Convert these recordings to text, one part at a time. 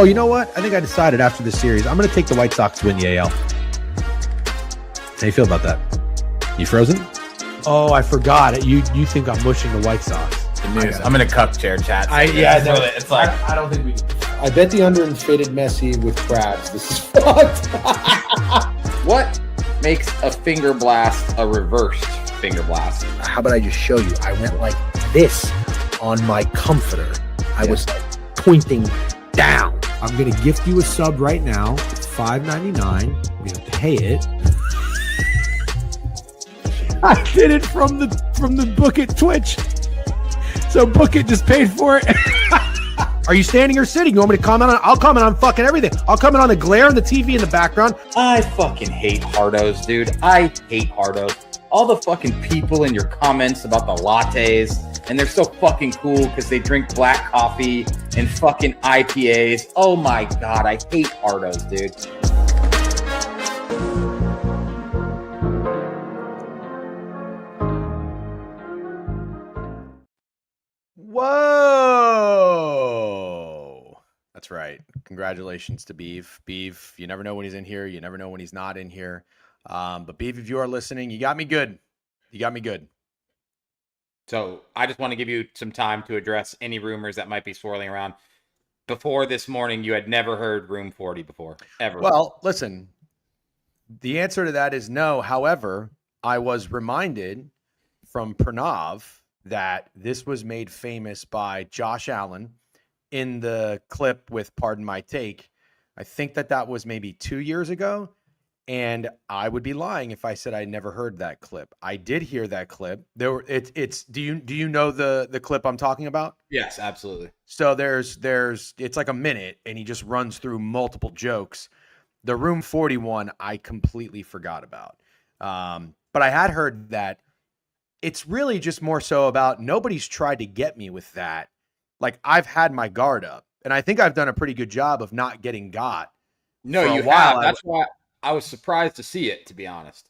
Oh, you know what? I think I decided after this series, I'm going to take the White Sox to win the AL. How do you feel about that? You frozen? Oh, I forgot. You think I'm mushing the White Sox. The news. I'm in a cup chair, chat. It's like I don't think we can. I bet the under and faded Messi with Krabs. This is fucked. What makes a finger blast a reversed finger blast? How about I just show you? I went like this on my comforter. I was pointing down. I'm going to gift you a sub right now. It's $5.99. I'm going to pay it. I did it from the Book It Twitch. So Book It just paid for it. Are you standing or sitting? You want me to comment on? I'll comment on fucking everything. I'll comment on the glare on the TV in the background. I fucking hate hardos, dude. I hate hardos. All the fucking people in your comments about the lattes, and they're so fucking cool because they drink black coffee and fucking IPAs. Oh my God, I hate hardos, dude. Whoa. That's right. Congratulations to Biev. Biev, you never know when he's in here. You never know when he's not in here. But Biev, if you are listening, you got me good. You got me good. So I just want to give you some time to address any rumors that might be swirling around. Before this morning, you had never heard Room 40 before, ever. Well, listen, the answer to that is no. However, I was reminded from Pranav that this was made famous by Josh Allen in the clip with Pardon My Take. I think that was maybe 2 years ago. And I would be lying if I said I never heard that clip. I did hear that clip. Do you know the clip I'm talking about? Yes, absolutely. So it's like a minute and he just runs through multiple jokes. The Room 41 I completely forgot about. But I had heard that it's really just more so about nobody's tried to get me with that. Like I've had my guard up and I think I've done a pretty good job of not getting got. No, you have. That's why I was surprised to see it, to be honest.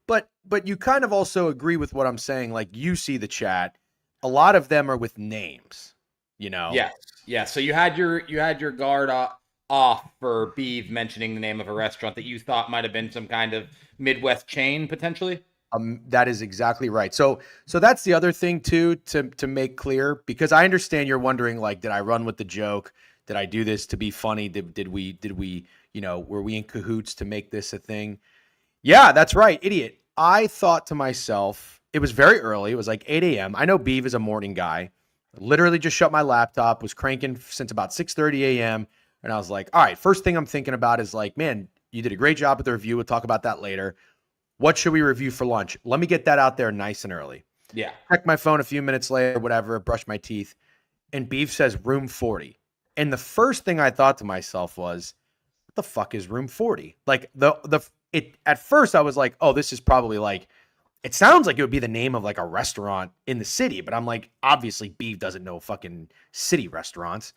But you kind of also agree with what I'm saying. Like you see the chat, a lot of them are with names, you know? Yes. Yeah. So you had your guard off for Biev mentioning the name of a restaurant that you thought might have been some kind of Midwest chain potentially. That is exactly right. So that's the other thing too, to make clear, because I understand you're wondering, like, did I run with the joke? Did I do this to be funny? Did we, you know, were we in cahoots to make this a thing? Yeah, that's right. Idiot. I thought to myself, it was very early. It was like 8 a.m. I know Biev is a morning guy. Literally just shut my laptop, was cranking since about 6:30 a.m. And I was like, all right, first thing I'm thinking about is like, man, you did a great job with the review. We'll talk about that later. What should we review for lunch? Let me get that out there nice and early. Yeah. Check my phone a few minutes later, whatever, brush my teeth. And Biev says Room 40. And the first thing I thought to myself was, what the fuck is Room 40? Like at first I was like, oh, this is probably like, it sounds like it would be the name of like a restaurant in the city, but I'm like, obviously Biev doesn't know fucking city restaurants,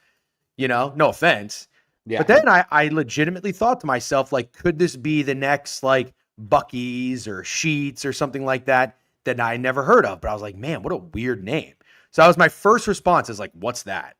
you know, no offense. Yeah. But then I legitimately thought to myself, like, could this be the next like Buc-ee's or Sheetz or something like that I never heard of? But I was like, man, what a weird name. So that was my first response, is like, what's that?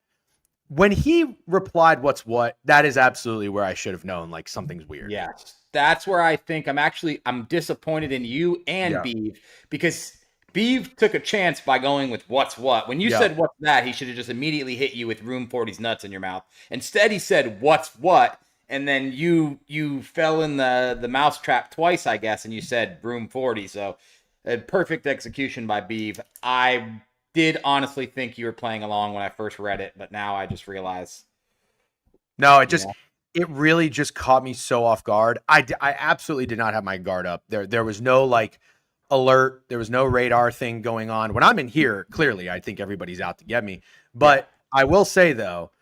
When he replied, what's what, that is absolutely where I should have known, like, something's weird. Yeah. That's where I think I'm disappointed in you and Biev, because Biev took a chance by going with what's what. When you said what's that, he should have just immediately hit you with Room 40's nuts in your mouth. Instead, he said what's what, and then you fell in the mousetrap twice, I guess, and you said Room 40. So a perfect execution by Biev. I did honestly think you were playing along when I first read it, but now I just realize. No, it really just caught me so off guard. I absolutely did not have my guard up. There was no like alert. There was no radar thing going on. When I'm in here, clearly, I think everybody's out to get me. But I will say though,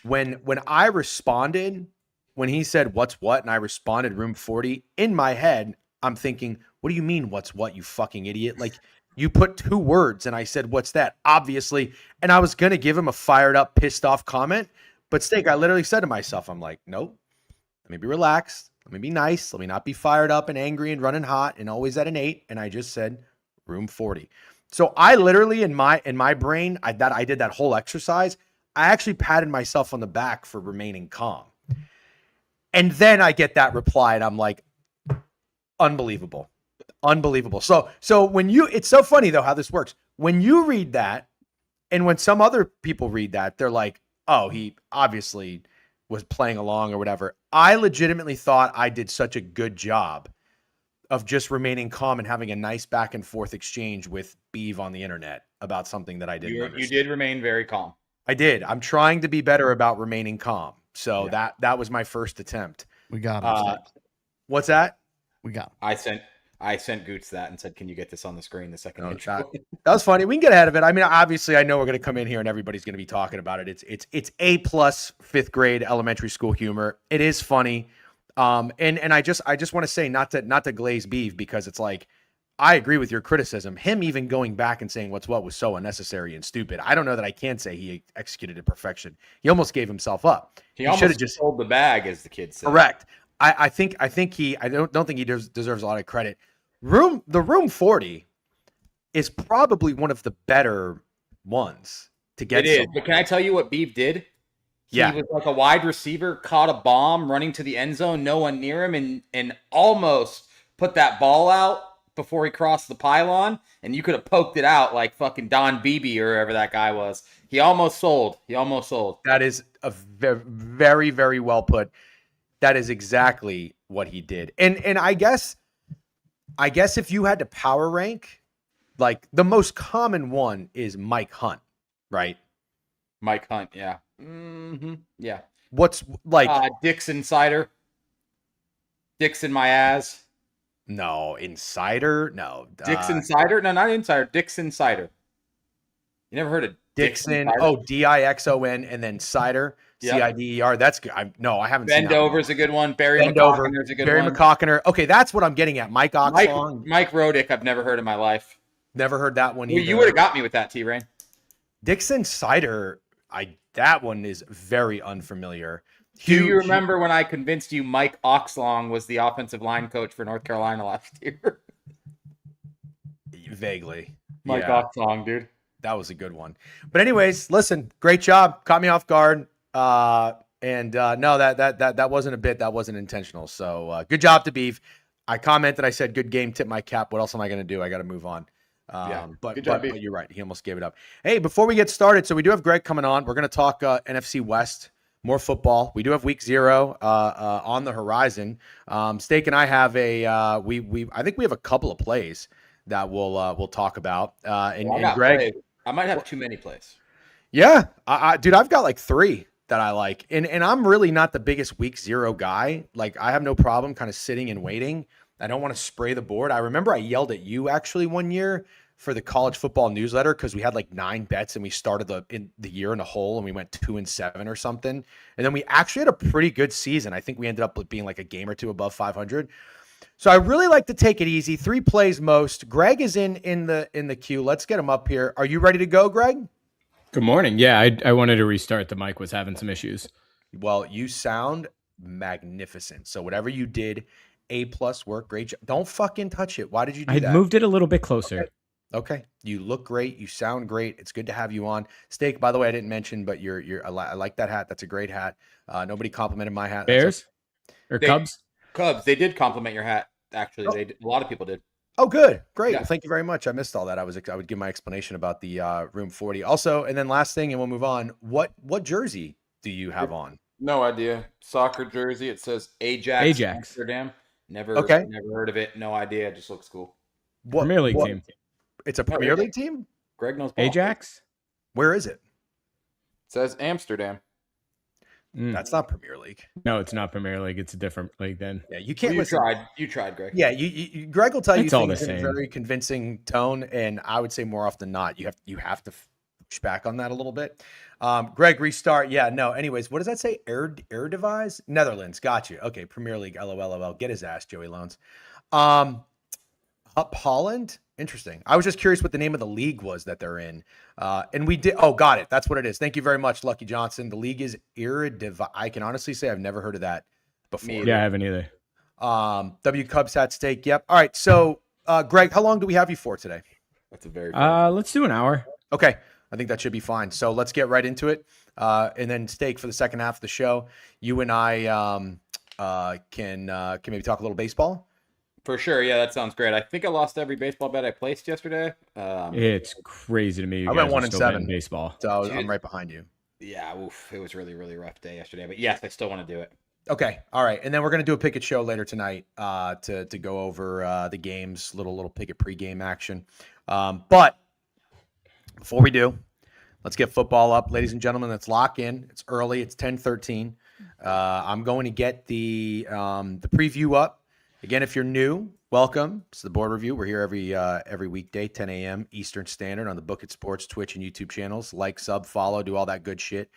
when I responded, when he said what's what, and I responded Room 40, in my head, I'm thinking, what do you mean what's what, you fucking idiot? Like, you put 2 words and I said, what's that? Obviously. And I was going to give him a fired up, pissed off comment. But Steak, I literally said to myself, I'm like, nope, let me be relaxed. Let me be nice. Let me not be fired up and angry and running hot and always at an 8. And I just said Room 40. So I literally in my brain, I did that whole exercise. I actually patted myself on the back for remaining calm. And then I get that reply and I'm like, unbelievable. Unbelievable. So when it's so funny though how this works. When you read that and when some other people read that, they're like, oh, he obviously was playing along or whatever. I legitimately thought I did such a good job of just remaining calm and having a nice back and forth exchange with Biev on the internet about something that I didn't understand. You did remain very calm. I did. I'm trying to be better about remaining calm. So that was my first attempt. We got him. What's that? We got him. I sent Goots that and said, "Can you get this on the screen?" The second intro. That was funny. We can get ahead of it. I mean, obviously, I know we're going to come in here and everybody's going to be talking about it. It's A+ 5th grade elementary school humor. It is funny, and I just want to say not to glaze Biev because it's like I agree with your criticism. Him even going back and saying what's what was so unnecessary and stupid. I don't know that I can say he executed it perfection. He almost gave himself up. He should have just sold the bag, as the kids say. Correct. I don't think he deserves a lot of credit. The Room 40 is probably one of the better ones to get. It is, but can I tell you what Biev did? He was like a wide receiver, caught a bomb, running to the end zone, no one near him, and almost put that ball out before he crossed the pylon, and you could have poked it out like fucking Don Beebe or whoever that guy was. He almost sold. That is a very, very well put. That is exactly what he did. And I guess if you had to power rank, like the most common one is Mike Hunt, right? Mike Hunt, yeah. Mm-hmm. Yeah. What's like Dick's Insider? Dick's in my ass. No, Insider? No. Dick's Insider? No, not Insider. Dick's Insider. You never heard of Dixon? Oh, Dixon and then Cider. Yep. Cider. That's good. I haven't seen that. Bendover's a good one. Barry McCockener's a good one. Barry McCockiner. Okay, that's what I'm getting at. Mike Oxlong. Mike Rodick, I've never heard in my life. Never heard that one either. You would have got me with that, T-Rain. Dixon Cider, that one is very unfamiliar. Do you remember when I convinced you Mike Oxlong was the offensive line coach for North Carolina last year? Vaguely. Mike Oxlong, dude. That was a good one. But anyways, listen, great job. Caught me off guard. No, that wasn't a bit. That wasn't intentional. So good job to Biev. I commented. I said, good game. Tip my cap. What else am I going to do? I got to move on. But you're right. He almost gave it up. Hey, before we get started, so we do have Greg coming on. We're going to talk NFC West, more football. We do have week 0 on the horizon. Steak and I have I think we have a couple of plays that we'll talk about. And Greg, I might have too many plays. Yeah, dude, I've got like 3 that I like, and I'm really not the biggest week 0 guy. Like, I have no problem kind of sitting and waiting. I don't want to spray the board. I remember I yelled at you actually one year for the college football newsletter because we had like 9 bets and we started the year in a hole and we went 2-7 or something, and then we actually had a pretty good season. I think we ended up being like a game or 2 above 500. So I really like to take it easy. 3 plays most. Greg is in the queue. Let's get him up here. Are you ready to go, Greg? Good morning. Yeah, I wanted to restart. The mic was having some issues. Well, you sound magnificent. So whatever you did, A+ work. Great job. Don't fucking touch it. Why did you do that? I moved it a little bit closer. Okay. You look great. You sound great. It's good to have you on. Steak, by the way, I didn't mention, but I like that hat. That's a great hat. Nobody complimented my hat. Bears or Cubs? Cubs. They did compliment your hat. Actually, a lot of people did. Oh, good. Great. Yeah. Well, thank you very much. I missed all that. I would give my explanation about the Room 40. Also, and then last thing, and we'll move on. What jersey do you have on? No idea. Soccer jersey. It says Ajax. Amsterdam. Never heard of it. No idea. It just looks cool. Premier League team. It's a Premier League team? Greg knows ball. Ajax? Where is it? It says Amsterdam. That's not Premier League. No, it's not Premier League. It's a different league then. Yeah, you can't listen. You tried, Greg. Yeah, Greg will tell you things in a same. very convincing tone, and I would say more often than not, you have to push back on that a little bit. Greg, restart. Yeah, no. Anyways, what does that say? Eredivisie? Netherlands. Got you. Okay, Premier League. LOL. Get his ass, Joey Loans. Up Holland. Interesting. I was just curious what the name of the league was that they're in. And we did. Oh, got it. That's what it is. Thank you very much, Lucky Johnson. The league is Eredivisie. I can honestly say I've never heard of that before. Yeah, I haven't either. W Cubs hat steak. Yep. All right. So, Greg, how long do we have you for today? That's a very. Let's do an hour. Okay. I think that should be fine. So let's get right into it. And then Steak, for the second half of the show, you and I can maybe talk a little baseball. For sure. Yeah, that sounds great. I think I lost every baseball bet I placed yesterday. It's crazy to me. You I guys went 1 are and still 7 betting baseball. So I'm right behind you. Yeah, oof, it was really, really rough day yesterday. But yes, I still want to do it. Okay, all right, and then we're gonna do a picket show later tonight to go over the games, little picket pregame action. But before we do, let's get football up, ladies and gentlemen. Let's lock in. It's early. It's 10:13. I'm going to get the preview up again. If you're new, welcome. It's the board review. We're here every weekday, 10 a.m. Eastern Standard on the Book It Sports Twitch and YouTube channels. Like, sub, follow, do all that good shit.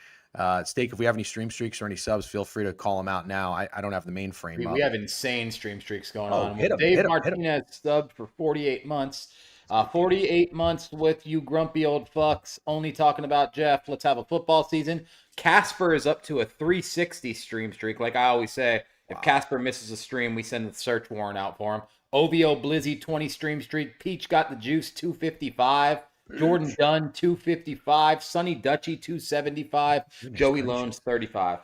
Steak, if we have any stream streaks or any subs, feel free to call them out now. I don't have the mainframe. We have insane stream streaks going on. Hit 'em, Dave hit 'em, Martinez subbed for 48 months. 48 months with you grumpy old fucks only talking about Jeff. Let's have a football season. Casper is up to a 360 stream streak. Like I always say, if Casper misses a stream, we send the search warrant out for him. OVO Blizzy 20 stream streak. Peach got the juice 255. Jordan Dunn 255. Sonny Dutchy 275. Joey Loans 35.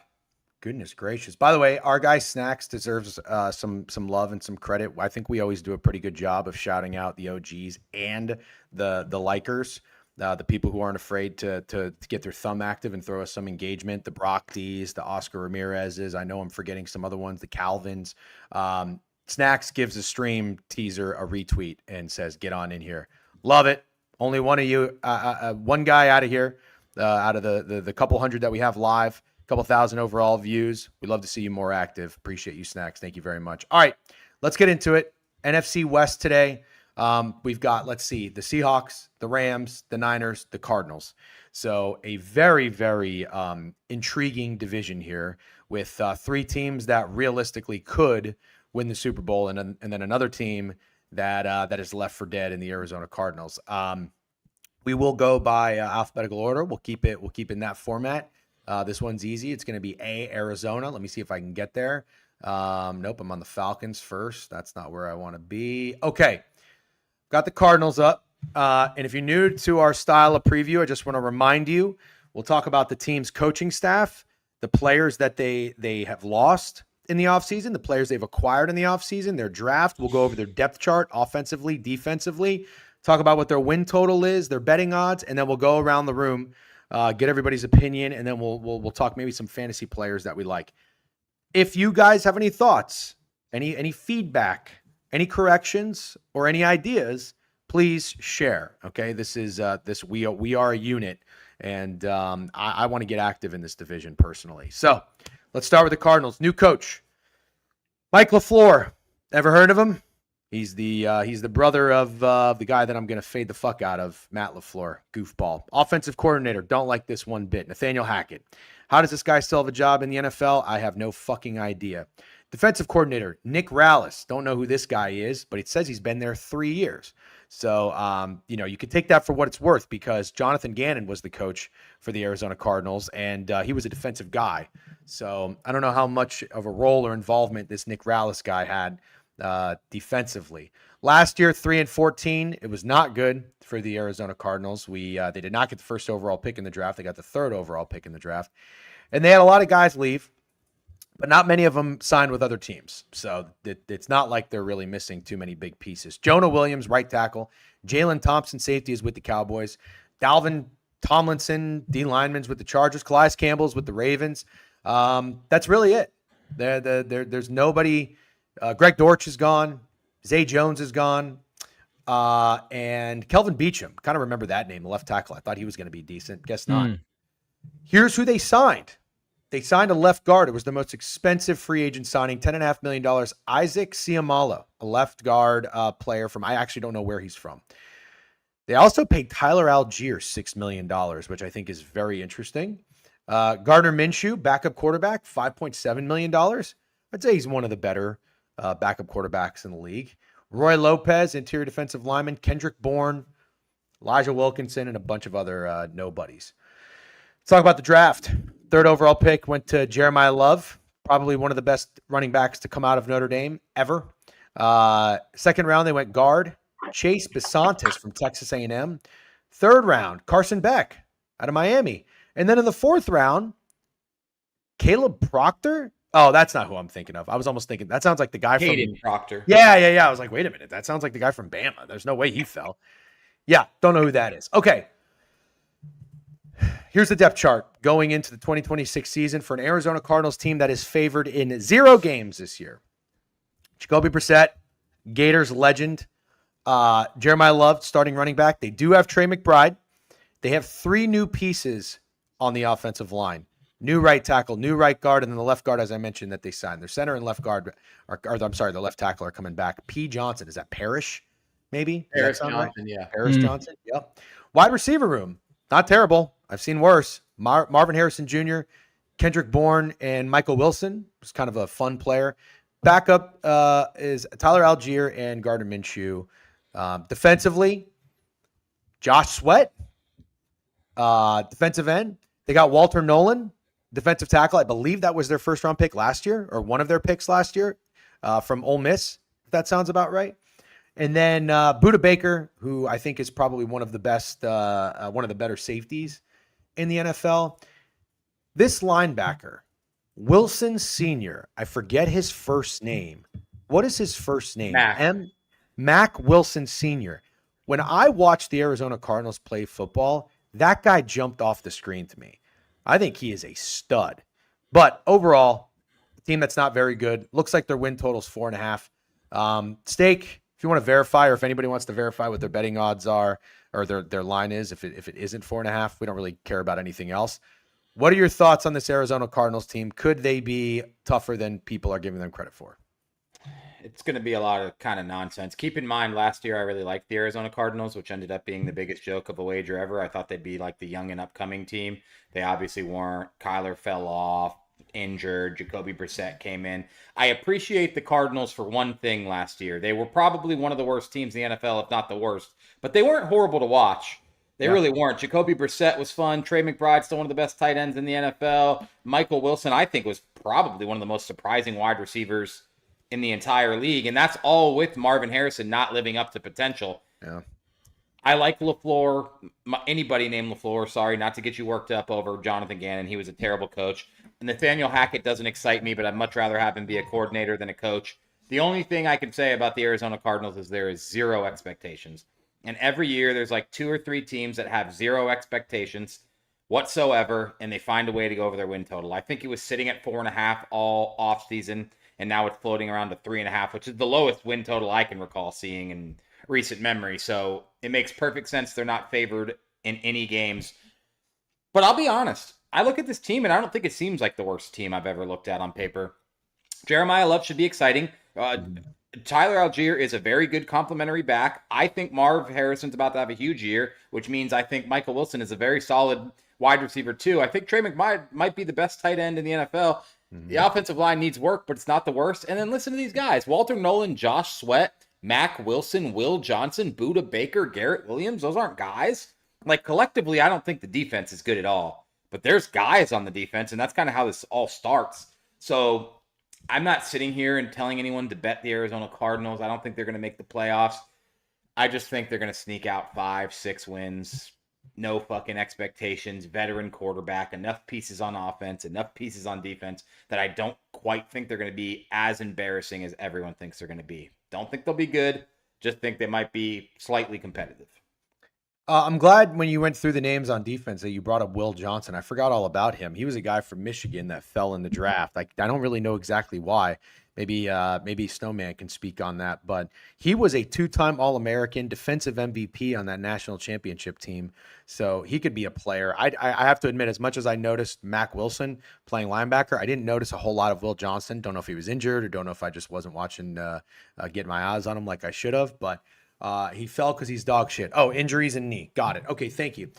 Goodness gracious. By the way, our guy Snacks deserves some love and some credit. I think we always do a pretty good job of shouting out the OGs and the likers, the people who aren't afraid to get their thumb active and throw us some engagement. The Brock D's, the Oscar Ramirez's. I know I'm forgetting some other ones, the Calvins. Snacks gives the stream teaser a retweet and says, get on in here. Love it. Only one of you, one guy out of here, out of the couple hundred that we have live. Couple thousand overall views. We'd love to see you more active. Appreciate you, Snacks. Thank you very much. All right, let's get into it. NFC West today. We've got, let's see, the Seahawks, the Rams, the Niners, the Cardinals. So a very, very intriguing division here with three teams that realistically could win the Super Bowl, and then another team that is left for dead in the Arizona Cardinals. We will go by alphabetical order. We'll keep it in that format. This one's easy. It's going to be Arizona. Let me see if I can get there. Nope, I'm on the Falcons first. That's not where I want to be. Okay, got the Cardinals up. And if you're new to our style of preview, I just want to remind you, we'll talk about the team's coaching staff, the players that they have lost in the offseason, the players they've acquired in the offseason, their draft. We'll go over their depth chart offensively, defensively, talk about what their win total is, their betting odds, and then we'll go around the room. Get everybody's opinion, and then we'll talk maybe some fantasy players that we like. If you guys have any thoughts, any feedback, any corrections, or any ideas, please share. Okay, this is we are a unit, and I want to get active in this division personally. So let's start with the Cardinals. New coach, Mike LaFleur. Ever heard of him? He's the brother of the guy that I'm going to fade the fuck out of, Matt LaFleur, goofball. Offensive coordinator, don't like this one bit, Nathaniel Hackett. How does this guy still have a job in the NFL? I have no fucking idea. Defensive coordinator, Nick Rallis. Don't know who this guy is, but it says he's been there 3 years. So, you could take that for what it's worth because Jonathan Gannon was the coach for the Arizona Cardinals, and he was a defensive guy. So I don't know how much of a role or involvement this Nick Rallis guy had defensively. Last year, 3-14. It was not good for the Arizona Cardinals. They did not get the first overall pick in the draft. They got the third overall pick in the draft. And they had a lot of guys leave, but not many of them signed with other teams. So it's not like they're really missing too many big pieces. Jonah Williams, right tackle. Jalen Thompson, safety, is with the Cowboys. Dalvin Tomlinson, D lineman's with the Chargers. Calais Campbell's with the Ravens. That's really it. There's nobody. Greg Dortch is gone. Zay Jones is gone. And Kelvin Beachum. Kind of remember that name, the left tackle. I thought he was going to be decent. Guess not. Here's who they signed. They signed a left guard. It was the most expensive free agent signing, $10.5 million. Isaac Siamalo, a left guard player from, I actually don't know where he's from. They also paid Tyler Algier $6 million, which I think is very interesting. Gardner Minshew, backup quarterback, $5.7 million. I'd say he's one of the better backup quarterbacks in the league. Roy Lopez, interior defensive lineman. Kendrick Bourne, Elijah Wilkinson, and a bunch of other nobodies. Let's talk about the draft. Third overall pick went to Jeremiah Love, probably one of the best running backs to come out of Notre Dame ever. Second round, they went guard Chase Bisontis from Texas A&M. Third round, Carson Beck, out of Miami. And then in the 4th round, Caleb Proctor. Oh, that's not who I'm thinking of. I was almost thinking that sounds like the guy Hayden from Proctor. Yeah. I was like, wait a minute. That sounds like the guy from Bama. There's no way he fell. Yeah, don't know who that is. Okay. Here's the depth chart going into the 2026 season for an Arizona Cardinals team that is favored in 0 games this year. Jacoby Brissett, Gators legend. Jeremiah Love, starting running back. They do have Trey McBride. They have 3 new pieces on the offensive line. New right tackle, new right guard, and then the left guard, as I mentioned, that they signed. Their center and left guard, the left tackle are coming back. P. Johnson, is that Parrish? Maybe? Paris Johnson, right? Yeah. Paris Johnson, yep. Wide receiver room, not terrible. I've seen worse. Marvin Harrison Jr., Kendrick Bourne, and Michael Wilson was kind of a fun player. Backup is Tyler Algier and Gardner Minshew. Defensively, Josh Sweat, defensive end. They got Walter Nolan, defensive tackle. I believe that was their 1st-round pick last year, or one of their picks last year from Ole Miss, if that sounds about right. And then Budda Baker, who I think is probably one of the best, one of the better safeties in the NFL. This linebacker, Wilson Sr., I forget his first name. What is his first name? Mac Wilson Sr. When I watched the Arizona Cardinals play football, that guy jumped off the screen to me. I think he is a stud. But overall, a team that's not very good. Looks like their win total is 4.5. Steak, if you want to verify, or if anybody wants to verify what their betting odds are, or their line is, if it isn't 4.5, we don't really care about anything else. What are your thoughts on this Arizona Cardinals team? Could they be tougher than people are giving them credit for? It's going to be a lot of kind of nonsense. Keep in mind, last year I really liked the Arizona Cardinals, which ended up being the biggest joke of a wager ever. I thought they'd be like the young and upcoming team. They obviously weren't. Kyler fell off, injured. Jacoby Brissett came in. I appreciate the Cardinals for one thing last year. They were probably one of the worst teams in the NFL, if not the worst. But they weren't horrible to watch. They really weren't. Jacoby Brissett was fun. Trey McBride, still one of the best tight ends in the NFL. Michael Wilson, I think, was probably one of the most surprising wide receivers in the entire league, and that's all with Marvin Harrison not living up to potential. Yeah, I like LaFleur. Anybody named LaFleur, sorry, not to get you worked up over Jonathan Gannon. He was a terrible coach. And Nathaniel Hackett doesn't excite me, but I'd much rather have him be a coordinator than a coach. The only thing I can say about the Arizona Cardinals is there is 0 expectations. And every year there's like 2 or 3 teams that have 0 expectations whatsoever, and they find a way to go over their win total. I think it was sitting at 4.5 all offseason, and now it's floating around to 3.5, which is the lowest win total I can recall seeing in recent memory. So it makes perfect sense they're not favored in any games. But I'll be honest. I look at this team, and I don't think it seems like the worst team I've ever looked at on paper. Jeremiah Love should be exciting. Tyler Algier is a very good complimentary back. I think Marv Harrison's about to have a huge year, which means I think Michael Wilson is a very solid wide receiver too. I think Trey McBride might be the best tight end in the NFL. The offensive line needs work, but it's not the worst. And then listen to these guys. Walter Nolan, Josh Sweat, Mac Wilson, Will Johnson, Budda Baker, Garrett Williams. Those aren't guys. Like, collectively, I don't think the defense is good at all. But there's guys on the defense, and that's kind of how this all starts. So I'm not sitting here and telling anyone to bet the Arizona Cardinals. I don't think they're going to make the playoffs. I just think they're going to sneak out 5-6 wins. No fucking expectations, veteran quarterback, enough pieces on offense, enough pieces on defense that I don't quite think they're going to be as embarrassing as everyone thinks they're going to be. Don't think they'll be good. Just think they might be slightly competitive. I'm glad when you went through the names on defense that you brought up Will Johnson. I forgot all about him. He was a guy from Michigan that fell in the draft. I don't really know exactly why. Maybe Snowman can speak on that, but he was a 2-time All-American, defensive MVP on that national championship team. So he could be a player. I have to admit, as much as I noticed Mac Wilson playing linebacker, I didn't notice a whole lot of Will Johnson. Don't know if he was injured or don't know if I just wasn't watching, getting my eyes on him like I should have, but he fell because he's dog shit. Oh, injuries and knee. Got it. Okay, thank you.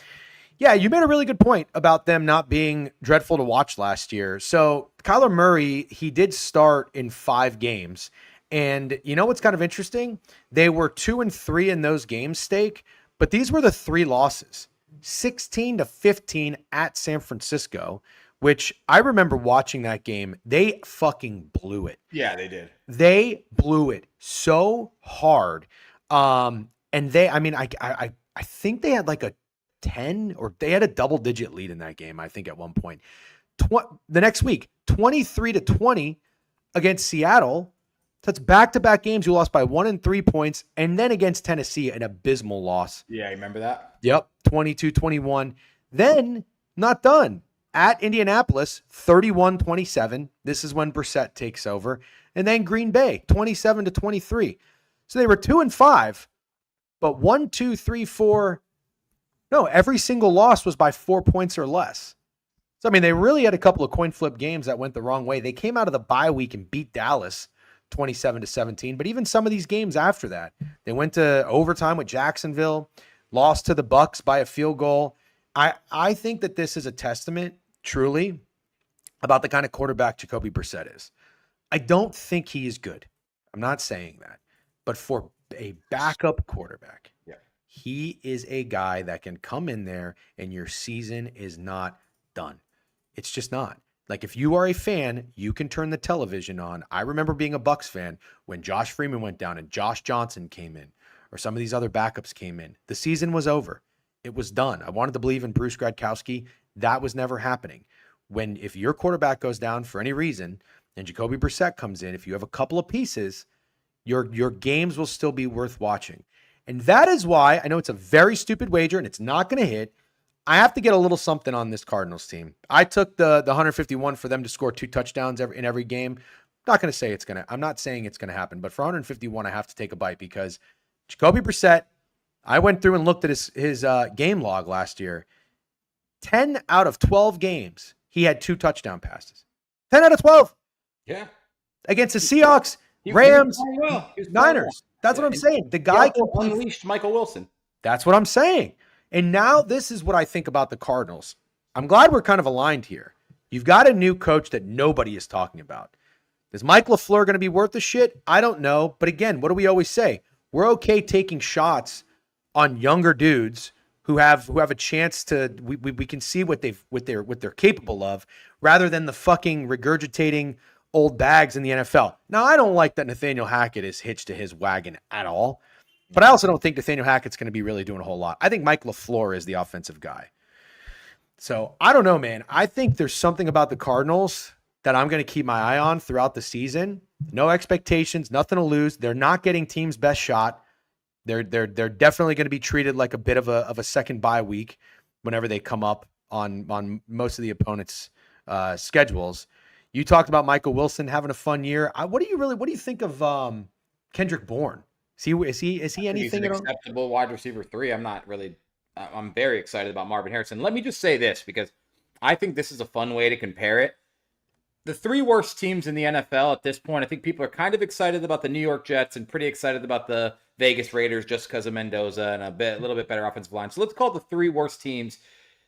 Yeah, you made a really good point about them not being dreadful to watch last year. So Kyler Murray, he did start in 5 games. And you know what's kind of interesting? They were 2-3 in those games, Steak, but these were the 3 losses. 16-15 at San Francisco, which I remember watching that game. They fucking blew it. Yeah, they did. They blew it so hard. And I think they had like a 10 or they had a double-digit lead in that game, I think, at one point. The next week, 23-20 against Seattle. That's back-to-back games you lost by 1 and 3 points, and then against Tennessee, an abysmal loss. Yeah, you remember that? Yep, 22-21. Then, not done. At Indianapolis, 31-27. This is when Brissett takes over. And then Green Bay, 27-23. So they were 2-5, but 1, 2, 3, 4. No, every single loss was by 4 points or less. So, I mean, they really had a couple of coin flip games that went the wrong way. They came out of the bye week and beat Dallas 27-17. But even some of these games after that, they went to overtime with Jacksonville, lost to the Bucks by a field goal. I think that this is a testament, truly, about the kind of quarterback Jacoby Brissett is. I don't think he is good. I'm not saying that. But for a backup quarterback, he is a guy that can come in there and your season is not done. It's just not. Like, if you are a fan, you can turn the television on. I remember being a Bucks fan when Josh Freeman went down and Josh Johnson came in, or some of these other backups came in. The season was over. It was done. I wanted to believe in Bruce Gradkowski. That was never happening. If your quarterback goes down for any reason and Jacoby Brissett comes in, if you have a couple of pieces, your games will still be worth watching. And that is why, I know it's a very stupid wager and it's not going to hit, I have to get a little something on this Cardinals team. I took the 151 for them to score 2 touchdowns in every game. I'm not saying it's going to happen, but for 151, I have to take a bite because Jacoby Brissett, I went through and looked at his game log last year. 10 out of 12 games, he had 2 touchdown passes. 10 out of 12. Yeah. Against the Seahawks, Rams, Niners. That's what I'm saying. The guy can unleashed Michael Wilson. That's what I'm saying. And now this is what I think about the Cardinals. I'm glad we're kind of aligned here. You've got a new coach that nobody is talking about. Is Mike LaFleur going to be worth the shit? I don't know. But again, what do we always say? We're okay taking shots on younger dudes who have a chance to we can see what they're capable of, rather than the fucking regurgitating old bags in the NFL. Now, I don't like that Nathaniel Hackett is hitched to his wagon at all. But I also don't think Nathaniel Hackett's going to be really doing a whole lot. I think Mike LaFleur is the offensive guy. So I don't know, man. I think there's something about the Cardinals that I'm going to keep my eye on throughout the season. No expectations, nothing to lose. They're not getting team's best shot. They're definitely going to be treated like a bit of a second bye week whenever they come up on most of the opponents' schedules. You talked about Michael Wilson having a fun year. What do you think of Kendrick Bourne? Is he anything? He's an acceptable wide receiver 3. I'm very excited about Marvin Harrison. Let me just say this, because I think this is a fun way to compare it. The 3 worst teams in the NFL at this point, I think people are kind of excited about the New York Jets and pretty excited about the Vegas Raiders just because of Mendoza and a little bit better offensive line. So let's call the 3 worst teams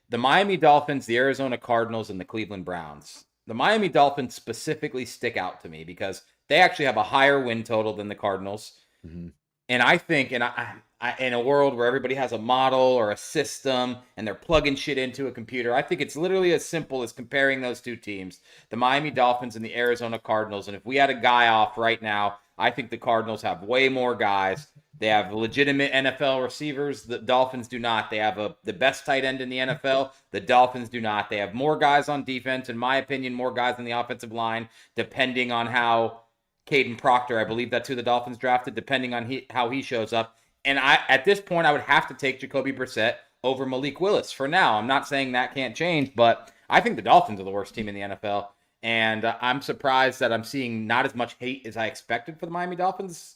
the Miami Dolphins, the Arizona Cardinals, and the Cleveland Browns. The Miami Dolphins specifically stick out to me because they actually have a higher win total than the Cardinals. Mm-hmm. And I think in a world where everybody has a model or a system and they're plugging shit into a computer, I think it's literally as simple as comparing those 2 teams, the Miami Dolphins and the Arizona Cardinals. And if we had a guy off right now, I think the Cardinals have way more guys. They have legitimate NFL receivers. The Dolphins do not. They have the best tight end in the NFL. The Dolphins do not. They have more guys on defense, in my opinion, more guys on the offensive line, depending on how Caden Proctor, I believe that's who the Dolphins drafted, depending on how he shows up. And at this point, I would have to take Jacoby Brissett over Malik Willis for now. I'm not saying that can't change, but I think the Dolphins are the worst team in the NFL. And I'm surprised that I'm seeing not as much hate as I expected for the Miami Dolphins.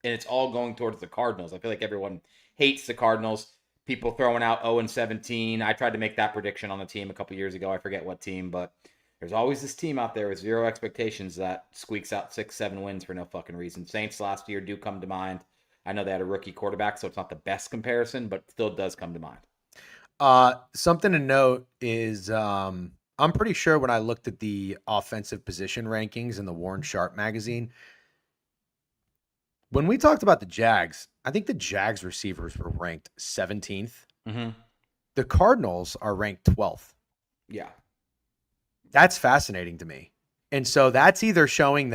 And it's all going towards the Cardinals. I feel like everyone hates the Cardinals. People throwing out 0-17. I tried to make that prediction on the team a couple years ago. I forget what team, but there's always this team out there with 0 expectations that squeaks out 6-7 wins for no fucking reason. Saints last year do come to mind. I know they had a rookie quarterback, so it's not the best comparison, but still does come to mind. Something to note is I'm pretty sure when I looked at the offensive position rankings in the Warren Sharp magazine, when we talked about the Jags, I think the Jags receivers were ranked 17th. Mm-hmm. The Cardinals are ranked 12th. Yeah. That's fascinating to me. And so that's either showing.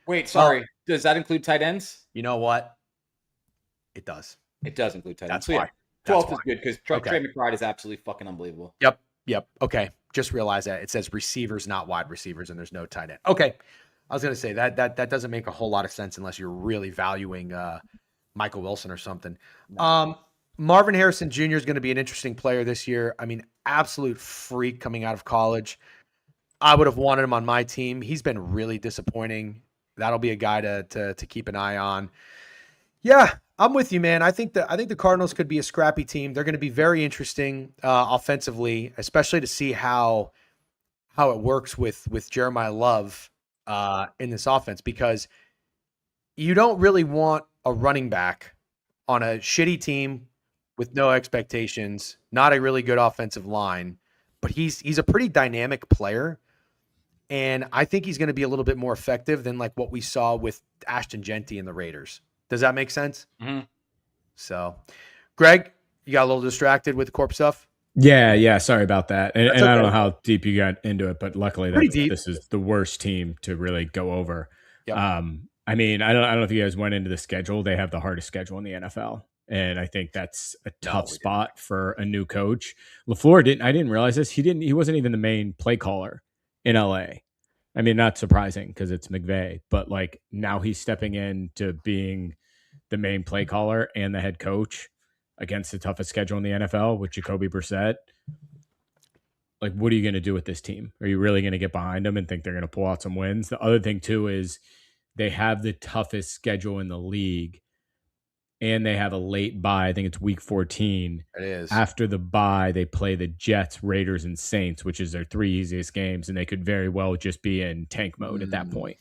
Wait, sorry. Does that include tight ends? You know what? It does. It does include tight ends. That's why. 12th is good because Okay. Trey McBride is absolutely fucking unbelievable. Yep. Okay. Just realize that it says receivers, not wide receivers, and there's no tight end. Okay. I was gonna say that doesn't make a whole lot of sense unless you're really valuing Michael Wilson or something. No. Marvin Harrison Jr. is going to be an interesting player this year. I mean, absolute freak coming out of college. I would have wanted him on my team. He's been really disappointing. That'll be a guy to keep an eye on. Yeah, I'm with you, man. I think the Cardinals could be a scrappy team. They're going to be very interesting offensively, especially to see how it works with Jeremiah Love in this offense, because you don't really want a running back on a shitty team with no expectations, not a really good offensive line, but he's a pretty dynamic player. And I think he's going to be a little bit more effective than like what we saw with Ashton Genty and the Raiders. Does that make sense? Mm-hmm. So, Greg, you got a little distracted with the corp stuff? Yeah. Sorry about that. And That's I don't okay. know how deep you got into it, but luckily this is the worst team to really go over. Yep. I mean, I don't know if you guys went into the schedule. They have the hardest schedule in the NFL. And I think that's a tough spot for a new coach. LaFleur I didn't realize this. He wasn't even the main play caller in LA. I mean, not surprising because it's McVay, but like now he's stepping into being the main play caller and the head coach against the toughest schedule in the NFL with Jacoby Brissett. Like, what are you going to do with this team? Are you really going to get behind them and think they're going to pull out some wins? The other thing too is they have the toughest schedule in the league. And they have a late bye. I think it's week 14. It is. After the bye, they play the Jets, Raiders, and Saints, which is their 3 easiest games. And they could very well just be in tank mode at that point.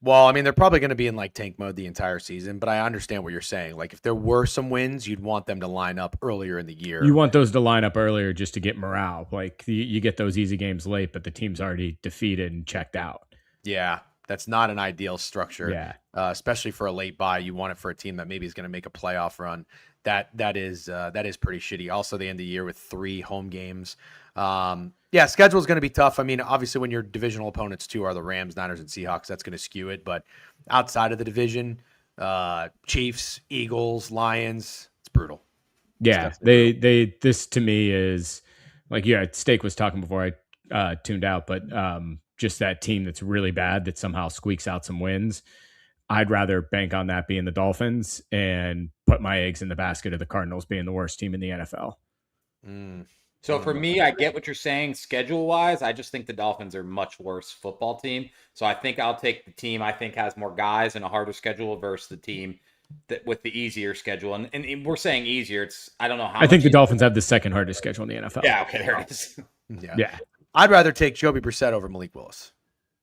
Well, I mean, they're probably going to be in like tank mode the entire season, but I understand what you're saying. Like if there were some wins, you'd want them to line up earlier in the year. You want those to line up earlier just to get morale. Like you get those easy games late, but the team's already defeated and checked out. Yeah. That's not an ideal structure. Yeah. Especially for a late bye. You want it for a team that maybe is going to make a playoff run. That is pretty shitty. Also, they end the year with 3 home games. Schedule is going to be tough. I mean, obviously, when your divisional opponents too are the Rams, Niners, and Seahawks, that's going to skew it. But outside of the division, Chiefs, Eagles, Lions, it's brutal. Yeah, this to me is like, Steak was talking before I tuned out, but just that team that's really bad that somehow squeaks out some wins. I'd rather bank on that being the Dolphins and put my eggs in the basket of the Cardinals being the worst team in the NFL. So for me, I get what you're saying schedule-wise. I just think the Dolphins are a much worse football team. So I think I'll take the team I think has more guys and a harder schedule versus the team that with the easier schedule. And we're saying easier. It's I don't know how. I think the Dolphins have the second hardest schedule in the NFL. Yeah, okay, there it is. Yeah. I'd rather take Jacoby Brissett over Malik Willis,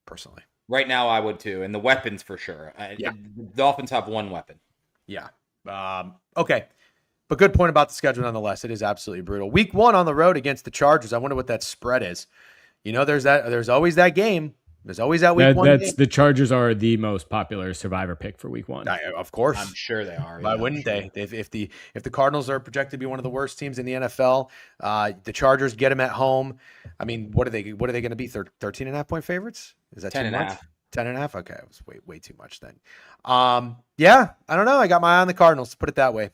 personally. Right now, I would too, and the weapons for sure. The Dolphins have one weapon. Yeah. Okay. But good point about the schedule nonetheless. It is absolutely brutal. Week 1 on the road against the Chargers. I wonder what that spread is. You know, there's always that game. There's always that week 1 game. The Chargers are the most popular survivor pick for week 1. Of course. I'm sure they are. Why wouldn't they? If the Cardinals are projected to be one of the worst teams in the NFL, the Chargers get them at home. I mean, what are they going to be? 13.5-point favorites? Is that 10 too and a much? half. 10.5. Okay, it was way too much then. I don't know. I got my eye on the Cardinals, to put it that way.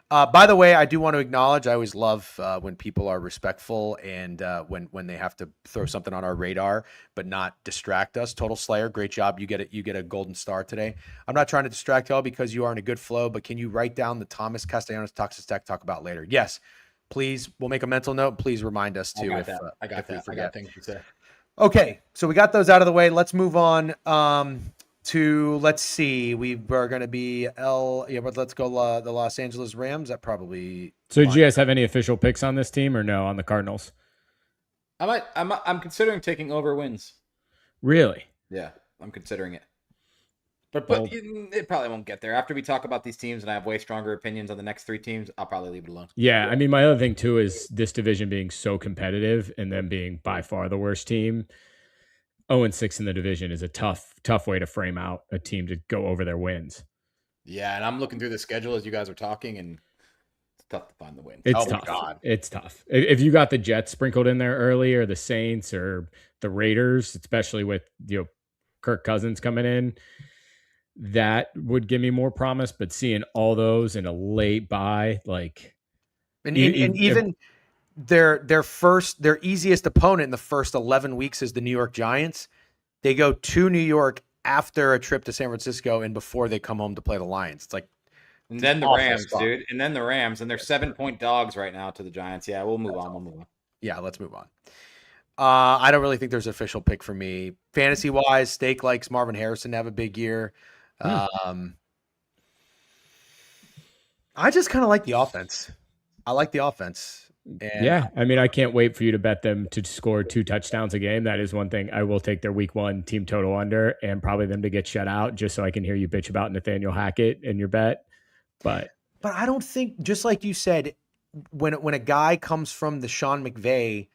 By the way, I do want to acknowledge, I always love when people are respectful and when they have to throw something on our radar, but not distract us. Total Slayer, great job. You get a golden star today. I'm not trying to distract y'all because you are in a good flow, but can you write down the Thomas Castellanos Toxic Tech talk about later? Yes, please. We'll make a mental note. Please remind us too. I got things to say. Okay, so we got those out of the way. Let's move on to, let's see, we are going to be but let's go the Los Angeles Rams. That probably. So did you guys have any official picks on this team or no on the Cardinals? I'm considering taking over wins. Really? Yeah, I'm considering it. But it probably won't get there. After we talk about these teams and I have way stronger opinions on the next 3 teams, I'll probably leave it alone. Yeah, I mean, my other thing too is this division being so competitive and them being by far the worst team. 0-6 in the division is a tough way to frame out a team to go over their wins. Yeah, and I'm looking through the schedule as you guys are talking, and it's tough to find the win. It's tough. God. It's tough. If you got the Jets sprinkled in there early, or the Saints, or the Raiders, especially with Kirk Cousins coming in, that would give me more promise. But seeing all those in a late bye, like And even their easiest opponent in the first 11 weeks is the New York Giants. They go to New York after a trip to San Francisco and before they come home to play the Lions. It's like, and then the Rams, dude. And then the Rams, and they're 7-point dogs right now to the Giants. Yeah, we'll move on. Yeah, let's move on. I don't really think there's an official pick for me. Fantasy wise, Steak likes Marvin Harrison to have a big year. I just kind of like the offense. I like the offense. And yeah, I mean, I can't wait for you to bet them to score 2 touchdowns a game. That is one thing. I will take their week 1 team total under and probably them to get shut out just so I can hear you bitch about Nathaniel Hackett in your bet. But I don't think, just like you said, when a guy comes from the Sean McVay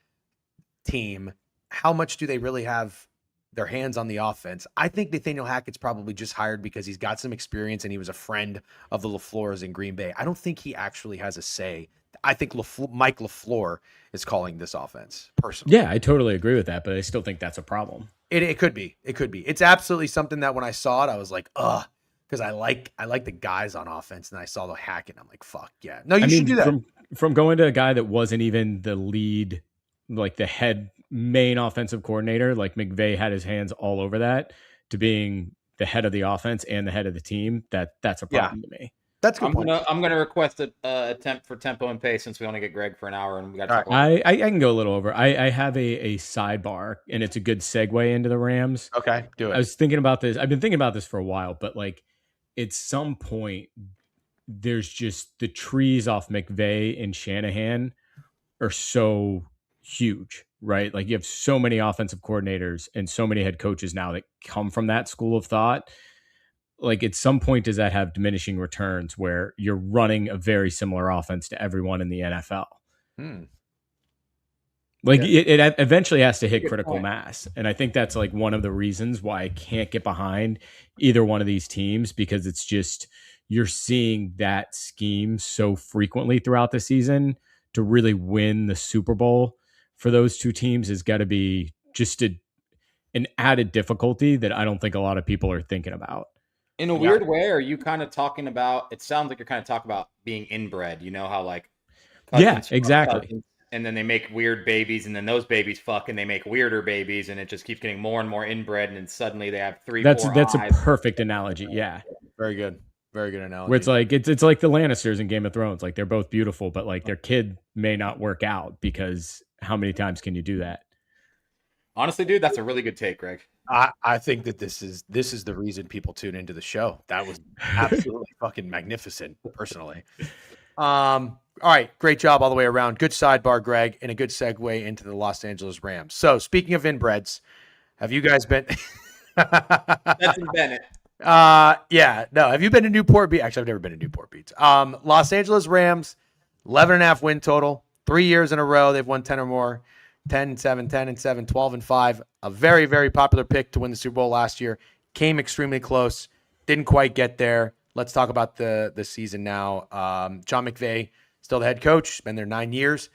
team, how much do they really have their hands on the offense? I think Nathaniel Hackett's probably just hired because he's got some experience and he was a friend of the LaFleur's in Green Bay. I don't think he actually has a say. I think Mike LaFleur is calling this offense personally. Yeah, I totally agree with that, but I still think that's a problem. It could be. It could be. It's absolutely something that when I saw it, I was like, ugh, because I like the guys on offense, and I saw the Hackett, and I'm like, fuck yeah. No, you should do that. From going to a guy that wasn't even the lead, like the head main offensive coordinator, like McVay had his hands all over that, to being the head of the offense and the head of the team, that's a problem to me. That's a good point. I'm gonna request a attempt for tempo and pace since we only get Greg for an hour and we got to talk about I can go a little over. I have a sidebar and it's a good segue into the Rams. Okay, do it. I was thinking about this. I've been thinking about this for a while, but like at some point there's just the trees off McVay and Shanahan are so huge, right? Like you have so many offensive coordinators and so many head coaches now that come from that school of thought. Like at some point, does that have diminishing returns where you're running a very similar offense to everyone in the NFL? Like it eventually has to hit critical mass. And I think that's like one of the reasons why I can't get behind either one of these teams, because it's just, you're seeing that scheme so frequently throughout the season. To really win the Super Bowl for those two teams has got to be just an added difficulty that I don't think a lot of people are thinking about. In a weird way, are you kind of talking about, it sounds like you're kind of talking about being inbred, you know how like exactly cousins, and then they make weird babies and then those babies fuck and they make weirder babies and it just keeps getting more and more inbred and then suddenly they have 3-4 that's eyes. A perfect analogy. Yeah, very good analogy. Where it's like it's like the Lannisters in Game of Thrones, like they're both beautiful but like their kid may not work out, because how many times can you do that? Honestly, dude, that's a really good take, Greg. I think that this is the reason people tune into the show. That was absolutely fucking magnificent, personally. All right, great job all the way around. Good sidebar, Greg, and a good segue into the Los Angeles Rams. So, speaking of inbreds, have you guys been? That's in Bennett. Yeah, no. Have you been to Newport Beach? Actually, I've never been to Newport Beach. Los Angeles Rams, 11.5 win total. 3 years in a row, they've won 10 or more. 10-7, 10-7, 12-5. A very, very popular pick to win the Super Bowl last year. Came extremely close. Didn't quite get there. Let's talk about the season now. John McVay, still the head coach. Been there 9 years.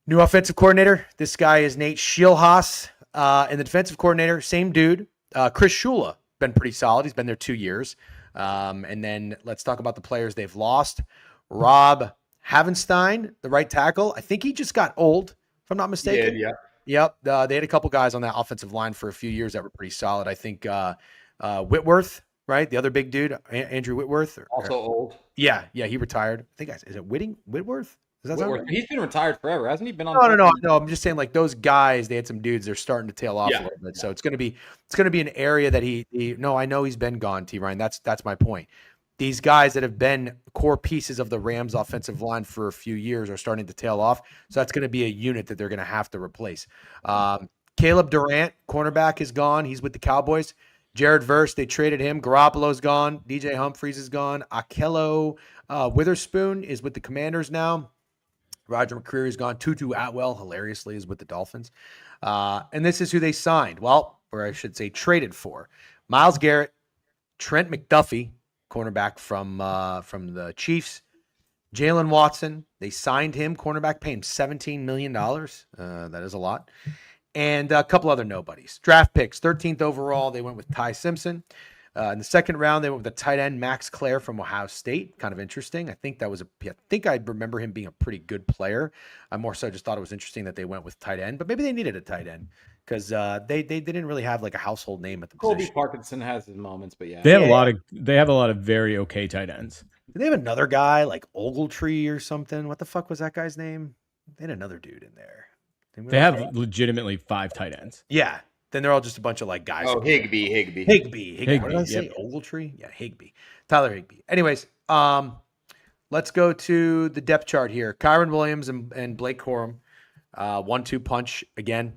New offensive coordinator. This guy is Nate Scheelhaas. And the defensive coordinator, same dude. Chris Shula. Been pretty solid. He's been there 2 years. And then let's talk about the players they've lost. Rob Havenstein, the right tackle. I think he just got old, if I'm not mistaken. Yeah. Yep. They had a couple guys on that offensive line for a few years that were pretty solid. I think Whitworth, right? The other big dude, Andrew Whitworth. Also old. Yeah, he retired. I think, is it Whitworth? Is that Whitworth? Right? He's been retired forever, hasn't he? Been on. No. I'm just saying, like those guys, they had some dudes. They're starting to tail off a little bit. So it's gonna be an area that he. No, I know he's been gone. T. Ryan. That's my point. These guys that have been core pieces of the Rams offensive line for a few years are starting to tail off. So that's going to be a unit that they're going to have to replace. Caleb Durant, cornerback, is gone. He's with the Cowboys. Jared Verse, they traded him. Garoppolo's gone. DJ Humphries is gone. Akello Witherspoon is with the Commanders now. Roger McCreary is gone. Tutu Atwell, hilariously, is with the Dolphins. And this is who they signed. Well, or I should say traded for. Myles Garrett, Trent McDuffie, cornerback from the Chiefs. Jalen Watson, they signed him, cornerback, paying $17 million. That is a lot. And a couple other nobodies. Draft picks, 13th overall, they went with Ty Simpson. In the second round, they went with the tight end Max Clare from Ohio State. Kind of interesting. I think I remember him being a pretty good player. I more so just thought it was interesting that they went with tight end, but maybe they needed a tight end because they didn't really have like a household name at the Colby position. Parkinson has his moments, but yeah, They have a lot of very okay tight ends. Did they have another guy like Ogletree or something? What the fuck was that guy's name? They had another dude in there. They have legitimately 5 tight ends. Yeah. Then they're all just a bunch of like guys. Oh, Higbee. What did I say? Yep. Ogletree? Yeah, Higbee. Tyler Higbee. Anyways, let's go to the depth chart here. Kyron Williams and Blake Corum. 1-2 punch again.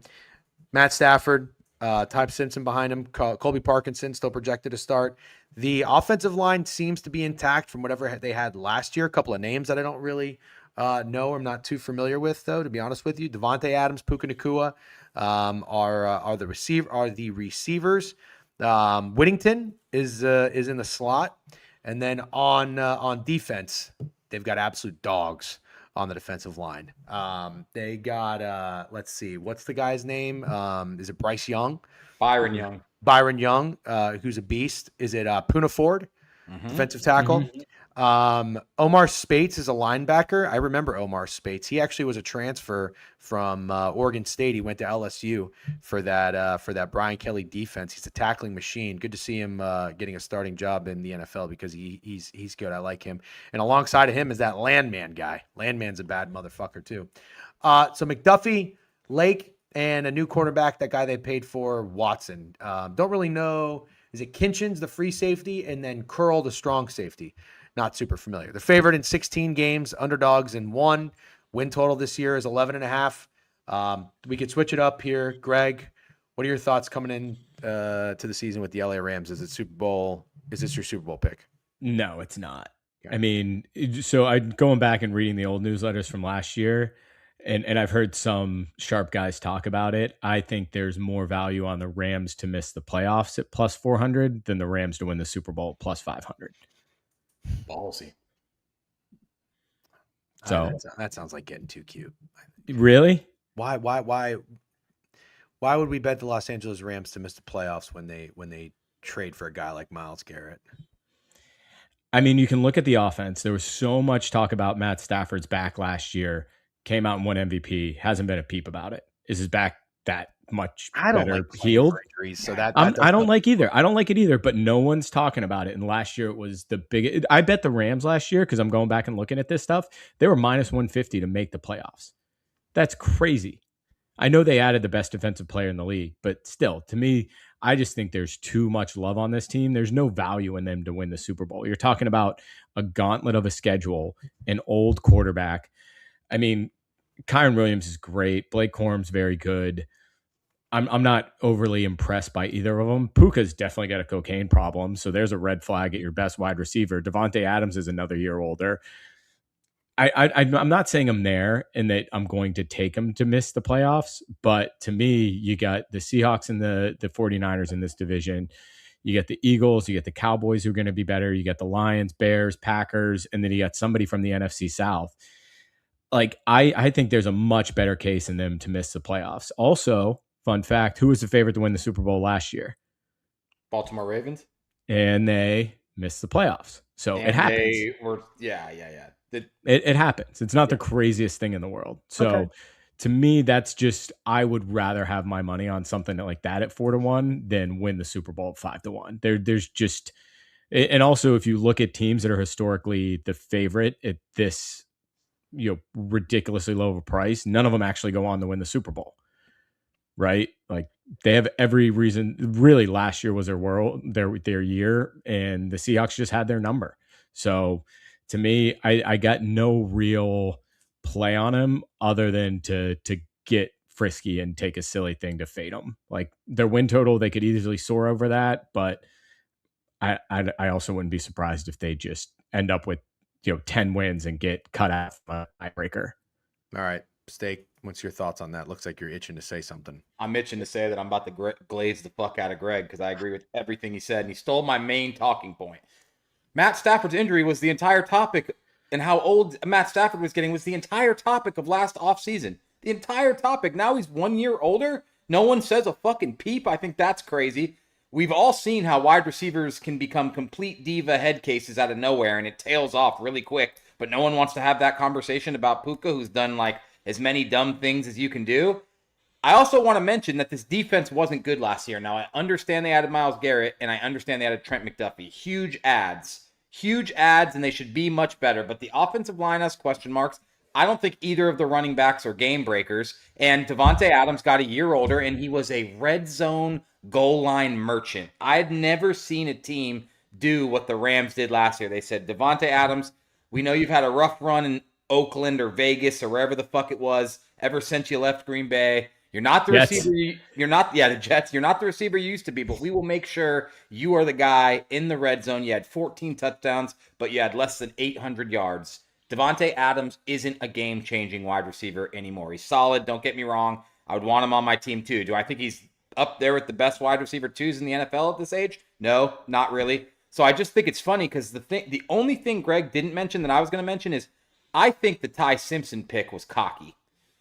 Matt Stafford, Ty Simpson behind him. Colby Parkinson still projected to start. The offensive line seems to be intact from whatever they had last year. A couple of names that I don't really know, I'm not too familiar with, though, to be honest with you. Devontae Adams, Puka Nacua are the receivers. Whittington is in the slot, and then on defense, they've got absolute dogs on the defensive line. They got let's see, what's the guy's name? Is it Bryce Young? Byron Young. Byron Young, who's a beast. Is it Puna Ford, defensive tackle? Omar Spates is a linebacker. I remember Omar Spates. He actually was a transfer from Oregon State. He went to LSU for that Brian Kelly defense. He's a tackling machine. Good to see him getting a starting job in the NFL because he's good. I like him. And alongside of him is that Landman guy. Landman's a bad motherfucker too. So McDuffie, Lake, and a new cornerback, that guy they paid for, Watson. Don't really know. Is it Kinchins, the free safety, and then Curl, the strong safety? Not super familiar. They're favored in 16 games, underdogs in 1. Win total this year is 11.5. We could switch it up here. Greg, what are your thoughts coming in to the season with the LA Rams? Is this your Super Bowl pick? No, it's not. Okay. I mean, so I'm going back and reading the old newsletters from last year, and I've heard some sharp guys talk about it. I think there's more value on the Rams to miss the playoffs at plus 400 than the Rams to win the Super Bowl at plus 500. Ballsy. So that sounds like getting too cute. Really? Why would we bet the Los Angeles Rams to miss the playoffs when they trade for a guy like Myles Garrett? I mean, you can look at the offense. There was so much talk about Matt Stafford's back last year. Came out and won MVP. Hasn't been a peep about it. Is his back that much better healed? Injuries, so that I don't like either. I don't like it either, but no one's talking about it. And last year it was the biggest. I bet the Rams last year, because I'm going back and looking at this stuff, they were minus 150 to make the playoffs. That's crazy. I know they added the best defensive player in the league, but still, to me, I just think there's too much love on this team. There's no value in them to win the Super Bowl. You're talking about a gauntlet of a schedule, an old quarterback. I mean, Kyron Williams is great. Blake Corum's very good. I'm not overly impressed by either of them. Puka's definitely got a cocaine problem, so there's a red flag at your best wide receiver. Devontae Adams is another year older. I'm not saying I'm there and that I'm going to take them to miss the playoffs, but to me, you got the Seahawks and the 49ers in this division. You get the Eagles, you get the Cowboys who are going to be better. You got the Lions, Bears, Packers, and then you got somebody from the NFC South. Like, I think there's a much better case in them to miss the playoffs. Also, fun fact, who was the favorite to win the Super Bowl last year? Baltimore Ravens. And they missed the playoffs. So it happens. It happens. It's not the craziest thing in the world. So to me, that's just, I would rather have my money on something like that at 4-1 than win the Super Bowl at 5-1. There's just, and also if you look at teams that are historically the favorite at this, ridiculously low of a price, none of them actually go on to win the Super Bowl. Right? Like, they have every reason. Really, last year was their year, and the Seahawks just had their number. So to me, I got no real play on him other than to get frisky and take a silly thing to fade them. Like, their win total, they could easily soar over that, but I also wouldn't be surprised if they just end up with 10 wins and get cut out from a tiebreaker. All right, Steak, what's your thoughts on that? Looks like you're itching to say something. I'm itching to say that I'm about to glaze the fuck out of Greg because I agree with everything he said, and he stole my main talking point. Matt Stafford's injury was the entire topic, and how old Matt Stafford was getting was the entire topic of last offseason. The entire topic. Now he's 1 year older. No one says a fucking peep. I think that's crazy. we've all seen how wide receivers can become complete diva head cases out of nowhere, and it tails off really quick. But no one wants to have that conversation about Puka, who's done like as many dumb things as you can do. I also want to mention that this defense wasn't good last year. Now, I understand they added Myles Garrett, and I understand they added Trent McDuffie. Huge adds, and they should be much better. But the offensive line has question marks. I don't think either of the running backs are game breakers. And Devontae Adams got a year older, and he was a red zone goal line merchant. I'd never seen a team do what the Rams did last year. They said, Devontae Adams, we know you've had a rough run in Oakland or Vegas or wherever the fuck it was ever since you left Green Bay. You're not the receiver. The Jets. You're not the receiver you used to be, but we will make sure you are the guy in the red zone. You had 14 touchdowns, but you had less than 800 yards. Devontae Adams isn't a game-changing wide receiver anymore. He's solid. Don't get me wrong. I would want him on my team too. Do I think he's up there with the best wide receiver twos in the NFL at this age? No, not really. So I just think it's funny because the only thing Greg didn't mention that I was going to mention is I think the Ty Simpson pick was cocky.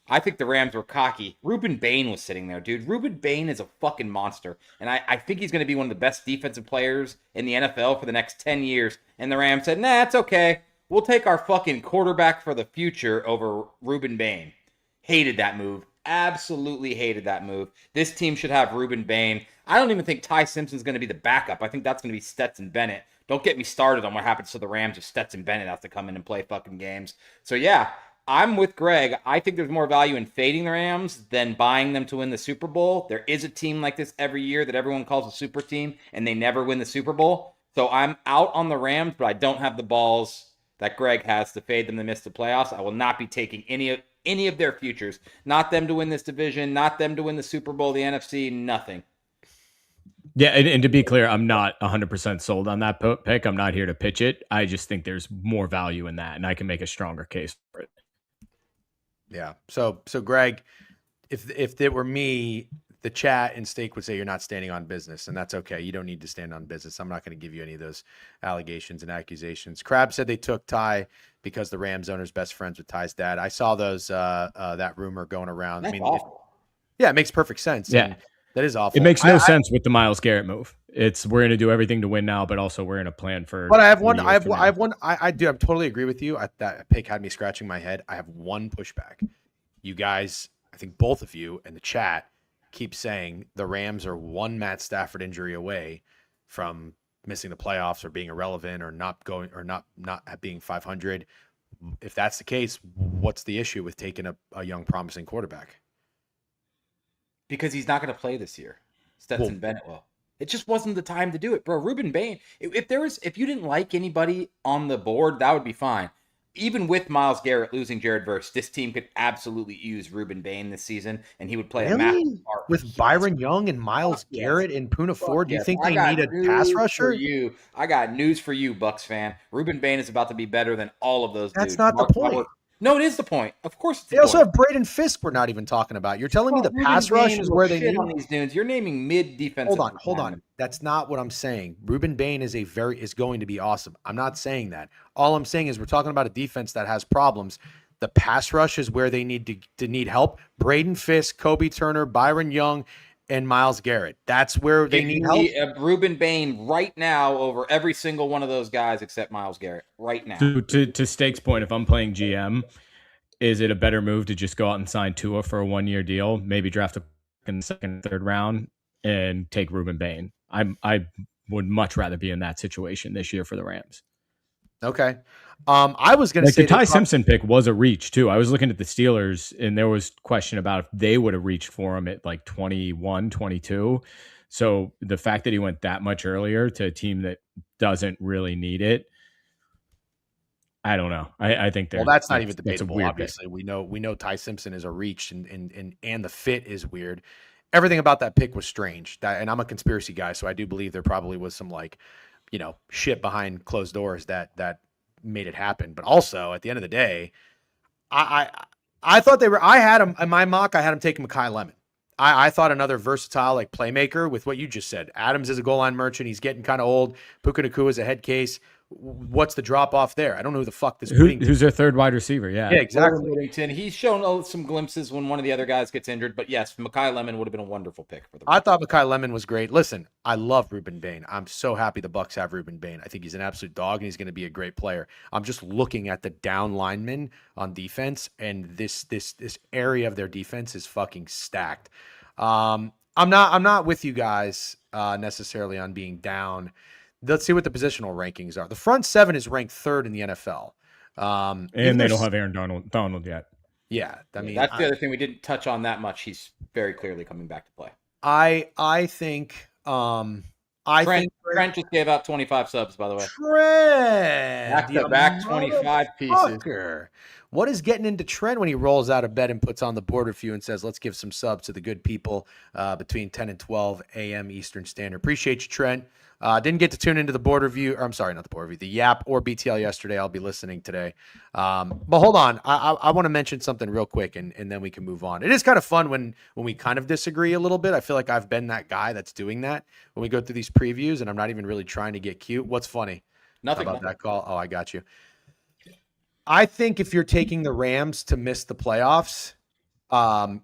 I think the Rams were cocky. Ruben Bain was sitting there, dude. Ruben Bain is a fucking monster. And I think he's going to be one of the best defensive players in the NFL for the next 10 years. And the Rams said, nah, it's okay. We'll take our fucking quarterback for the future over Ruben Bain. Hated that move. Absolutely hated that move. This team should have Ruben Bain. I don't even think Ty Simpson's going to be the backup. I think that's going to be Stetson Bennett. Don't get me started on what happens to the Rams if Stetson Bennett has to come in and play fucking games. So yeah, I'm with Greg. I think there's more value in fading the Rams than buying them to win the Super Bowl. There is a team like this every year that everyone calls a super team, and they never win the Super Bowl. So I'm out on the Rams, but I don't have the balls that Greg has to fade them to miss the playoffs. I will not be taking any of their futures. Not them to win this division, not them to win the Super Bowl, the NFC, nothing. Yeah, and to be clear, I'm not 100% sold on that pick. I'm not here to pitch it. I just think there's more value in that, and I can make a stronger case for it. Yeah. So Greg, if it were me, the chat and Steak would say you're not standing on business, and that's okay. You don't need to stand on business. I'm not going to give you any of those allegations and accusations. Krabs said they took Ty because the Rams owner's best friends with Ty's dad. I saw those that rumor going around. That's I mean, awful. Yeah, it makes perfect sense. Yeah. And that is awful. It makes no sense with the Myles Garrett move. It's we're going to do everything to win now, but also we're going to plan for. But I have one. I totally agree with you. That pick had me scratching my head. I have one pushback. You guys, I think both of you in the chat keep saying the Rams are one Matt Stafford injury away from missing the playoffs or being irrelevant or not going or not being 500. If that's the case, what's the issue with taking a young promising quarterback? Because he's not going to play this year. Stetson Bennett will. It just wasn't the time to do it, bro. Ruben Bain. If you didn't like anybody on the board, that would be fine. Even with Myles Garrett losing Jared Verse, this team could absolutely use Ruben Bain this season, and he would play a massive part. With Byron Young and Myles Garrett and Puna Ford, do you think they need a pass rusher? I got news for you, Bucks fan. Ruben Bain is about to be better than all of those dudes. That's not the point. No, it is the point. Of course, it's they also have Braden Fisk. We're not even talking about. You're telling me the pass rush is where they need on these dudes. You're naming mid defensive. Hold on. That's not what I'm saying. Ruben Bain is going to be awesome. I'm not saying that. All I'm saying is we're talking about a defense that has problems. The pass rush is where they need to need help. Braden Fisk, Kobe Turner, Byron Young, and Myles Garrett. That's where they need help. Ruben Bain right now over every single one of those guys except Myles Garrett right now. To Steak's point, if I'm playing GM, is it a better move to just go out and sign Tua for a 1-year deal, maybe draft in the second, third round, and take Ruben Bain? I would much rather be in that situation this year for the Rams. Okay. I was going to say the Ty Simpson pick was a reach too. I was looking at the Steelers and there was question about if they would have reached for him at like 21, 22. So the fact that he went that much earlier to a team that doesn't really need it, I don't know. I think that's not even debatable. Obviously, we know Ty Simpson is a reach and the fit is weird. Everything about that pick was strange. And I'm a conspiracy guy, so I do believe there probably was some shit behind closed doors that made it happen. But also at the end of the day, I thought I had him in my mock. I had him taking Mekhi Lemon. I thought another versatile playmaker with what you just said. Adams is a goal line merchant. He's getting kind of old. Puka Nacua is a head case. what's the drop off there? I don't know who the fuck this who's their third wide receiver. Yeah, exactly. Whittington. He's shown some glimpses when one of the other guys gets injured, but yes, Mekhi Lemon would have been a wonderful pick for the I thought Mekhi Lemon was great. Listen, I love Ruben Bain. I'm so happy the Bucs have Ruben Bain. I think he's an absolute dog and he's going to be a great player. I'm just looking at the down linemen on defense, and this area of their defense is fucking stacked. I'm not with you guys necessarily on being down. Let's see what the positional rankings are. The front seven is ranked third in the NFL. And they don't have Aaron Donald yet. Yeah, I mean that's the other thing we didn't touch on that much. He's very clearly coming back to play. I think Trent just gave out 25 subs, by the way. Trent Back 25 pieces. What is getting into Trent when he rolls out of bed and puts on the board review and says, "Let's give some subs to the good people between 10 and 12 a.m. Eastern Standard." Appreciate you, Trent. Didn't get to tune into the board review. Or I'm sorry, not the board review. The Yap or BTL yesterday. I'll be listening today. But hold on. I want to mention something real quick, and then we can move on. It is kind of fun when we kind of disagree a little bit. I feel like I've been that guy that's doing that when we go through these previews, and I'm not even really trying to get cute. What's funny? Nothing about that call. Oh, I got you. I think if you're taking the Rams to miss the playoffs,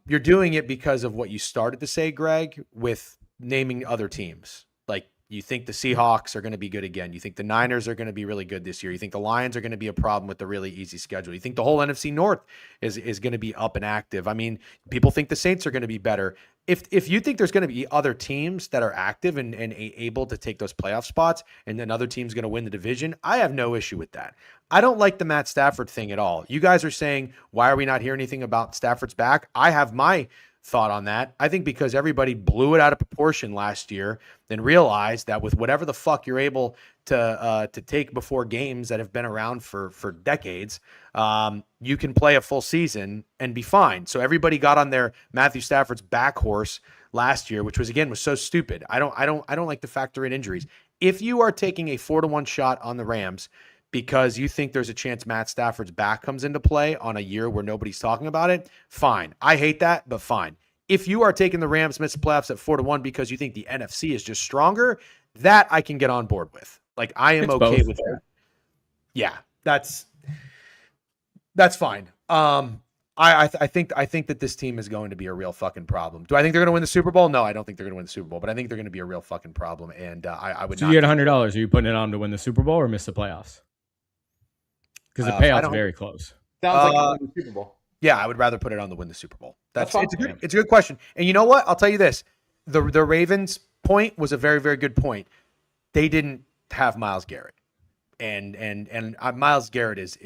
you're doing it because of what you started to say, Greg, with naming other teams. Like, you think the Seahawks are going to be good again. You think the Niners are going to be really good this year. You think the Lions are going to be a problem with the really easy schedule. You think the whole NFC North is going to be up and active. I mean, people think the Saints are going to be better. If you think there's going to be other teams that are active and able to take those playoff spots, and then other teams going to win the division, I have no issue with that. I don't like the Matt Stafford thing at all. You guys are saying, why are we not hearing anything about Stafford's back? I have my thought on that. I think because everybody blew it out of proportion last year, then realized that with whatever the fuck you're able to take before games that have been around for decades, you can play a full season and be fine. So everybody got on their Matthew Stafford's back horse last year, which was so stupid. I don't like to factor in injuries. If you are taking a 4-1 shot on the Rams because you think there's a chance Matt Stafford's back comes into play on a year where nobody's talking about it, fine. I hate that, but fine. If you are taking the Rams miss the playoffs at 4-1 because you think the NFC is just stronger, that I can get on board with. Like, I am okay with that. Yeah, that's fine. I think that this team is going to be a real fucking problem. Do I think they're going to win the Super Bowl? No, I don't think they're going to win the Super Bowl, but I think they're going to be a real fucking problem. And I would. So you get $100. Are you putting it on to win the Super Bowl or miss the playoffs? Because the payout's very close. Sounds like the Super Bowl. Yeah, I would rather put it on to win the Super Bowl. It's a good question. And you know what? I'll tell you this: the Ravens' point was a very, very good point. They didn't have Myles Garrett, and Myles Garrett is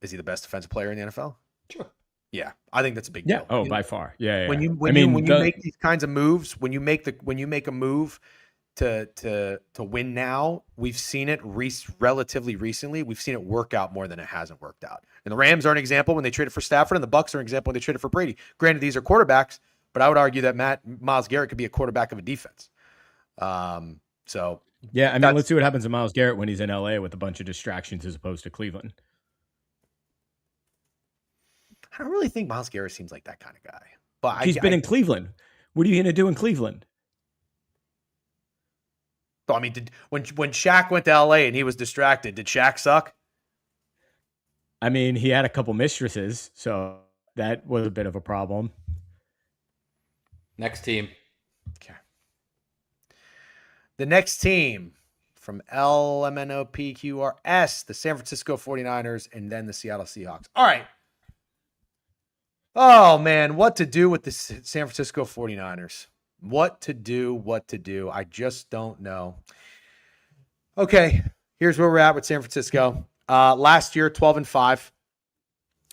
he the best defensive player in the NFL? Sure. Yeah, I think that's a big deal. Oh, by far. Yeah. When you make these kinds of moves, when you make a move to win now, we've seen it relatively recently. We've seen it work out more than it hasn't worked out. And the Rams are an example when they traded for Stafford, and the Bucs are an example when they traded for Brady. Granted, these are quarterbacks, but I would argue that Myles Garrett could be a quarterback of a defense. So yeah, I mean, let's see what happens to Myles Garrett when he's in LA with a bunch of distractions as opposed to Cleveland. I don't really think Myles Garrett seems like that kind of guy. But he's been in Cleveland. What are you going to do in Cleveland? I mean, when Shaq went to LA and he was distracted, did Shaq suck? I mean, he had a couple mistresses, so that was a bit of a problem. Next team. Okay. The next team from LMNOPQRS, the San Francisco 49ers, and then the Seattle Seahawks. All right. Oh, man, what to do with the San Francisco 49ers? What to do. I just don't know. Okay, here's where we're at with San Francisco. Last year, 12-5.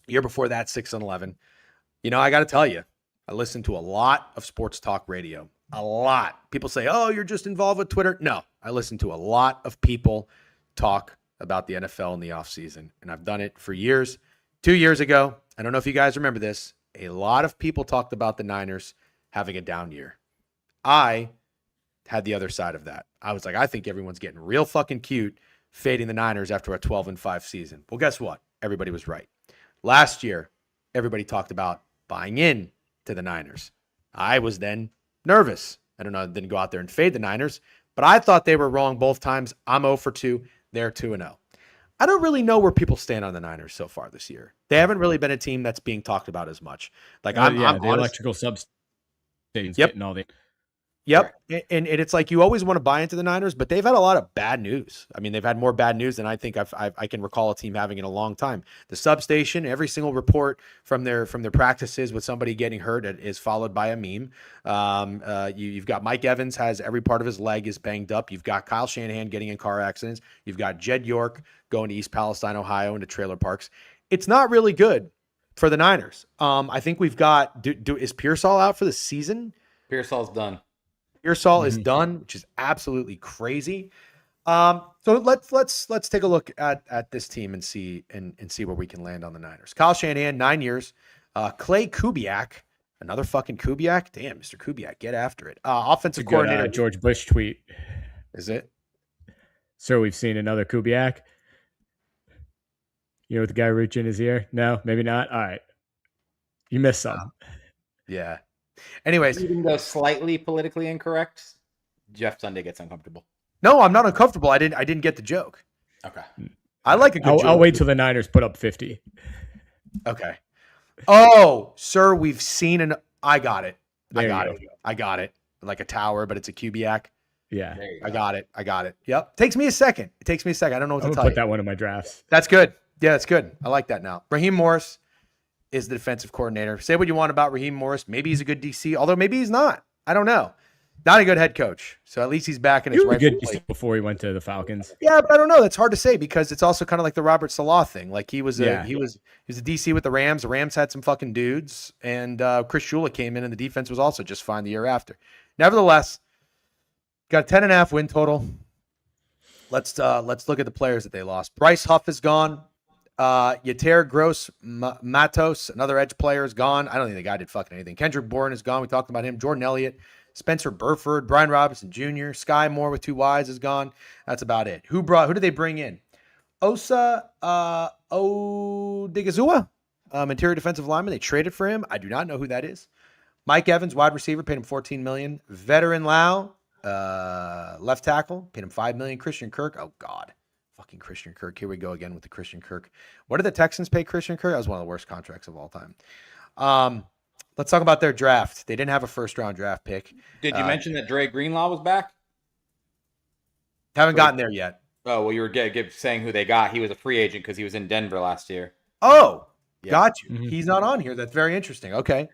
Year before that, 6-11. You know, I got to tell you, I listened to a lot of sports talk radio. A lot. People say, oh, you're just involved with Twitter. No, I listen to a lot of people talk about the NFL in the offseason, and I've done it for years. 2 years ago, I don't know if you guys remember this, a lot of people talked about the Niners having a down year. I had the other side of that. I was like, I think everyone's getting real fucking cute fading the Niners after a 12-5 season. Well, guess what? Everybody was right. Last year, everybody talked about buying in to the Niners. I was then nervous. I didn't go out there and fade the Niners, But I thought they were wrong both times. I'm 0 for 2. They're 2-0. I don't really know where people stand on the Niners so far this year. They haven't really been a team that's being talked about as much. Like I'm the honest, electrical substations getting all the. Yep. And it's like you always want to buy into the Niners, but they've had a lot of bad news. I mean, they've had more bad news than I think I can recall a team having in a long time. The substation, every single report from their practices with somebody getting hurt is followed by a meme. You've got Mike Evans has every part of his leg is banged up. You've got Kyle Shanahan getting in car accidents. You've got Jed York going to East Palestine, Ohio into trailer parks. It's not really good for the Niners. I think we've got, is Pearsall out for the season? Pearsall's done. Pearsall is done, which is absolutely crazy. So let's take a look at this team and see where we can land on the Niners. Kyle Shanahan, 9 years. Clay Kubiak, another fucking Kubiak. Damn, Mr. Kubiak, get after it. Offensive coordinator. George Bush tweet. Is it? Sir, we've seen another Kubiak. You know what the guy reaching his ear? No, maybe not. All right. You missed some. Yeah. Anyways. Even though slightly politically incorrect, Jeff Sunday gets uncomfortable. No, I'm not uncomfortable. I didn't get the joke. Okay. I like a good joke. I'll wait till the Niners put up 50. Okay. Oh, sir, we've seen I got it. I got it. Like a tower, but it's a Kubiak. Yeah. I got it. Yep. Takes me a second. I don't know what to tell you. Put that one in my drafts. That's good. Yeah, that's good. I like that now. Raheem Morris is the defensive coordinator. Say what you want about Raheem Morris. Maybe he's a good DC, although maybe he's not. I don't know. Not a good head coach. So at least he's back in his rightful place. Before he went to the Falcons. Yeah, but I don't know. That's hard to say because it's also kind of like the Robert Salah thing. Like he was a DC with the Rams. The Rams had some fucking dudes, and Chris Shula came in, and the defense was also just fine the year after. Nevertheless, got a 10.5 win total. Let's look at the players that they lost. Bryce Huff is gone. Yeter Gross Matos, another edge player, is gone. I don't think the guy did fucking anything. Kendrick Bourne is gone. We talked about him. Jordan Elliott, Spencer Burford, Brian Robinson Jr., Sky Moore with 2 Ys is gone. That's about it. Who did they bring in? Osa Odigizua, interior defensive lineman. They traded for him. I do not know who that is. Mike Evans, wide receiver, paid him $14 million. Veteran Lau, left tackle, paid him $5 million. Christian Kirk, oh God. Fucking Christian Kirk. Here we go again with the Christian Kirk. What did the Texans pay Christian Kirk? That was one of the worst contracts of all time. Let's talk about their draft. They didn't have a first-round draft pick. Did you mention that Dre Greenlaw was back? Haven't gotten there yet. Oh, well, you were saying who they got. He was a free agent because he was in Denver last year. Oh, Yeah. got you. He's not on here. That's very interesting. Okay.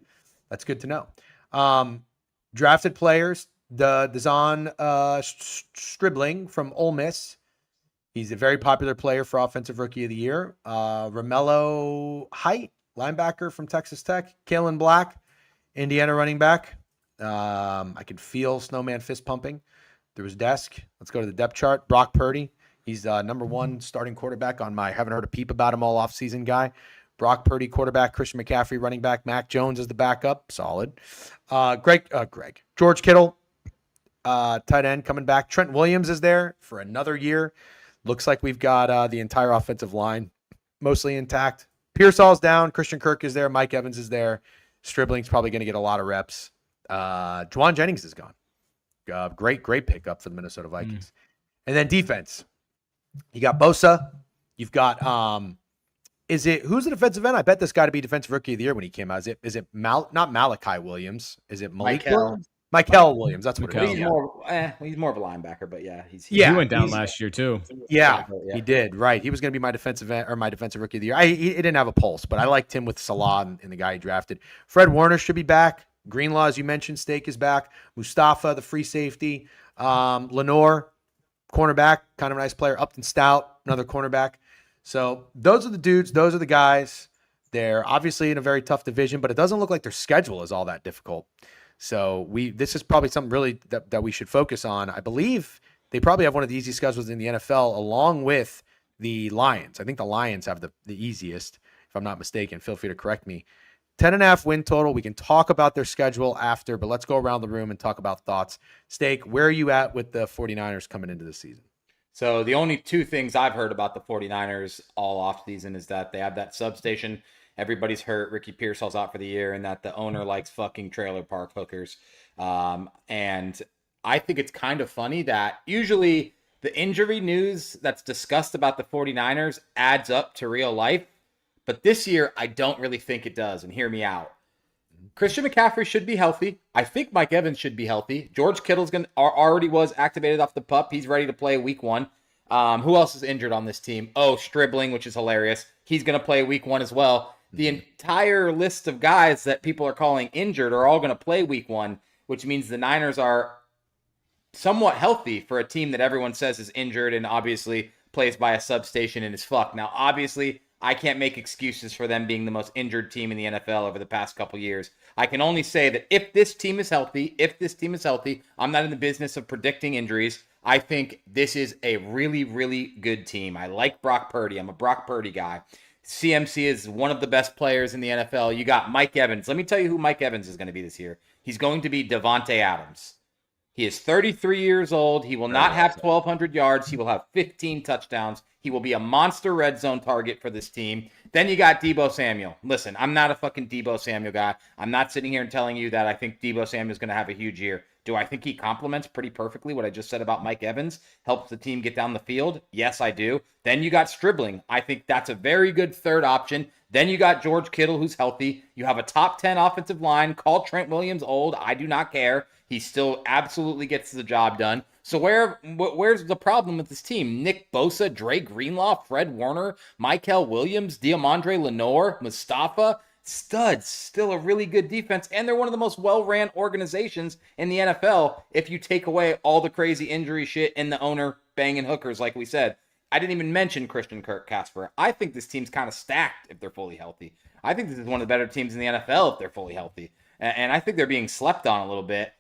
That's good to know. Drafted players, the Dazon Stribling from Ole Miss. He's a very popular player for Offensive Rookie of the Year. Romello Height, linebacker from Texas Tech. Kalen Black, Indiana running back. I could feel Snowman fist pumping through his desk. Let's go to the depth chart. Brock Purdy. He's number 1 starting quarterback on my haven't heard a peep about him all offseason guy. Brock Purdy, quarterback. Christian McCaffrey, running back. Mac Jones is the backup. Solid. George Kittle, tight end, coming back. Trent Williams is there for another year. Looks like we've got the entire offensive line mostly intact. Pearsall's down. Christian Kirk is there. Mike Evans is there. Stribling's probably going to get a lot of reps. Juwan Jennings is gone. Great pickup for the Minnesota Vikings. And then defense. You got Bosa. You've got who's the defensive end? I bet this guy to be defensive rookie of the year when he came out. Is it not Malachi Williams? Is it Malik Williams? Michael Williams. That's what it is. He's more of a linebacker, but yeah, he went down last year too. Yeah, he did. Right, he was going to be my defensive end or my defensive rookie of the year. He didn't have a pulse, but I liked him with Salah and the guy he drafted. Fred Warner should be back. Greenlaw, as you mentioned, Steak is back. Mustafa, the free safety. Lenore, cornerback, kind of a nice player. Upton Stout, another cornerback. So those are the dudes. Those are the guys. They're obviously in a very tough division, but it doesn't look like their schedule is all that difficult. So this is probably something really that we should focus on. I believe they probably have one of the easiest schedules in the NFL, along with the Lions. I think the Lions have the easiest, if I'm not mistaken. Feel free to correct me. 10.5 win total. We can talk about their schedule after, but let's go around the room and talk about thoughts. Steak, where are you at with the 49ers coming into the season? So the only 2 things I've heard about the 49ers all offseason is that they have that substation. Everybody's hurt. Ricky Pearsall's out for the year, and that the owner likes fucking trailer park hookers. And I think it's kind of funny that usually the injury news that's discussed about the 49ers adds up to real life. But this year, I don't really think it does. And hear me out. Christian McCaffrey should be healthy. I think Mike Evans should be healthy. George Kittle's already was activated off the pup. He's ready to play week 1. Who else is injured on this team? Oh, Stribling, which is hilarious. He's going to play week 1 as well. The entire list of guys that people are calling injured are all going to play week 1, which means the Niners are somewhat healthy for a team that everyone says is injured and obviously plays by a substation and is fucked. Now, obviously, I can't make excuses for them being the most injured team in the NFL over the past couple years. I can only say that if this team is healthy, I'm not in the business of predicting injuries. I think this is a really, really good team. I like Brock Purdy. I'm a Brock Purdy guy. CMC is one of the best players in the NFL. You got Mike Evans. Let me tell you who Mike Evans is going to be this year. He's going to be Devontae Adams. He is 33 years old. He will not have 1,200 yards. He will have 15 touchdowns. He will be a monster red zone target for this team. Then you got Deebo Samuel. Listen, I'm not a fucking Deebo Samuel guy. I'm not sitting here and telling you that I think Deebo Samuel is going to have a huge year. Do I think he complements pretty perfectly what I just said about Mike Evans? Helps the team get down the field? Yes, I do. Then you got Stribling. I think that's a very good third option. Then you got George Kittle, who's healthy. You have a top 10 offensive line. Call Trent Williams old. I do not care. He still absolutely gets the job done. So where's the problem with this team? Nick Bosa, Dre Greenlaw, Fred Warner, Michael Williams, Diamondre Lenore, Mustafa. Studs, still a really good defense, and they're one of the most well-ran organizations in the NFL if you take away all the crazy injury shit and the owner banging hookers, like we said. I didn't even mention Christian Kirk Casper. I think this team's kind of stacked if they're fully healthy. I think this is one of the better teams in the NFL if they're fully healthy. And I think they're being slept on a little bit.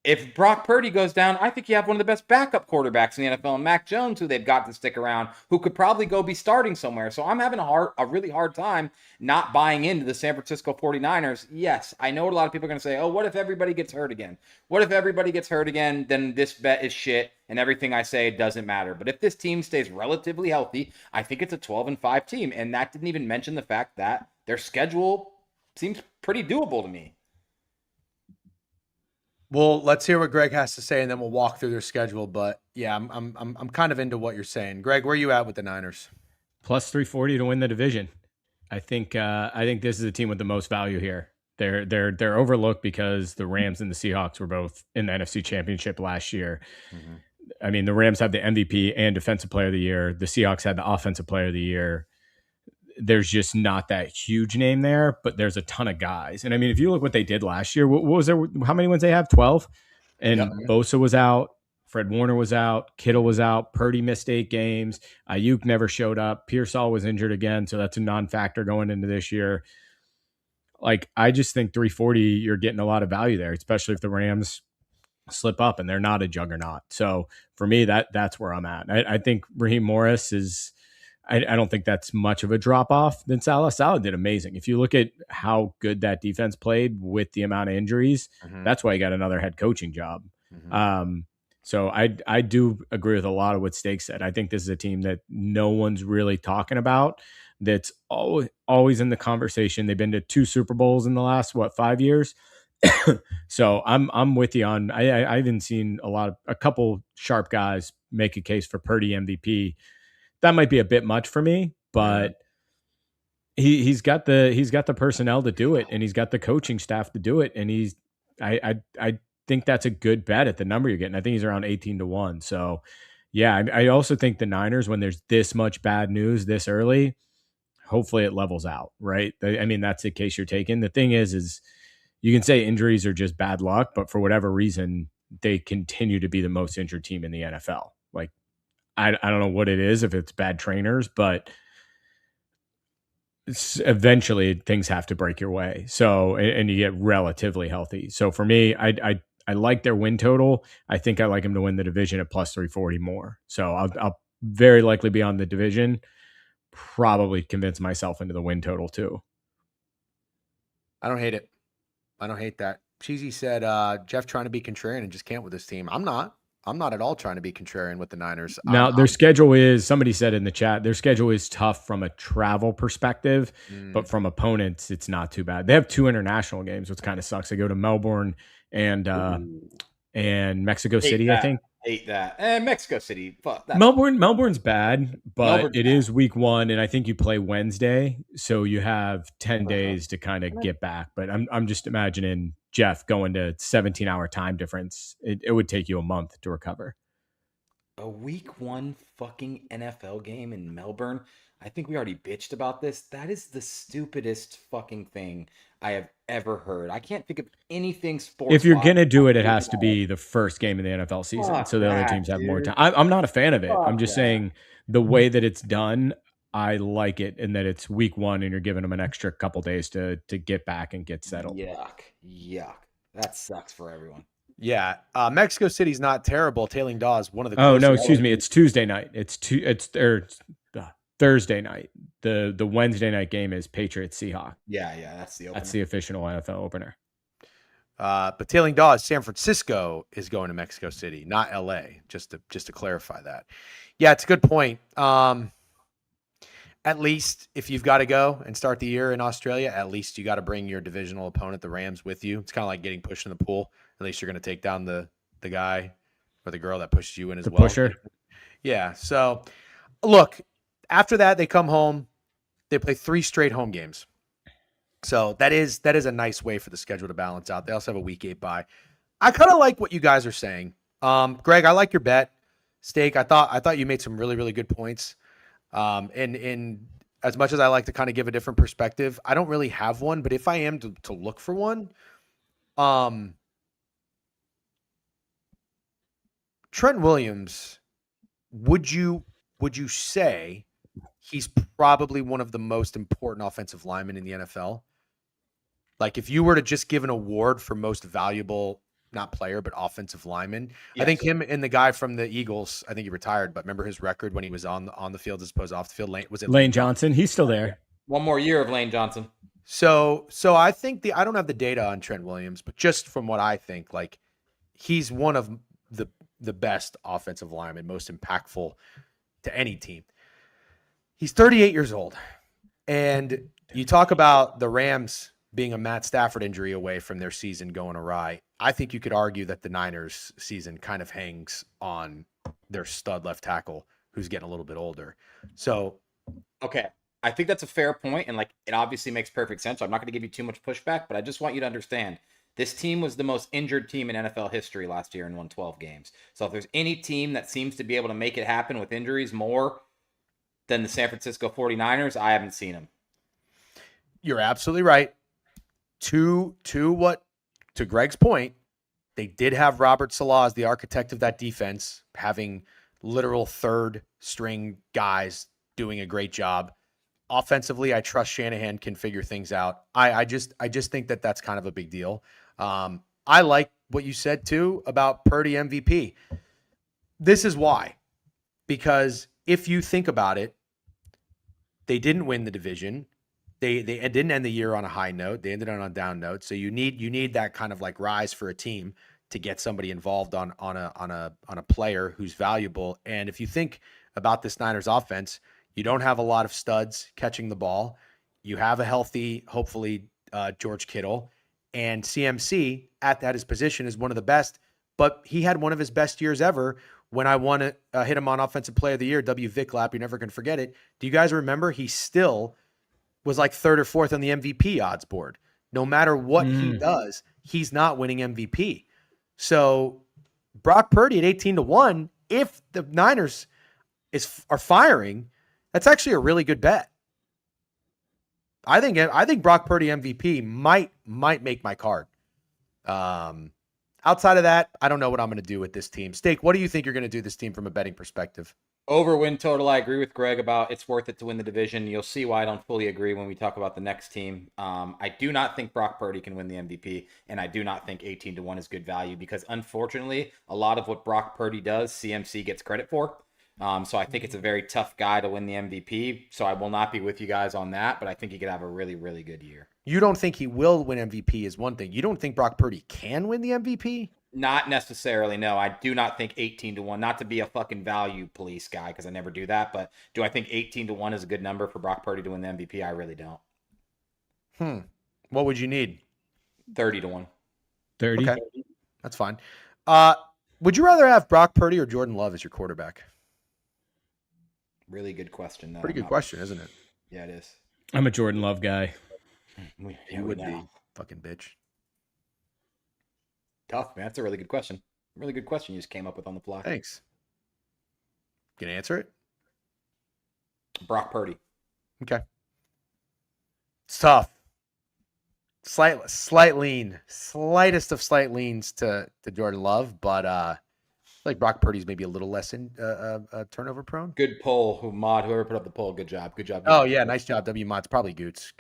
If Brock Purdy goes down, I think you have one of the best backup quarterbacks in the NFL, and Mac Jones, who they've got to stick around, who could probably go be starting somewhere. So I'm having a really hard time not buying into the San Francisco 49ers. Yes, I know a lot of people are going to say, oh, what if everybody gets hurt again? What if everybody gets hurt again? Then this bet is shit, and everything I say doesn't matter. But if this team stays relatively healthy, I think it's a 12-5 team, and that didn't even mention the fact that their schedule seems pretty doable to me. Well, let's hear what Greg has to say, and then we'll walk through their schedule. But yeah, I'm kind of into what you're saying, Greg. Where are you at with the Niners? Plus 340 to win the division. I think this is a team with the most value here. They're overlooked because the Rams and the Seahawks were both in the NFC Championship last year. Mm-hmm. I mean, the Rams had the MVP and Defensive Player of the Year. The Seahawks had the Offensive Player of the Year. There's just not that huge name there, but there's a ton of guys. And I mean, if you look what they did last year, what was there? How many wins they have? 12. And yep. Bosa was out. Fred Warner was out. Kittle was out. Purdy missed 8 games. Ayuk never showed up. Pearsall was injured again. So that's a non-factor going into this year. Like, I just think 340, you're getting a lot of value there, especially if the Rams slip up and they're not a juggernaut. So for me, that's where I'm at. I think Raheem Morris is, I don't think that's much of a drop-off than Salah. Salah did amazing. If you look at how good that defense played with the amount of injuries, that's why he got another head coaching job. So I do agree with a lot of what Steak said. I think this is a team that no one's really talking about, that's always in the conversation. They've been to 2 Super Bowls in the last, 5 years? So I'm with you on, I haven't seen a couple sharp guys make a case for Purdy MVP. That might be a bit much for me, but he's got the personnel to do it, and he's got the coaching staff to do it. And I think that's a good bet at the number you're getting. I think he's around 18-1. So yeah, I also think the Niners, when there's this much bad news this early, hopefully it levels out, right? I mean, that's the case you're taking. The thing is you can say injuries are just bad luck, but for whatever reason, they continue to be the most injured team in the NFL. Like, I don't know what it is, if it's bad trainers, but eventually things have to break your way. So, and you get relatively healthy. So for me, I like their win total. I think I like them to win the division at plus 340 more. So I'll very likely be on the division, probably convince myself into the win total too. I don't hate it. I don't hate that. Cheesy said, Jeff trying to be contrarian and just can't with this team. I'm not at all trying to be contrarian with the Niners. Now, their schedule is, somebody said in the chat, their schedule is tough from a travel perspective, but from opponents, it's not too bad. They have 2 international games, which kind of sucks. They go to Melbourne and and Mexico Hate City, that. I think. Hate that. And Mexico City. Fuck that. Melbourne's bad, but Melbourne's it is week 1, and I think you play Wednesday, so you have 10 days to kind of get back. But I'm just imagining Jeff going to 17-hour time difference. It would take you a month to recover. A week 1 fucking NFL game in Melbourne. I think we already bitched about this. That is the stupidest fucking thing I have ever heard. I can't think of anything sports. If you're gonna do it, it has to be the first game of the NFL season, Fuck so the other that, teams have more dude. time. I'm not a fan of it. I'm Fuck just that. saying the way that it's done, I like it, in that it's week 1 and you're giving them an extra couple days to get back and get settled. Yuck. That sucks for everyone. Yeah, Mexico City's not terrible. Tailing Dawes, one of the. Oh no, closest- excuse me. It's Tuesday night. It's Thursday night. The Wednesday night game is Patriots Seahawks. Yeah, that's the opener. That's the official NFL opener. But Tailing Dawes, San Francisco is going to Mexico City, not LA. Just to clarify that. Yeah, it's a good point. At least if you've got to go and start the year in Australia, at least you got to bring your divisional opponent, the Rams, with you. It's kind of like getting pushed in the pool. At least you're going to take down the guy or the girl that pushes you in as well. Pusher. Yeah. So, look, after that they come home. They play 3 straight home games. So that is a nice way for the schedule to balance out. They also have a week 8 bye. I kind of like what you guys are saying. Greg, I like your bet. Steak, I thought you made some really, really good points. And as much as I like to kind of give a different perspective, I don't really have one, but if I am to look for one, Trent Williams, would you say he's probably one of the most important offensive linemen in the NFL? Like if you were to just give an award for most valuable, not player, but offensive lineman, Yes. I think him and the guy from the Eagles, I think he retired, but remember his record when he was on the field as opposed to off the field? Lane Johnson? He's still there. One more year of Lane Johnson. So I think I don't have the data on Trent Williams, but just from what I think, like he's one of the best offensive linemen, most impactful to any team. He's 38 years old. And you talk about the Rams being a Matt Stafford injury away from their season going awry. I think you could argue that the Niners season kind of hangs on their stud left tackle who's getting a little bit older. So, okay. I think that's a fair point, and like it obviously makes perfect sense. So I'm not going to give you too much pushback, but I just want you to understand this team was the most injured team in NFL history last year and won 12 games. So if there's any team that seems to be able to make it happen with injuries more than the San Francisco 49ers, I haven't seen them. You're absolutely right. To Greg's point, they did have Robert Salah as the architect of that defense, having literal third string guys doing a great job. Offensively, I trust Shanahan can figure things out. I just think that that's kind of a big deal. I like what you said too about Purdy MVP. This is why, because if you think about it, they didn't win the division. They didn't end the year on a high note. They ended on a down note. So you need that kind of like rise for a team to get somebody involved on a player who's valuable. And if you think about this Niners offense, you don't have a lot of studs catching the ball. You have a healthy, hopefully, George Kittle, and CMC at his position is one of the best. But he had one of his best years ever when I won hit him on Offensive Player of the Year, W. Vicklap. You're never going to forget it. Do you guys remember? He still was like 3rd or 4th on the MVP odds board. No matter what he does, he's not winning MVP. So Brock Purdy at 18-1, if the Niners are firing, that's actually a really good bet. I think Brock Purdy MVP might make my card. Outside of that, I don't know what I'm going to do with this team. Steak, what do you think you're going to do this team from a betting perspective? Over win total, I agree with Greg about it's worth it to win the division. You'll see why I don't fully agree when we talk about the next team. I do not think Brock Purdy can win the MVP, and I do not think 18-1 is good value because, unfortunately, a lot of what Brock Purdy does, CMC gets credit for. So I think it's a very tough guy to win the MVP. So I will not be with you guys on that, but I think he could have a really, really good year. You don't think he will win MVP is one thing. You don't think Brock Purdy can win the MVP? Not necessarily, no. I do not think 18-1, not to be a fucking value police guy because I never do that, but do I think 18-1 is a good number for Brock Purdy to win the MVP? I really don't. What would you need? 30-1. 30? Okay, that's fine. Would you rather have Brock Purdy or Jordan Love as your quarterback? Really good question. Pretty good question, isn't it? Yeah, it is. I'm a Jordan Love guy. You would be. Fucking bitch. Tough, man. That's a really good question. Really good question you just came up with on the fly. Thanks. Can you answer it? Brock Purdy. Okay. It's tough. Slightest of slight leans to Jordan Love, but I feel like Brock Purdy's maybe a little less turnover prone. Good poll, whoever put up the poll. Good job. Oh yeah, nice job, W Mod. It's probably Goots.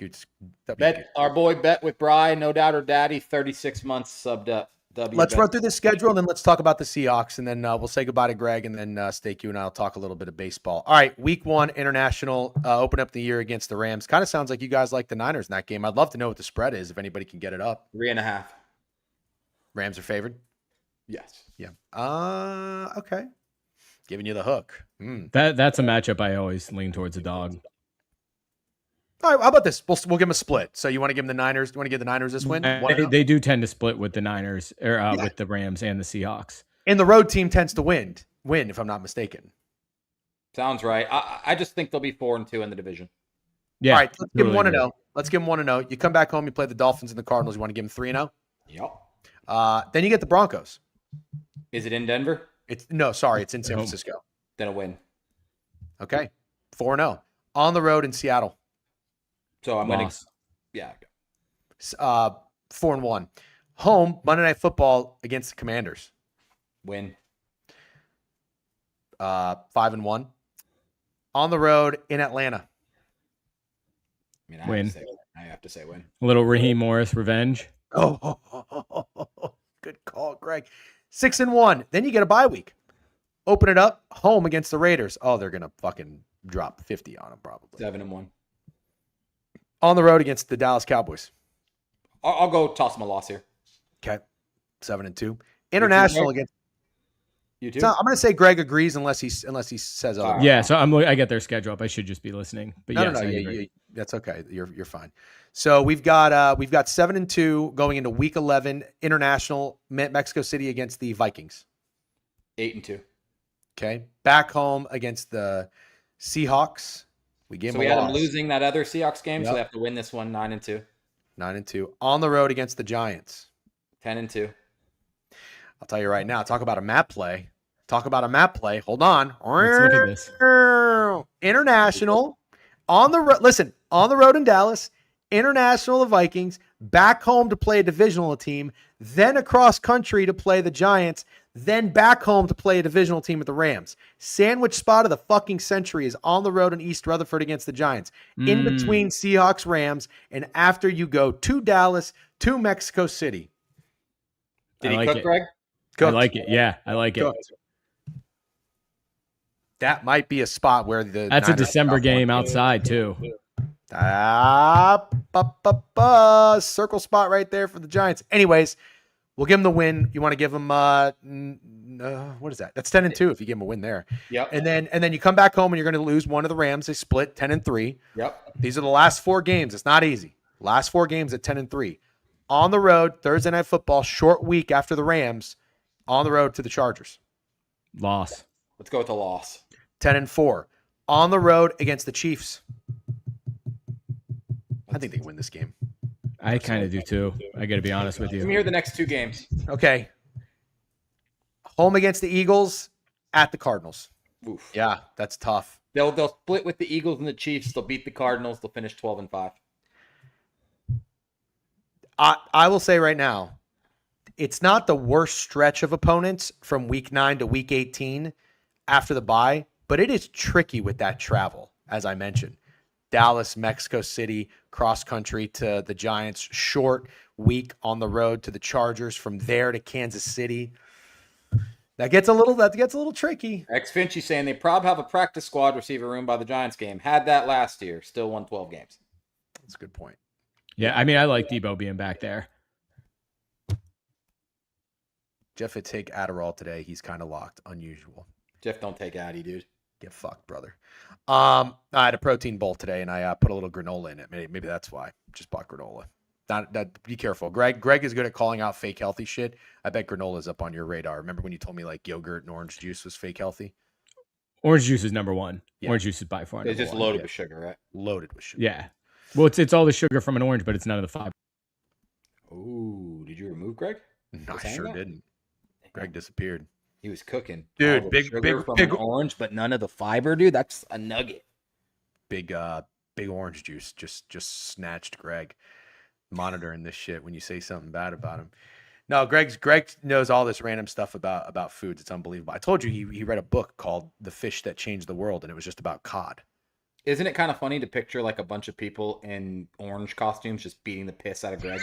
Our boy Bet with Bry, no doubt or daddy, 36 months subbed up. Let's run through the schedule and then let's talk about the Seahawks, and then we'll say goodbye to Greg, and then Steak, you and I'll talk a little bit of baseball. All right, Week 1 international, open up the year against the Rams. Kind of sounds like you guys like the Niners in that game. I'd love to know what the spread is if anybody can get it up. 3.5. Rams are favored. Yes. Yeah. Okay. Giving you the hook. That's a matchup I always lean towards a dog. All right, how about this? We'll give them a split. So you want to give them the Niners? Do you want to give the Niners this win? They do tend to split with the Niners or with the Rams and the Seahawks. And the road team tends to win, if I'm not mistaken. Sounds right. I just think they'll be 4-2 in the division. Yeah. All right, let's give them 1-0. Let's give them 1-0. You come back home, you play the Dolphins and the Cardinals. You want to give them 3-0? Yep. Then you get the Broncos. Is it in Denver? It's in San Francisco. Then a win. Okay. 4-0. On the road in Seattle. So I'm going to. Yeah. 4-1. Home, Monday Night Football against the Commanders. Win. 5-1. On the road in Atlanta. I mean, Win. I have to say win. A little Raheem Morris revenge. Oh, good call, Greg. 6-1. Then you get a bye week. Open it up. Home against the Raiders. Oh, they're going to fucking drop 50 on them probably. 7-1. On the road against the Dallas Cowboys. I'll go toss them a loss here. Okay. 7-2. International against. You too? So I'm going to say Greg agrees unless he says otherwise. Yeah, so I get their schedule up. I should just be listening. But No, that's okay. You're fine. So we've got 7-2 going into Week 11 international Mexico City against the Vikings. 8-2. Okay, back home against the Seahawks. We had them losing that other Seahawks game, Yep. so they have to win this one 9-2. 9-2 on the road against the Giants. 10-2. I'll tell you right now. Talk about a map play. Hold on. Let's look at this. International on the road. Listen, on the road in Dallas. International, the Vikings. Back home to play a divisional team. Then across country to play the Giants. Then back home to play a divisional team with the Rams. Sandwich spot of the fucking century is on the road in East Rutherford against the Giants. In between Seahawks, Rams, and after you go to Dallas, to Mexico City. Did he cook, Greg? Cooked. I like it. Yeah, I like it. Cooked. That might be a spot where the That's a Niners December got game one. outside too. Circle spot right there for the Giants. Anyways, we'll give them the win. You want to give them what is that? That's 10-2 if you give them a win there. Yep. And then you come back home and you're going to lose one of the Rams. They split 10-3. Yep. These are the last 4 games. It's not easy. Last 4 games at 10-3. On the road, Thursday Night Football, short week after the Rams. On the road to the Chargers. Loss. Let's go with a loss. 10-4. On the road against the Chiefs. I think they can win this game. I kind of do too. I got to be honest with Let me you. hear the next 2 games. Okay. Home against the Eagles, at the Cardinals. Oof. Yeah, that's tough. They'll split with the Eagles and the Chiefs. They'll beat the Cardinals. They'll finish 12-5. I will say right now, it's not the worst stretch of opponents from week 9 to week 18 after the bye, but it is tricky with that travel, as I mentioned. Dallas, Mexico City, cross country to the Giants, short week on the road to the Chargers, from there to Kansas City. That gets a little tricky. X Finchy saying they probably have a practice squad receiver room by the Giants game. Had that last year. Still won 12 games. That's a good point. Yeah, I mean, I like Debo being back there. Jeff would take Adderall today. He's kind of locked. Unusual. Jeff, don't take Addy, dude. Get fucked, brother. I had a protein bowl today, and I put a little granola in it. Maybe that's why. Just bought granola. Not that. Be careful. Greg is good at calling out fake healthy shit. I bet granola's up on your radar. Remember when you told me like yogurt and orange juice was fake healthy? Orange juice is number one. Yeah. Orange juice is by far It's number just one. loaded with sugar, right? Loaded with sugar. Yeah. Well, it's all the sugar from an orange, but it's none of the fiber. Ooh, did you remove Greg? No, I saying sure that? didn't. Greg disappeared. He was cooking. Dude, All the big- sugar big- from big- an orange, but none of the fiber, dude. That's a nugget. Big orange juice just snatched Greg. Monitoring this shit when you say something bad about him. No, Greg knows all this random stuff about foods. It's unbelievable. I told you he read a book called The Fish That Changed the World, and it was just about cod. Isn't it kind of funny to picture like a bunch of people in orange costumes just beating the piss out of Greg?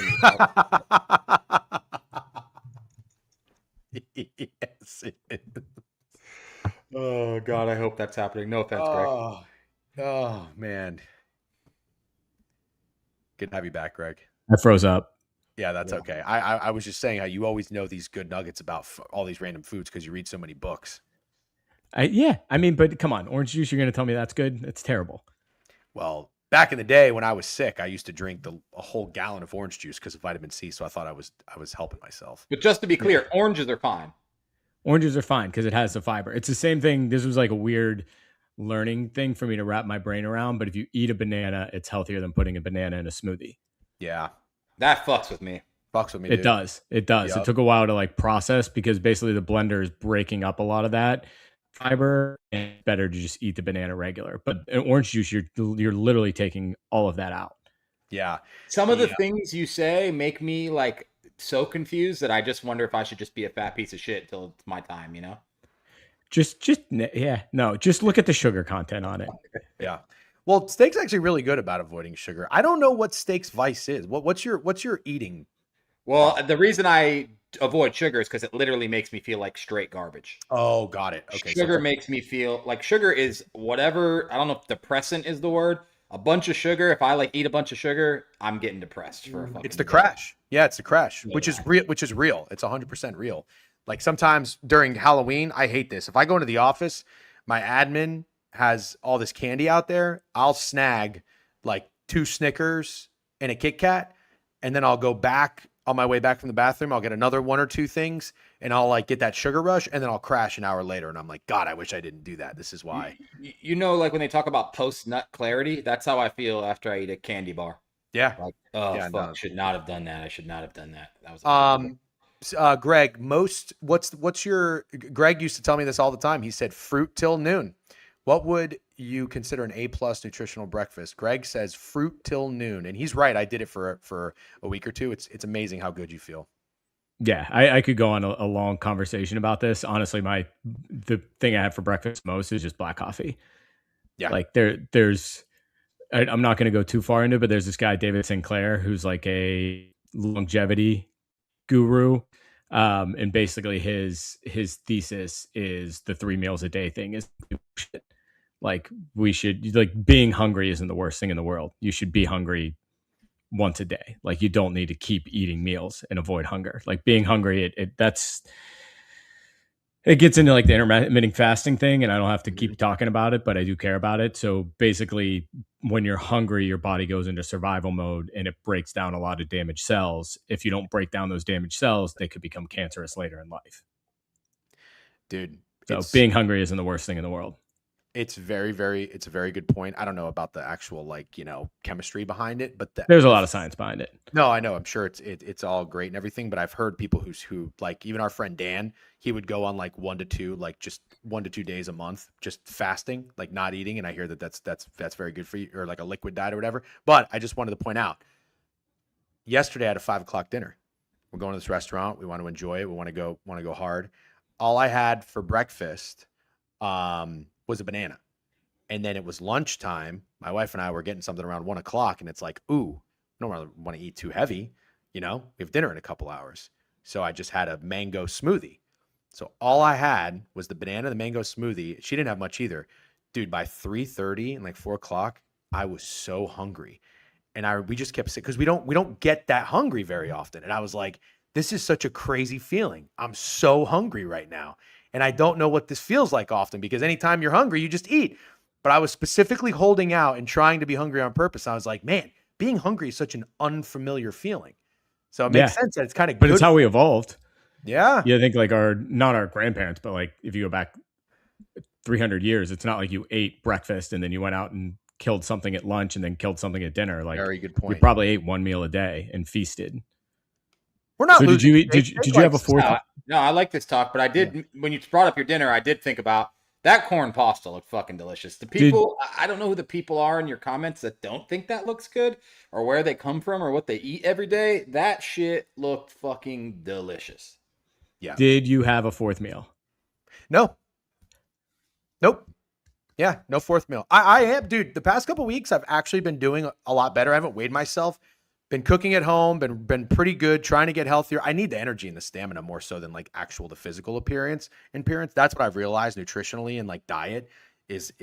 Yes. It is. Oh God, I hope that's happening. No offense, Greg. Oh man. Good to have you back, Greg. I froze up. Yeah, that's Yeah. okay. I was just saying how you always know these good nuggets about all these random foods because you read so many books. I mean, but come on, orange juice. You're going to tell me that's good? That's terrible. Well, back in the day when I was sick, I used to drink a whole gallon of orange juice because of vitamin C. So I thought I was helping myself. But just to be clear, oranges are fine. Oranges are fine because it has the fiber. It's the same thing. This was like a weird learning thing for me to wrap my brain around. But if you eat a banana, it's healthier than putting a banana in a smoothie. Yeah, That fucks with me. fucks with me. It dude. does. It does. Yup. It took a while to like process because basically the blender is breaking up a lot of that fiber, and it's better to just eat the banana regular. But in orange juice, you're literally taking all of that out. Yeah, Some of the Yeah. things you say make me like so confused that I just wonder if I should just be a fat piece of shit till it's my time, you know? Just look at the sugar content on it. yeah. Well, steak's actually really good about avoiding sugar. I don't know what steak's vice is. What's your eating? Well, the reason I avoid sugar is because it literally makes me feel like straight garbage. Oh, got it. Okay, Sugar so makes me feel like sugar is whatever. I don't know if depressant is the word. A bunch of sugar. If I like eat a bunch of sugar, I'm getting depressed for a fucking it's the day. crash. Yeah, it's the crash, Yeah. which is real. Which is real. It's 100% real. Like sometimes during Halloween, I hate this. If I go into the office, my admin has all this candy out there. I'll snag like 2 Snickers and a Kit Kat, and then I'll go back on my way back from the bathroom. I'll get another 1 or 2 things, and I'll like get that sugar rush, and then I'll crash an hour later. And I'm like, God, I wish I didn't do that. This is why. You know, like when they talk about post nut clarity, that's how I feel after I eat a candy bar. Yeah. Like, oh Yeah, fuck, no. should not have done that. I should not have done that. That was Greg, what's your Greg used to tell me this all the time. He said fruit till noon. What would you consider an A+ nutritional breakfast? Greg says fruit till noon, and he's right. I did it for a week or two. It's amazing how good you feel. Yeah, I could go on a long conversation about this. Honestly, the thing I have for breakfast most is just black coffee. Yeah. Like I'm not going to go too far into it, but there's this guy, David Sinclair, who's like a longevity guru. And basically his thesis is the 3 meals a day thing is shit. Like being hungry isn't the worst thing in the world. You should be hungry once a day. Like you don't need to keep eating meals and avoid hunger. Like being hungry, it gets into like the intermittent fasting thing, and I don't have to keep talking about it, but I do care about it. So basically, when you're hungry, your body goes into survival mode and it breaks down a lot of damaged cells. If you don't break down those damaged cells, they could become cancerous later in life. Dude. So being hungry isn't the worst thing in the world. It's a very good point. I don't know about the actual chemistry behind it, but There's a lot of science behind it. No, I know. I'm sure it's all great and everything, but I've heard people who like even our friend Dan, he would go on like 1 to 2, like just 1 to 2 days a month, just fasting, like not eating. And I hear that's very good for you, or like a liquid diet or whatever. But I just wanted to point out, yesterday I had a 5:00 dinner. We're going to this restaurant. We want to enjoy it. We want to go hard. All I had for breakfast, was a banana. And then it was lunchtime. My wife and I were getting something around 1 o'clock, and it's like, ooh, I don't really want to eat too heavy. We have dinner in a couple hours. So I just had a mango smoothie. So all I had was the banana, the mango smoothie. She didn't have much either. Dude, by 3:30 and like 4 o'clock, I was so hungry. And we just kept saying, because we don't get that hungry very often. And I was like, this is such a crazy feeling. I'm so hungry right now. And I don't know what this feels like often, because anytime you're hungry, you just eat. But I was specifically holding out and trying to be hungry on purpose. I was like, man, being hungry is such an unfamiliar feeling. So it makes sense that it's kind of But good. it's how we evolved. Yeah. Yeah, I think like not our grandparents, but like if you go back 300 years, it's not like you ate breakfast and then you went out and killed something at lunch and then killed something at dinner. Like, Very good point. You probably ate one meal a day and feasted. We're not. So losing did you steak. did Steak you have a likes- fourth? No, I like this talk, but I did when you brought up your dinner, I did think about that corn pasta looked fucking delicious. The people, I don't know who the people are in your comments that don't think that looks good or where they come from or what they eat every day. That shit looked fucking delicious. Yeah. Did you have a fourth meal? No. Nope. Yeah, no fourth meal. I am, dude. The past couple weeks, I've actually been doing a lot better. I haven't weighed myself. Been cooking at home. Been pretty good. Trying to get healthier. I need the energy and the stamina more so than like the physical appearance. That's what I've realized nutritionally and like diet is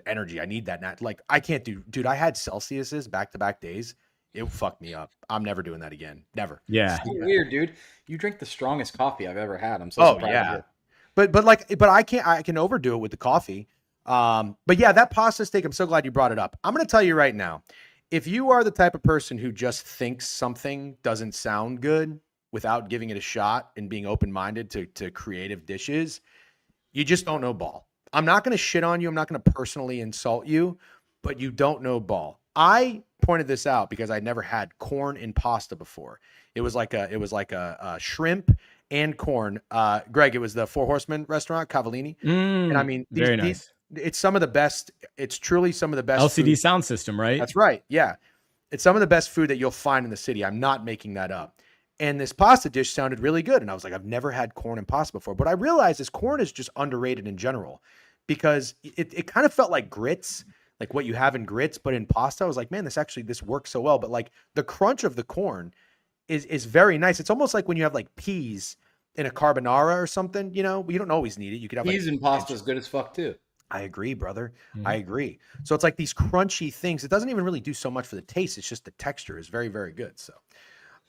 energy. I need that. Like I can't do, dude. I had Celsius's back-to-back days. It fucked me up. I'm never doing that again. Never. Yeah. So weird, dude. You drink the strongest coffee I've ever had. I'm so surprised. Yeah. But I can overdo it with the coffee. But yeah, that pasta steak, I'm so glad you brought it up. I'm going to tell you right now, if you are the type of person who just thinks something doesn't sound good without giving it a shot and being open-minded to creative dishes, you just don't know ball. I'm not going to shit on you. I'm not going to personally insult you, but you don't know ball. I pointed this out because I'd never had corn in pasta before. It was like a shrimp and corn. Greg, it was the Four Horsemen restaurant, Cavallini. And I mean, very nice. It's some of the best. It's truly some of the best. LCD food. sound system, right? That's right. Yeah. It's some of the best food that you'll find in the city. I'm not making that up. And this pasta dish sounded really good. And I was like, I've never had corn and pasta before. But I realized this corn is just underrated in general because it kind of felt like grits, like what you have in grits, but in pasta. I was like, man, this works so well. But like the crunch of the corn is very nice. It's almost like when you have like peas in a carbonara or something, you know, you don't always need it. You could have Peas like, and pasta is good as fuck too. I agree, brother. I agree. So it's like these crunchy things. It doesn't even really do so much for the taste. It's just the texture is very, very good. So,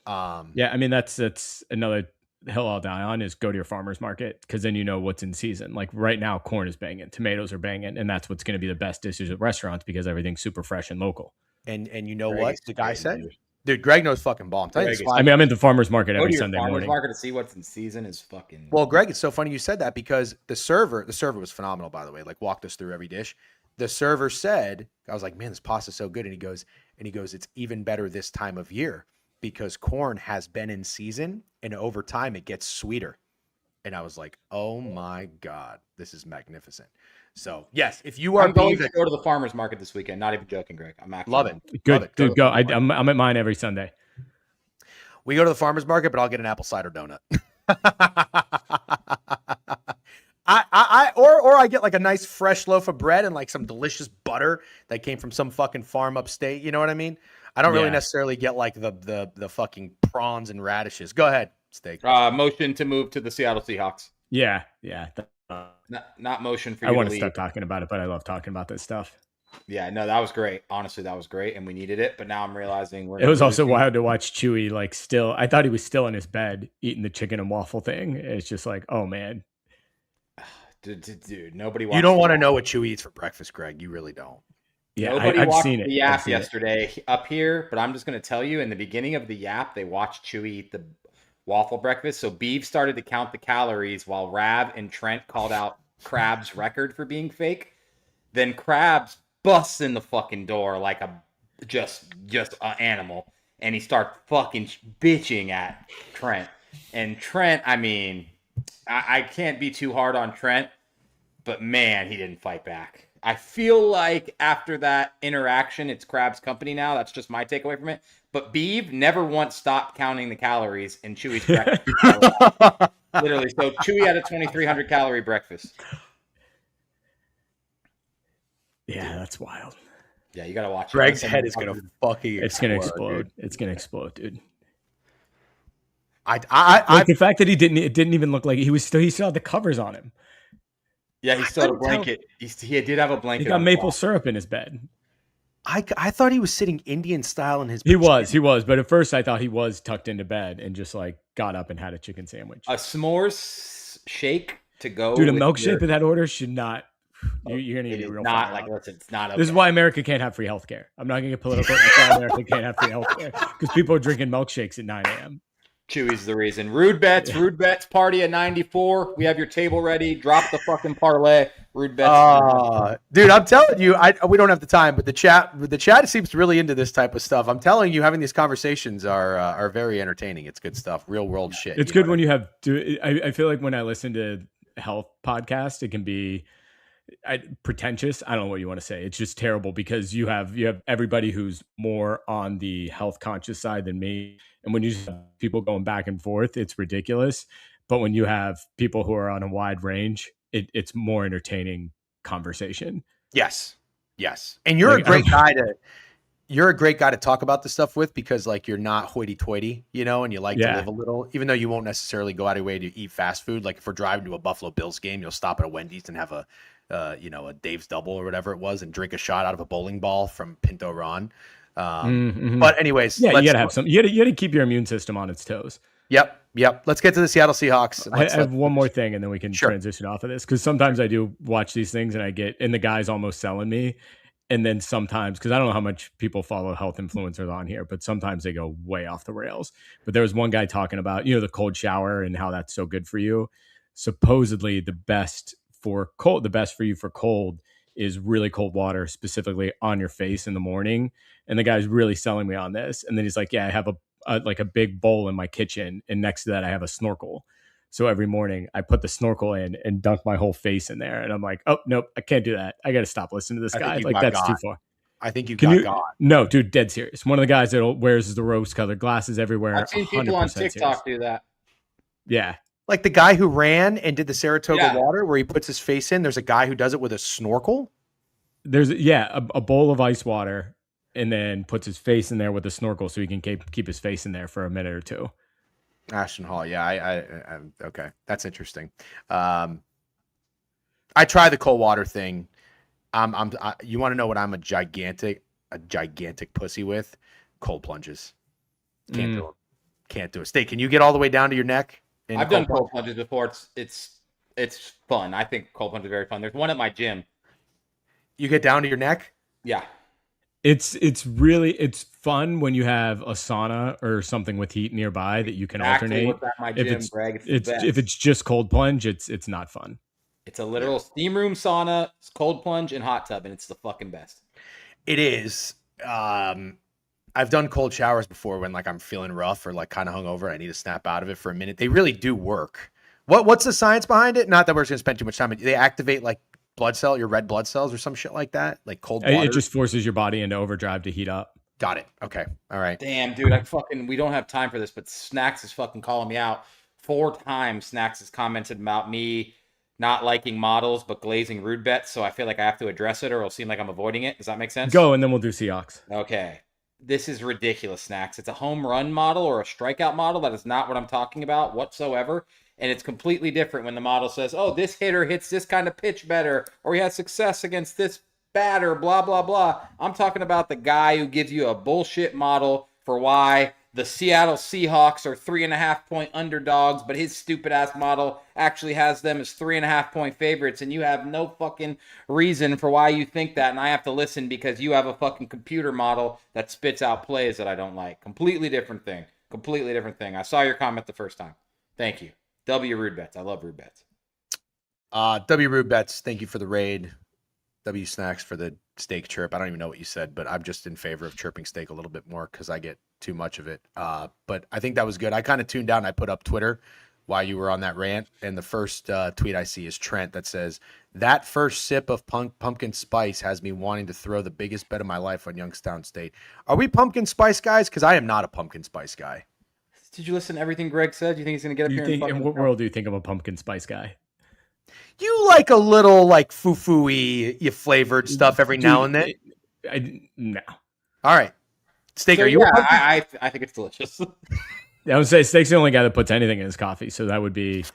yeah, I mean, that's another hill I'll die on is go to your farmer's market because then you know what's in season. Like right now, corn is banging, tomatoes are banging, and that's what's going to be the best dishes at restaurants because everything's super fresh and local. And you know what the guy said? Dude, Greg knows fucking ball. I'm telling you, I mean, I'm at the farmer's market every Sunday farmer's morning. market to see what's in season is fucking. Well, Greg, it's so funny you said that because the server was phenomenal, by the way. Like walked us through every dish. The server said, I was like, man, this pasta's so good. And he goes, it's even better this time of year because corn has been in season and over time it gets sweeter. And I was like, oh my God, this is magnificent. So yes, if you are I'm going to go to the farmer's market this weekend. Not even joking, Greg. I'm actually love it. Good, Love it. dude, go. I'm at mine every Sunday. We go to the farmer's market, but I'll get an apple cider donut. Or I get like a nice fresh loaf of bread and like some delicious butter that came from some fucking farm upstate. You know what I mean? I don't really necessarily get like the fucking prawns and radishes. Go ahead, steak. motion to move to the Seattle Seahawks. Yeah. Not motion for you. I want to to stop talking about it, but I love talking about this stuff. Yeah, no, that was great. Honestly, that was great, and we needed it. But now I'm realizing it was also wild to watch Chewy like still. I thought he was still in his bed eating the chicken and waffle thing. It's just like, oh man, dude, nobody. You don't want to know what Chewy eats for breakfast, Greg. You really don't. Yeah, I've seen it. The Yap yesterday up here, but I'm just going to tell you. In the beginning of the Yap, they watched Chewy eat the waffle breakfast. So Biev started to count the calories while Rab and Trent called out Krabs' record for being fake. Then Krabs busts in the fucking door like a just an animal, and he starts fucking bitching at Trent. And Trent, I mean, I can't be too hard on Trent, but man, he didn't fight back. I feel like after that interaction, it's Krabs' company now. That's just my takeaway from it. But Biev never once stopped counting the calories in Chewy's breakfast. Literally. So Chewy had a 2,300 calorie breakfast. Yeah, that's wild. Yeah, you got to watch it. Greg's head is going to fucking explode. It's going to explode. Dude. It's going to explode, dude. Like the fact that it didn't even look like he still had the covers on him. Yeah, he still had a blanket. He did have a blanket. He got maple syrup in his bed. I thought he was sitting Indian style in his bed. He was. But at first I thought he was tucked into bed and just like got up and had a chicken sandwich. A s'mores shake to go. Dude, a milkshake with that order should not. You're gonna It get is real not fired like, up. listen, it's not okay. This is why America can't have free healthcare. I'm not gonna get political. That's why America can't have free healthcare because people are drinking milkshakes at 9 a.m. Chewy's the reason. Rude bets party at 94. We have your table ready. Drop the fucking parlay. Rude bets. Dude, I'm telling you, we don't have the time, but the chat seems really into this type of stuff. I'm telling you, having these conversations are very entertaining. It's good stuff, real world shit. It's good when you have. I feel like when I listen to health podcasts, it can be pretentious. I don't know what you want to say. It's just terrible because you have everybody who's more on the health conscious side than me, and when you have people going back and forth, it's ridiculous. But when you have people who are on a wide range, it's more entertaining conversation. Yes, and you're a great guy to talk about this stuff with because like you're not hoity-toity, and you like to live a little, even though you won't necessarily go out of your way to eat fast food. Like if we're driving to a Buffalo Bills game, you'll stop at a Wendy's and have a Dave's Double or whatever it was and drink a shot out of a bowling ball from Pinto Ron. But anyways, you gotta have some. You gotta keep your immune system on its toes. Yep. Let's get to the Seattle Seahawks. I have one more thing, and then we can transition off of this because sometimes I do watch these things, and the guy's almost selling me, and then sometimes because I don't know how much people follow health influencers on here, but sometimes they go way off the rails. But there was one guy talking about the cold shower and how that's so good for you. Supposedly, the best for you for cold is really cold water, specifically on your face in the morning. And the guy's really selling me on this. And then he's like, yeah, I have a big bowl in my kitchen. And next to that, I have a snorkel. So every morning I put the snorkel in and dunk my whole face in there. And I'm like, oh, nope, I can't do that. I got to stop listening to this guy. Like that's too far. I think you got God. No, dude, dead serious. One of the guys that wears the rose-colored glasses everywhere. I've seen people on TikTok do that. Yeah. Like the guy who ran and did the Saratoga water where he puts his face in. There's a guy who does it with a snorkel. There's a bowl of ice water and then puts his face in there with a snorkel so he can keep his face in there for a minute or two. Ashton Hall. Yeah. I okay. That's interesting. I try the cold water thing. You want to know what I'm a gigantic pussy with? Cold plunges. Can't do it. Steak, can you get all the way down to your neck? I've done cold plunges before. It's fun. I think cold plunges are very fun. There's one at my gym. You get down to your neck? Yeah. It's fun when you have a sauna or something with heat nearby that you can alternate. What's at my gym, Greg. If it's just cold plunge, it's not fun. It's a literal steam room sauna, cold plunge, and hot tub, and it's the fucking best. It is. I've done cold showers before when like I'm feeling rough or like kind of hungover. I need to snap out of it for a minute. They really do work. What's the science behind it? Not that we're just gonna spend too much time. They activate like your red blood cells or some shit like that, like cold water. It just forces your body into overdrive to heat up. Got it. Okay. All right. Damn, dude, we don't have time for this, but Snacks is fucking calling me out. 4 times Snacks has commented about me not liking models but glazing rude bets, so I feel like I have to address it or it'll seem like I'm avoiding it. Does that make sense? Go, and then we'll do Seahawks. Okay. This is ridiculous, Snacks. It's a home run model or a strikeout model. That is not what I'm talking about whatsoever. And it's completely different when the model says, oh, this hitter hits this kind of pitch better, or he had success against this batter, blah, blah, blah. I'm talking about the guy who gives you a bullshit model for why the Seattle Seahawks are 3.5-point underdogs, but his stupid ass model actually has them as 3.5-point favorites, and you have no fucking reason for why you think that, and I have to listen because you have a fucking computer model that spits out plays that I don't like. Completely different thing. I saw your comment the first time. Thank you. W Rude Bets. I love Rude Bets. W Rude Bets, thank you for the raid. W Snacks for the steak chirp. I don't even know what you said, but I'm just in favor of chirping steak a little bit more because I get too much of it. But I think that was good. I kind of tuned out and I put up Twitter while you were on that rant. And the first tweet I see is Trent that says, that first sip of pumpkin spice has me wanting to throw the biggest bet of my life on Youngstown State. Are we pumpkin spice guys? Because I am not a pumpkin spice guy. Did you listen to everything Greg said? Do you think he's going to get up here? In what world do you think I'm a pumpkin spice guy? You like a little like foo-foo-y, flavored stuff every now and then? No. All right. Steak, so, are you? Yeah, I think it's delicious. I would say Steak's the only guy that puts anything in his coffee, so that would be.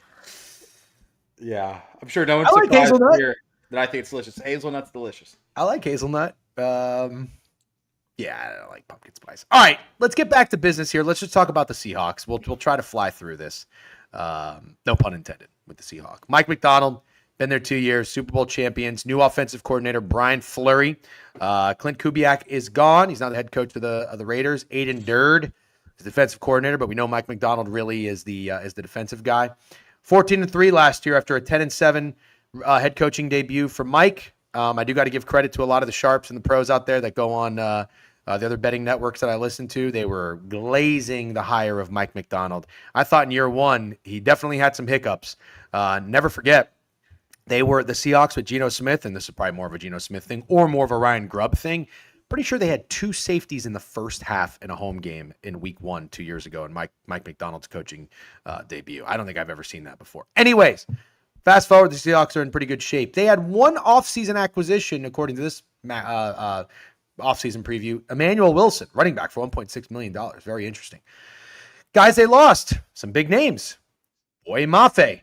Yeah, I'm sure no one's surprised hazelnut. To hear that I think it's delicious. Hazelnut's delicious. I like hazelnut. Yeah, I don't like pumpkin spice. All right, let's get back to business here. Let's just talk about the Seahawks. We'll try to fly through this. No pun intended with the Seahawks. Mike McDonald Been there 2 years, Super Bowl champions, new offensive coordinator Brian Fleury. Clint Kubiak is gone. He's now the head coach of the Raiders. Aiden Durd is the defensive coordinator, but we know Mike McDonald really is the defensive guy. 14-3 last year after a 10-7 head coaching debut for Mike. I do got to give credit to a lot of the sharps and the pros out there that go on the other betting networks that I listen to. They were glazing the hire of Mike McDonald. I thought in year one, he definitely had some hiccups. Never forget, they were the Seahawks with Geno Smith, and this is probably more of a Geno Smith thing or more of a Ryan Grubb thing. Pretty sure they had 2 safeties in the first half in a home game in week 1 2 years ago in Mike McDonald's coaching debut. I don't think I've ever seen that before. Anyways, fast forward, the Seahawks are in pretty good shape. They had one offseason acquisition, according to this offseason preview, Emmanuel Wilson, running back for $1.6 million. Very interesting. Guys they lost, some big names. Boye Mafe.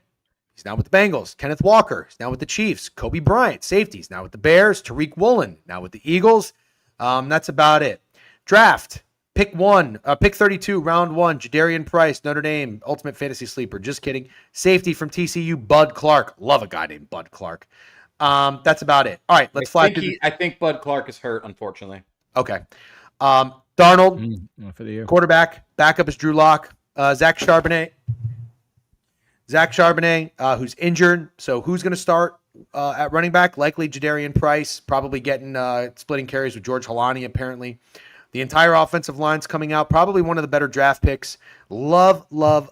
He's now with the Bengals. Kenneth Walker. He's now with the Chiefs. Kobe Bryant, safety. He's now with the Bears. Tariq Woolen, now with the Eagles. That's about it. Draft. Pick 32, round 1. Jadarian Price, Notre Dame, ultimate fantasy sleeper. Just kidding. Safety from TCU, Bud Clark. Love a guy named Bud Clark. That's about it. All right, let's fly. I think Bud Clark is hurt, unfortunately. Okay. Darnold, for the year. Quarterback. Backup is Drew Lock. Zach Charbonnet, who's injured. So who's going to start at running back? Likely Jadarian Price, probably getting splitting carries with George Halani, apparently. The entire offensive line's coming out. Probably one of the better draft picks. Love a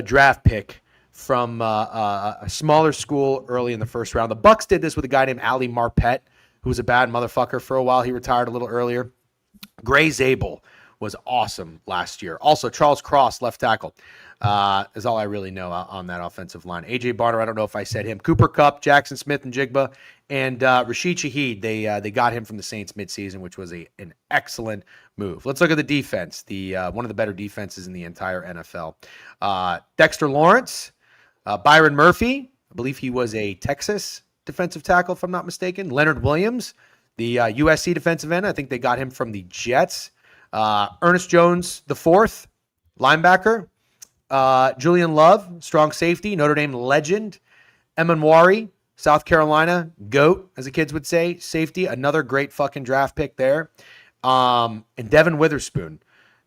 draft pick from a smaller school early in the first round. The Bucs did this with a guy named Ali Marpet, who was a bad motherfucker for a while. He retired a little earlier. Gray Zabel was awesome last year. Also, Charles Cross, left tackle, is all I really know on that offensive line. A.J. Barner, I don't know if I said him. Cooper Kupp, Jackson Smith and Jigba, and Rashid Shaheed. They got him from the Saints midseason, which was an excellent move. Let's look at the defense, one of the better defenses in the entire NFL. Dexter Lawrence, Byron Murphy, I believe he was a Texas defensive tackle, if I'm not mistaken. Leonard Williams, the USC defensive end. I think they got him from the Jets. Ernest Jones, the fourth, linebacker. Julian Love, strong safety, Notre Dame legend. Emanwari, South Carolina, GOAT, as the kids would say, safety, another great fucking draft pick there. And Devin Witherspoon,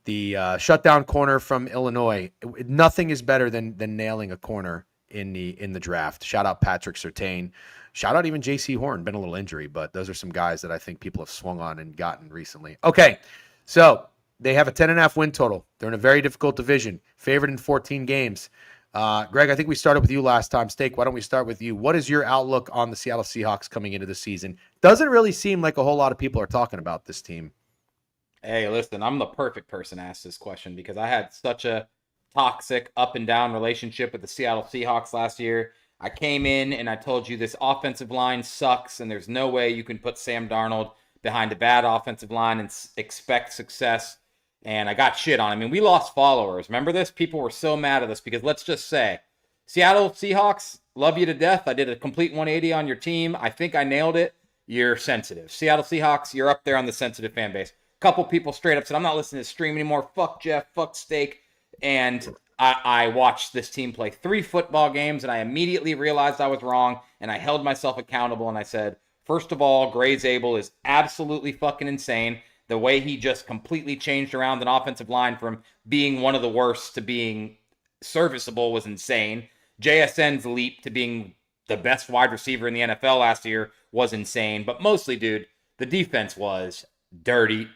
the shutdown corner from Illinois. Nothing is better than nailing a corner in the draft. Shout out Patrick Surtain. Shout out even J.C. Horn. Been a little injury, but those are some guys that I think people have swung on and gotten recently. Okay, so they have a 10.5 win total. They're in a very difficult division. Favored in 14 games. Greg, I think we started with you last time. Steak, why don't we start with you? What is your outlook on the Seattle Seahawks coming into the season? Doesn't really seem like a whole lot of people are talking about this team. Hey, listen, I'm the perfect person to ask this question because I had such a toxic up and down relationship with the Seattle Seahawks last year. I came in and I told you this offensive line sucks and there's no way you can put Sam Darnold behind a bad offensive line and expect success. And I got shit on. I mean, we lost followers. Remember this? People were so mad at us because let's just say, Seattle Seahawks, love you to death. I did a complete 180 on your team. I think I nailed it. You're sensitive. Seattle Seahawks, you're up there on the sensitive fan base. A couple people straight up said, I'm not listening to this stream anymore. Fuck Jeff, fuck Steak. And I watched this team play 3 football games, and I immediately realized I was wrong, and I held myself accountable, and I said, first of all, Gray Zabel is absolutely fucking insane. The way he just completely changed around an offensive line from being one of the worst to being serviceable was insane. JSN's leap to being the best wide receiver in the NFL last year was insane. But mostly, dude, the defense was dirty.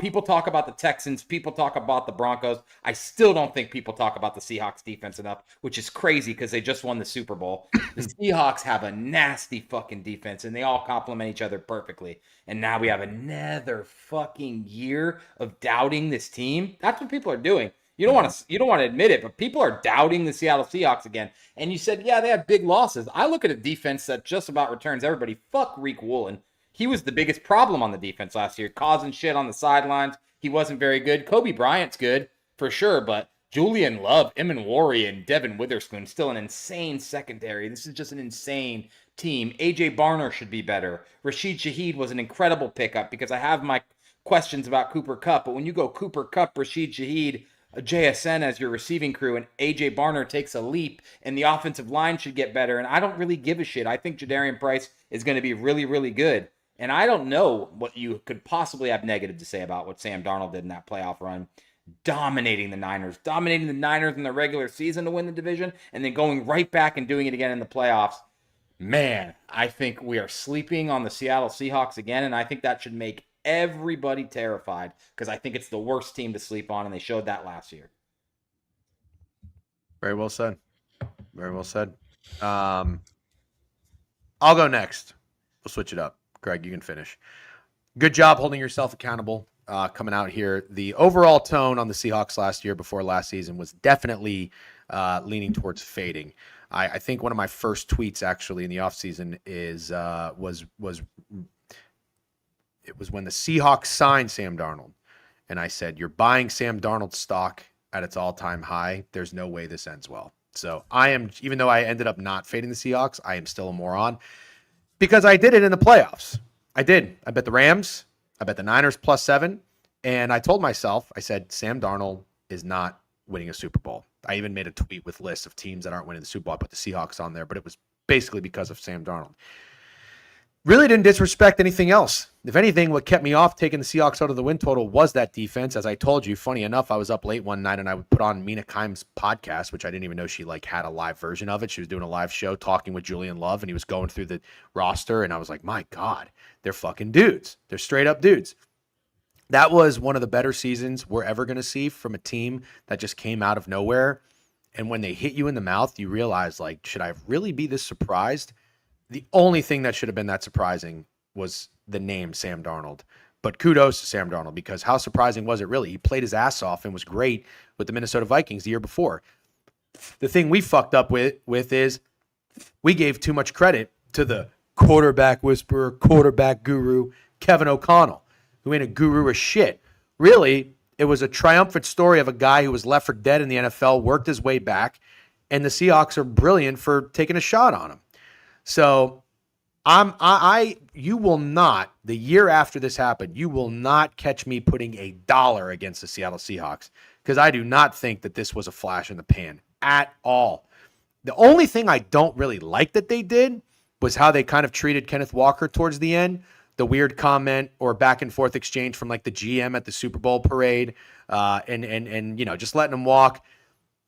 People talk about the Texans. People talk about the Broncos. I still don't think people talk about the Seahawks defense enough, which is crazy because they just won the Super Bowl. The Seahawks have a nasty fucking defense, and they all complement each other perfectly. And now we have another fucking year of doubting this team. That's what people are doing. You don't want to admit it, but people are doubting the Seattle Seahawks again. And you said, yeah, they had big losses. I look at a defense that just about returns everybody. Fuck Reek Woolen. He was the biggest problem on the defense last year, causing shit on the sidelines. He wasn't very good. Kobe Bryant's good, for sure, but Julian Love, Emanwari, and Devin Witherspoon, still an insane secondary. This is just an insane team. A.J. Barner should be better. Rashid Shaheed was an incredible pickup because I have my questions about Cooper Kupp, but when you go Cooper Kupp, Rashid Shaheed, a JSN as your receiving crew, and AJ Barner takes a leap, and the offensive line should get better. And I don't really give a shit. I think Jadarian Price is going to be really, really good. And I don't know what you could possibly have negative to say about what Sam Darnold did in that playoff run. Dominating the Niners in the regular season to win the division, and then going right back and doing it again in the playoffs. Man, I think we are sleeping on the Seattle Seahawks again, and I think that should make everybody terrified because I think it's the worst team to sleep on, and they showed that last year. Very well said. Very well said. I'll go next. We'll switch it up. Greg, you can finish. Good job holding yourself accountable. Coming out here, the overall tone on the Seahawks last year before last season was definitely leaning towards fading. I think one of my first tweets actually in the offseason was it was when the Seahawks signed Sam Darnold, and I said, "You're buying Sam Darnold's stock at its all-time high. There's no way this ends well." So I am, even though I ended up not fading the Seahawks, I am still a moron because I did it in the playoffs. I did. I bet the Rams. I bet the Niners +7, and I told myself, I said, Sam Darnold is not winning a Super Bowl. I even made a tweet with lists of teams that aren't winning the Super Bowl. I put the Seahawks on there, but it was basically because of Sam Darnold. Really didn't disrespect anything else. If anything, what kept me off taking the Seahawks out of the win total was that defense. As I told you, funny enough, I was up late one night and I would put on Mina Kimes' podcast, which I didn't even know she had a live version of it. She was doing a live show talking with Julian Love, and he was going through the roster, and I was like, my God, they're fucking dudes. They're straight up dudes. That was one of the better seasons we're ever going to see from a team that just came out of nowhere. And when they hit you in the mouth, you realize, like, should I really be this surprised? The only thing that should have been that surprising was the name Sam Darnold. But kudos to Sam Darnold, because how surprising was it really? He played his ass off and was great with the Minnesota Vikings the year before. The thing we fucked up with is we gave too much credit to the quarterback whisperer, quarterback guru, Kevin O'Connell, who ain't a guru or shit. Really, it was a triumphant story of a guy who was left for dead in the NFL, worked his way back, and the Seahawks are brilliant for taking a shot on him. So you will not, the year after this happened, you will not catch me putting $1 against the Seattle Seahawks, because I do not think that this was a flash in the pan at all. The only thing I don't really like that they did was how they kind of treated Kenneth Walker towards the end. The weird comment or back and forth exchange from like the GM at the Super Bowl parade, and just letting him walk.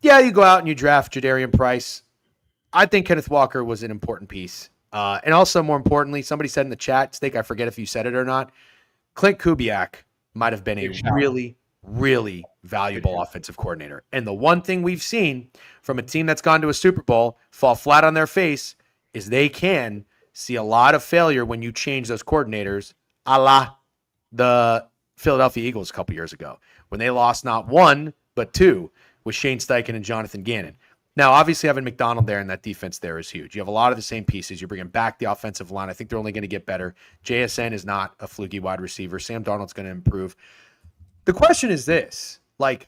Yeah, you go out and you draft Jadarian Price. I think Kenneth Walker was an important piece. And also, more importantly, somebody said in the chat, Steak, I forget if you said it or not, Clint Kubiak might have been a really, really valuable offensive coordinator. And the one thing we've seen from a team that's gone to a Super Bowl fall flat on their face is they can see a lot of failure when you change those coordinators, a la the Philadelphia Eagles a couple years ago, when they lost not one, but two with Shane Steichen and Jonathan Gannon. Now, obviously, having McDonald there and that defense there is huge. You have a lot of the same pieces. You're bringing back the offensive line. I think they're only going to get better. JSN is not a fluky wide receiver. Sam Darnold's going to improve. The question is this. I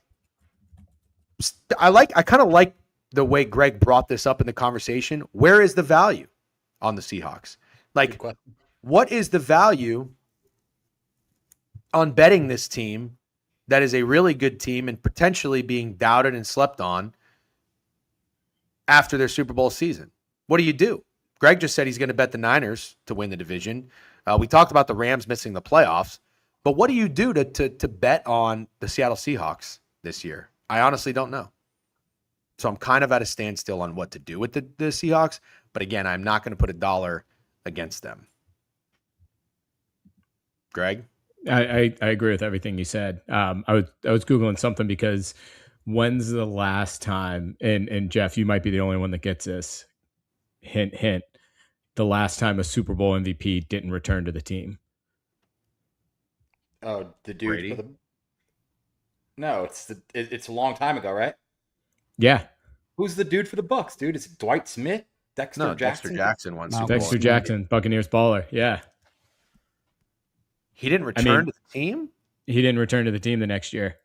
kind of like the way Greg brought this up in the conversation. Where is the value on the Seahawks? What is the value on betting this team that is a really good team and potentially being doubted and slept on after their Super Bowl season? What do you do? Greg just said he's going to bet the Niners to win the division. We talked about the Rams missing the playoffs, but what do you do to bet on the Seattle Seahawks this year? I honestly don't know. So I'm kind of at a standstill on what to do with the Seahawks, but again, I'm not going to put $1 against them. Greg? I agree with everything you said. I was Googling something because when's the last time, and Jeff, you might be the only one that gets this, hint, hint, the last time a Super Bowl MVP didn't return to the team? Oh, the dude Brady? for the... No, it's a long time ago, right? Yeah. Who's the dude for the Bucks, dude? Is it Dwight Smith? Dexter Jackson won Super Bowl. Dexter Jackson, Buccaneers baller. Yeah. He didn't return to the team? He didn't return to the team the next year.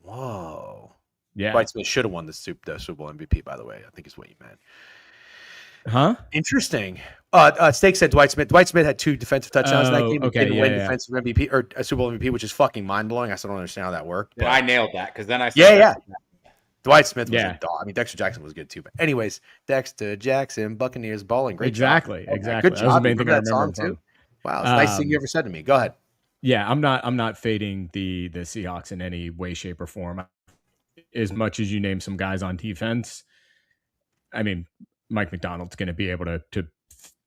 Whoa. Yeah. Dwight Smith should have won the Super Bowl MVP, by the way, I think is what you meant. Huh? Interesting. Steak said Dwight Smith. Dwight Smith had 2 defensive touchdowns in that game. He didn't win defensive MVP or a Super Bowl MVP, which is fucking mind blowing. I still don't understand how that worked. But I nailed that because then I said yeah. Dwight Smith was a dog. I mean, Dexter Jackson was good too. But anyways, Dexter Jackson, Buccaneers balling. Great exactly, job. Exactly. Good job. That was the main thing I remember too. Wow, it's the nice thing you ever said to me. Go ahead. Yeah, I'm not fading the Seahawks in any way, shape, or form. As much as you name some guys on defense, I mean, Mike McDonald's going to be able to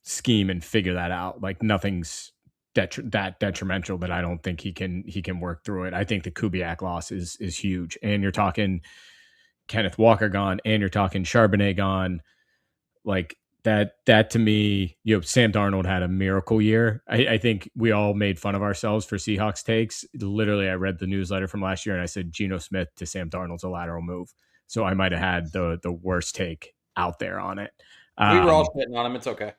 scheme and figure that out. Like nothing's that detrimental that I don't think he can work through it. I think the Kubiak loss is huge, and you're talking Kenneth Walker gone, and you're talking Charbonnet gone. Like that to me, Sam Darnold had a miracle year. I think we all made fun of ourselves for Seahawks takes. Literally, I read the newsletter from last year and I said Geno Smith to Sam Darnold's a lateral move. So I might have had the worst take out there on it. We were all spitting on him. It's okay.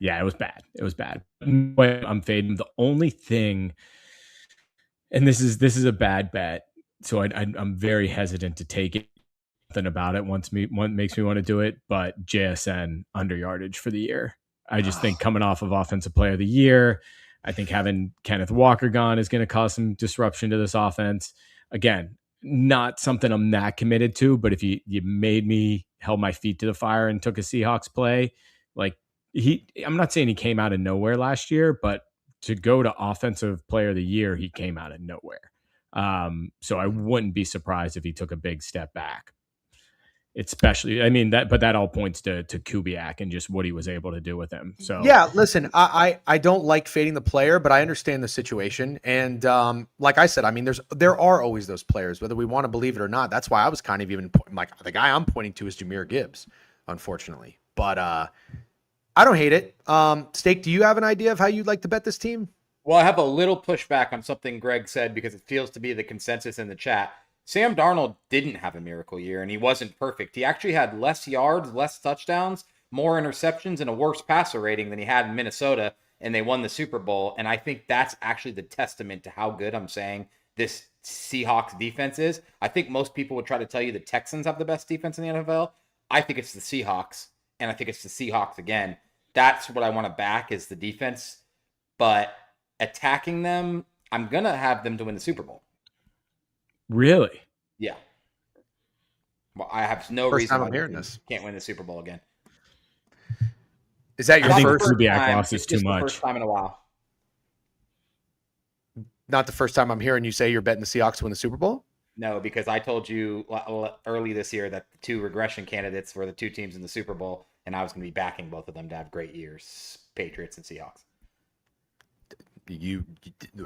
Yeah, it was bad. It was bad. But I'm fading. The only thing, and this is a bad bet, so I'm very hesitant to take it. Something about it makes me want to do it, but JSN under yardage for the year. I just think coming off of Offensive Player of the Year, I think having Kenneth Walker gone is going to cause some disruption to this offense. Again, not something I'm that committed to, but if you made me held my feet to the fire and took a Seahawks play, like I'm not saying he came out of nowhere last year, but to go to Offensive Player of the Year, he came out of nowhere. So I wouldn't be surprised if he took a big step back. Especially, I mean but that all points to Kubiak and just what he was able to do with him. So yeah, listen, I don't like fading the player, but I understand the situation. And like I said, I mean, there are always those players, whether we want to believe it or not. That's why I was kind of even like the guy I'm pointing to is Jahmyr Gibbs, unfortunately. But I don't hate it. Steak, do you have an idea of how you'd like to bet this team? Well, I have a little pushback on something Greg said because it feels to be the consensus in the chat. Sam Darnold didn't have a miracle year, and he wasn't perfect. He actually had less yards, less touchdowns, more interceptions, and a worse passer rating than he had in Minnesota, and they won the Super Bowl. And I think that's actually the testament to how good I'm saying this Seahawks defense is. I think most people would try to tell you the Texans have the best defense in the NFL. I think it's the Seahawks, and I think it's the Seahawks again. That's what I want to back is the defense. But attacking them, I'm going to have them to win the Super Bowl. Really? Yeah. Well, I have no first reason time why I'm hearing this. Can't win the Super Bowl again. Is that your first? Kubiak loss is too much. First time in a while. Not the first time I'm hearing you say you're betting the Seahawks to win the Super Bowl? No, because I told you early this year that the 2 regression candidates were the 2 teams in the Super Bowl, and I was going to be backing both of them to have great years, Patriots and Seahawks.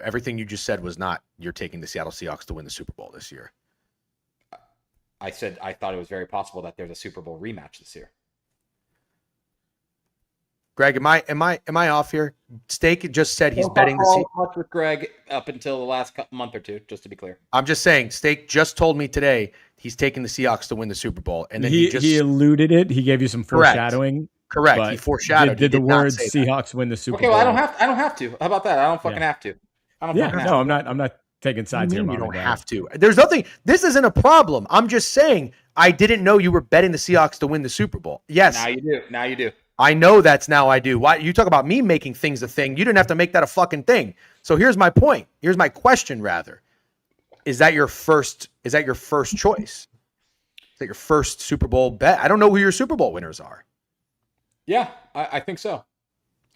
Everything you just said was not you're taking the Seattle Seahawks to win the Super Bowl this year. I said I thought it was very possible that there's a Super Bowl rematch this year. Greg, am I off here? Steak just said he's betting the Seahawks with Greg up until the last month or two, just to be clear. I'm just saying, Steak just told me today he's taking the Seahawks to win the Super Bowl, and then he alluded it. He gave you some foreshadowing. Correct. He foreshadowed. Did the words Seahawks win the Super Bowl? Okay, well, I don't have to. How about that? I don't fucking have to. I don't fucking have to. I'm not taking sides here. You don't have to. There's nothing. This isn't a problem. I'm just saying I didn't know you were betting the Seahawks to win the Super Bowl. Yes. Now you do. I know that's now I do. Why you talk about me making things a thing? You didn't have to make that a fucking thing. So here's my point. Here's my question rather. Is that your first choice? Is that your first Super Bowl bet? I don't know who your Super Bowl winners are. Yeah, I think so.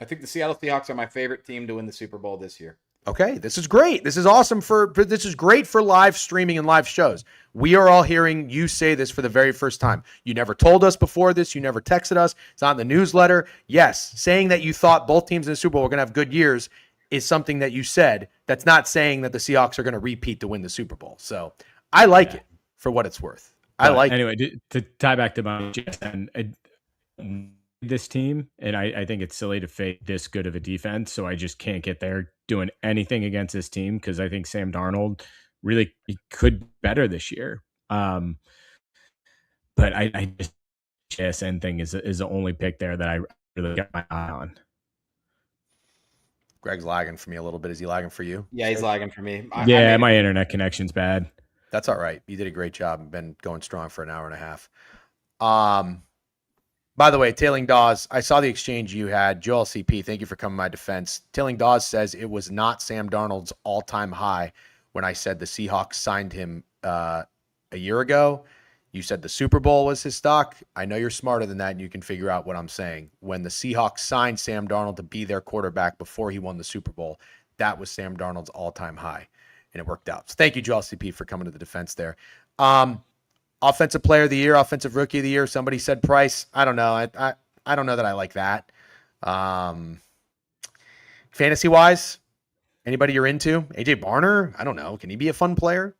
I think the Seattle Seahawks are my favorite team to win the Super Bowl this year. Okay, this is great. This is awesome this is great for live streaming and live shows. We are all hearing you say this for the very first time. You never told us before this. You never texted us. It's on the newsletter. Yes, saying that you thought both teams in the Super Bowl were going to have good years is something that you said. That's not saying that the Seahawks are going to repeat to win the Super Bowl. So I like it for what it's worth. Anyway, to tie back to my this team, and I think it's silly to fade this good of a defense, so I just can't get there doing anything against this team because I think Sam Darnold really could better this year. But I just JSN thing is the only pick there that I really got my eye on. Greg's lagging for me a little bit. Is he lagging for you? Yeah, he's lagging for me. My internet connection's bad. That's all right. You did a great job and been going strong for an hour and a half. By the way, Tailing Dawes, I saw the exchange you had. Joel CP, thank you for coming to my defense. Tailing Dawes says it was not Sam Darnold's all-time high when I said the Seahawks signed him a year ago. You said the Super Bowl was his stock. I know you're smarter than that, and you can figure out what I'm saying. When the Seahawks signed Sam Darnold to be their quarterback before he won the Super Bowl, that was Sam Darnold's all-time high, and it worked out. So thank you, Joel CP, for coming to the defense there. Offensive player of the year, offensive rookie of the year. Somebody said Price. I don't know. I don't know that I like that. Fantasy wise, anybody you're into? AJ Barner? I don't know. Can he be a fun player?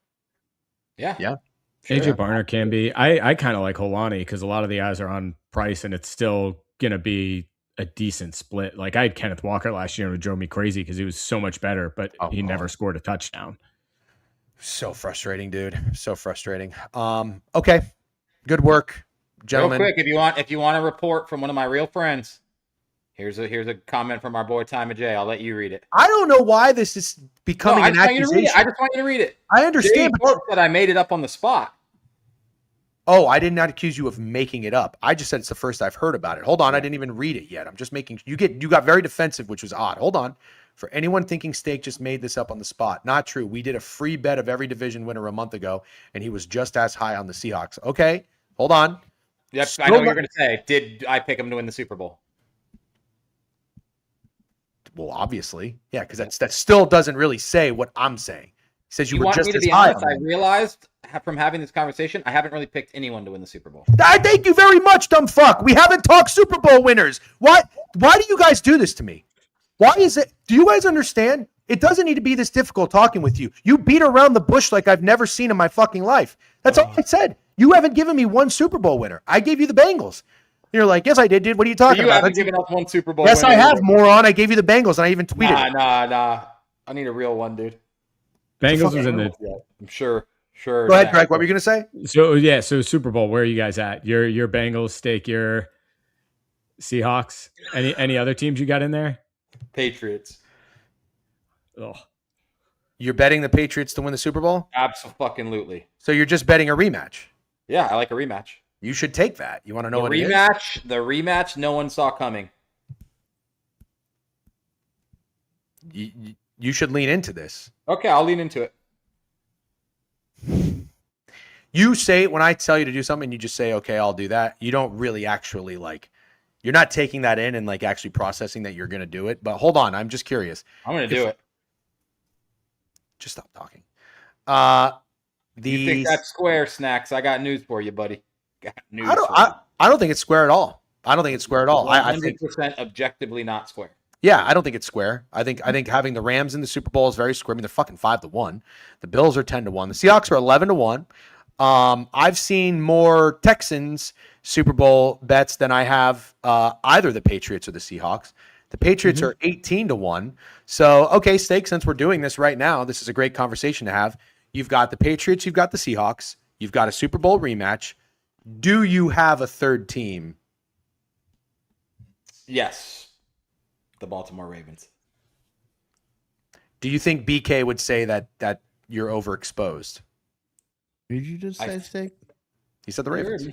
Yeah. Sure. AJ Barner can be. I kind of like Holani because a lot of the eyes are on Price, and it's still gonna be a decent split. Like I had Kenneth Walker last year, and it drove me crazy because he was so much better, but he never scored a touchdown. So frustrating, dude. So frustrating. Okay. Good work, gentlemen. Real quick, if you want a report from one of my real friends, here's a comment from our boy Time of J. I'll let you read it. I don't know why this is becoming an accusation. I just want you to read it. I understand, but that I made it up on the spot. Oh, I did not accuse you of making it up. I just said it's the first I've heard about it. Hold on, I didn't even read it yet. I'm just making you got very defensive, which was odd. Hold on. For anyone thinking Steak just made this up on the spot, not true. We did a free bet of every division winner a month ago, and he was just as high on the Seahawks. Okay, hold on. Yep, I know what you're going to say. Did I pick him to win the Super Bowl? Well, obviously, yeah, because that still doesn't really say what I'm saying. He says you were just as high. Honest, I realized from having this conversation, I haven't really picked anyone to win the Super Bowl. I thank you very much, dumb fuck. We haven't talked Super Bowl winners. Why do you guys do this to me? Why is it? Do you guys understand? It doesn't need to be this difficult talking with you. You beat around the bush like I've never seen in my fucking life. That's all I said. You haven't given me one Super Bowl winner. I gave you the Bengals. You're like, yes, I did, dude. What are you talking about? You haven't given up one Super Bowl winner. I have, moron. I gave you the Bengals, and I even tweeted. Nah. I need a real one, dude. Bengals was in the. I'm sure. Sure. Go ahead, Greg. What were you gonna say? So Super Bowl. Where are you guys at? Your Bengals, Steak. Your Seahawks. Any other teams you got in there? Patriots. Oh. You're betting the Patriots to win the Super Bowl? Absolutely. So you're just betting a rematch? Yeah, I like a rematch. You should take that. You want to know what rematch? The rematch no one saw coming. You should lean into this. Okay, I'll lean into it. You say, when I tell you to do something, you just say, okay, I'll do that. You don't really actually you're not taking that in and actually processing that you're going to do it. But hold on, I'm just curious. I'm going to do it. Just stop talking. You think that's square, Snacks? I got news for you, buddy. I don't think it's square at all. I don't think it's square at all. 100% objectively not square. Yeah, I don't think it's square. I think having the Rams in the Super Bowl is very square. I mean, they're fucking 5-1. The Bills are 10-1. The Seahawks are 11-1. I've seen more Texans Super Bowl bets than I have either the Patriots or the Seahawks. The Patriots are 18-1. So, okay, Steak, since we're doing this right now, this is a great conversation to have. You've got the Patriots, you've got the Seahawks, you've got a Super Bowl rematch. Do you have a third team? Yes. The Baltimore Ravens. Do you think BK would say that you're overexposed? Did you just say Steak? He said the Ravens.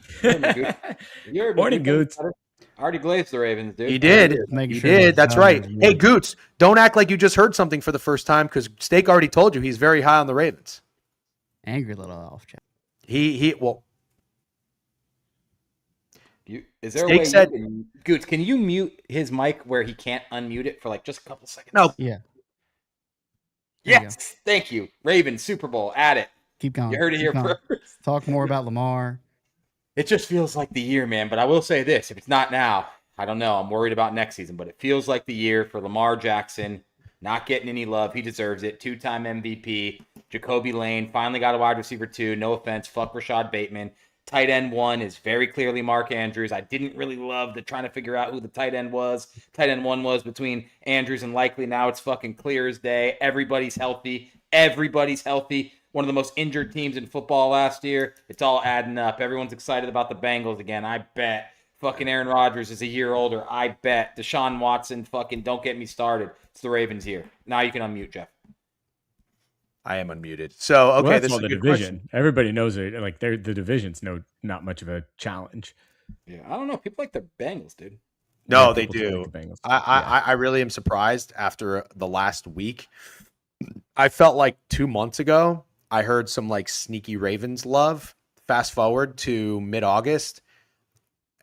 Morning, Goots. I already glazed the Ravens, dude. He did. He did. That's right. Hey, Goots, don't act like you just heard something for the first time because Steak already told you he's very high on the Ravens. Angry little elf. Is there a way Goots, can you mute his mic where he can't unmute it for just a couple seconds? No. Yeah. Yes. Thank you. Ravens, Super Bowl. Add it. Keep going. You heard it here first. Talk more about Lamar. It just feels like the year, man. But I will say this. If it's not now, I don't know. I'm worried about next season. But it feels like the year for Lamar Jackson. Not getting any love. He deserves it. 2-time MVP. Jacoby Lane finally got a wide receiver 2. No offense. Fuck Rashad Bateman. Tight end 1 is very clearly Mark Andrews. I didn't really love trying to figure out who the tight end was. Tight end 1 was between Andrews and Likely. Now it's fucking clear as day. Everybody's healthy. One of the most injured teams in football last year. It's all adding up. Everyone's excited about the Bengals again. I bet. Fucking Aaron Rodgers is a year older. I bet. Deshaun Watson, fucking don't get me started. It's the Ravens here. Now you can unmute, Jeff. I am unmuted. So, okay, well, this is the a good division. question. Everybody knows it. The division's not much of a challenge. Yeah, I don't know. People like the Bengals, dude. No, Yeah, they people do do. like the Bengals. I really am surprised after the last week. I felt like 2 months ago, I heard some like sneaky Ravens love. Fast forward to mid-August,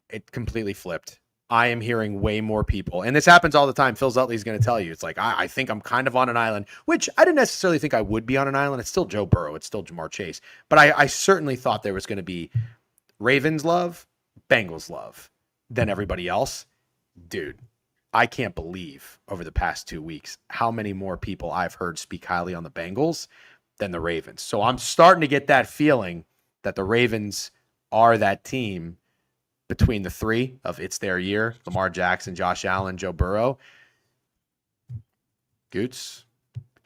it completely flipped. I am hearing way more people, and this happens all the time. Phil Zutley is going to tell you, it's like, I think I'm kind of on an island, which I didn't necessarily think I would be on an island. It's still Joe Burrow. It's still Jamar Chase. But I certainly thought there was going to be Ravens love, Bengals love, than everybody else. Dude, I can't believe over the past 2 weeks how many more people I've heard speak highly on the Bengals than the Ravens. So I'm starting to get that feeling that the Ravens are that team between the three of it's their year: Lamar Jackson, Josh Allen, Joe Burrow. Goots.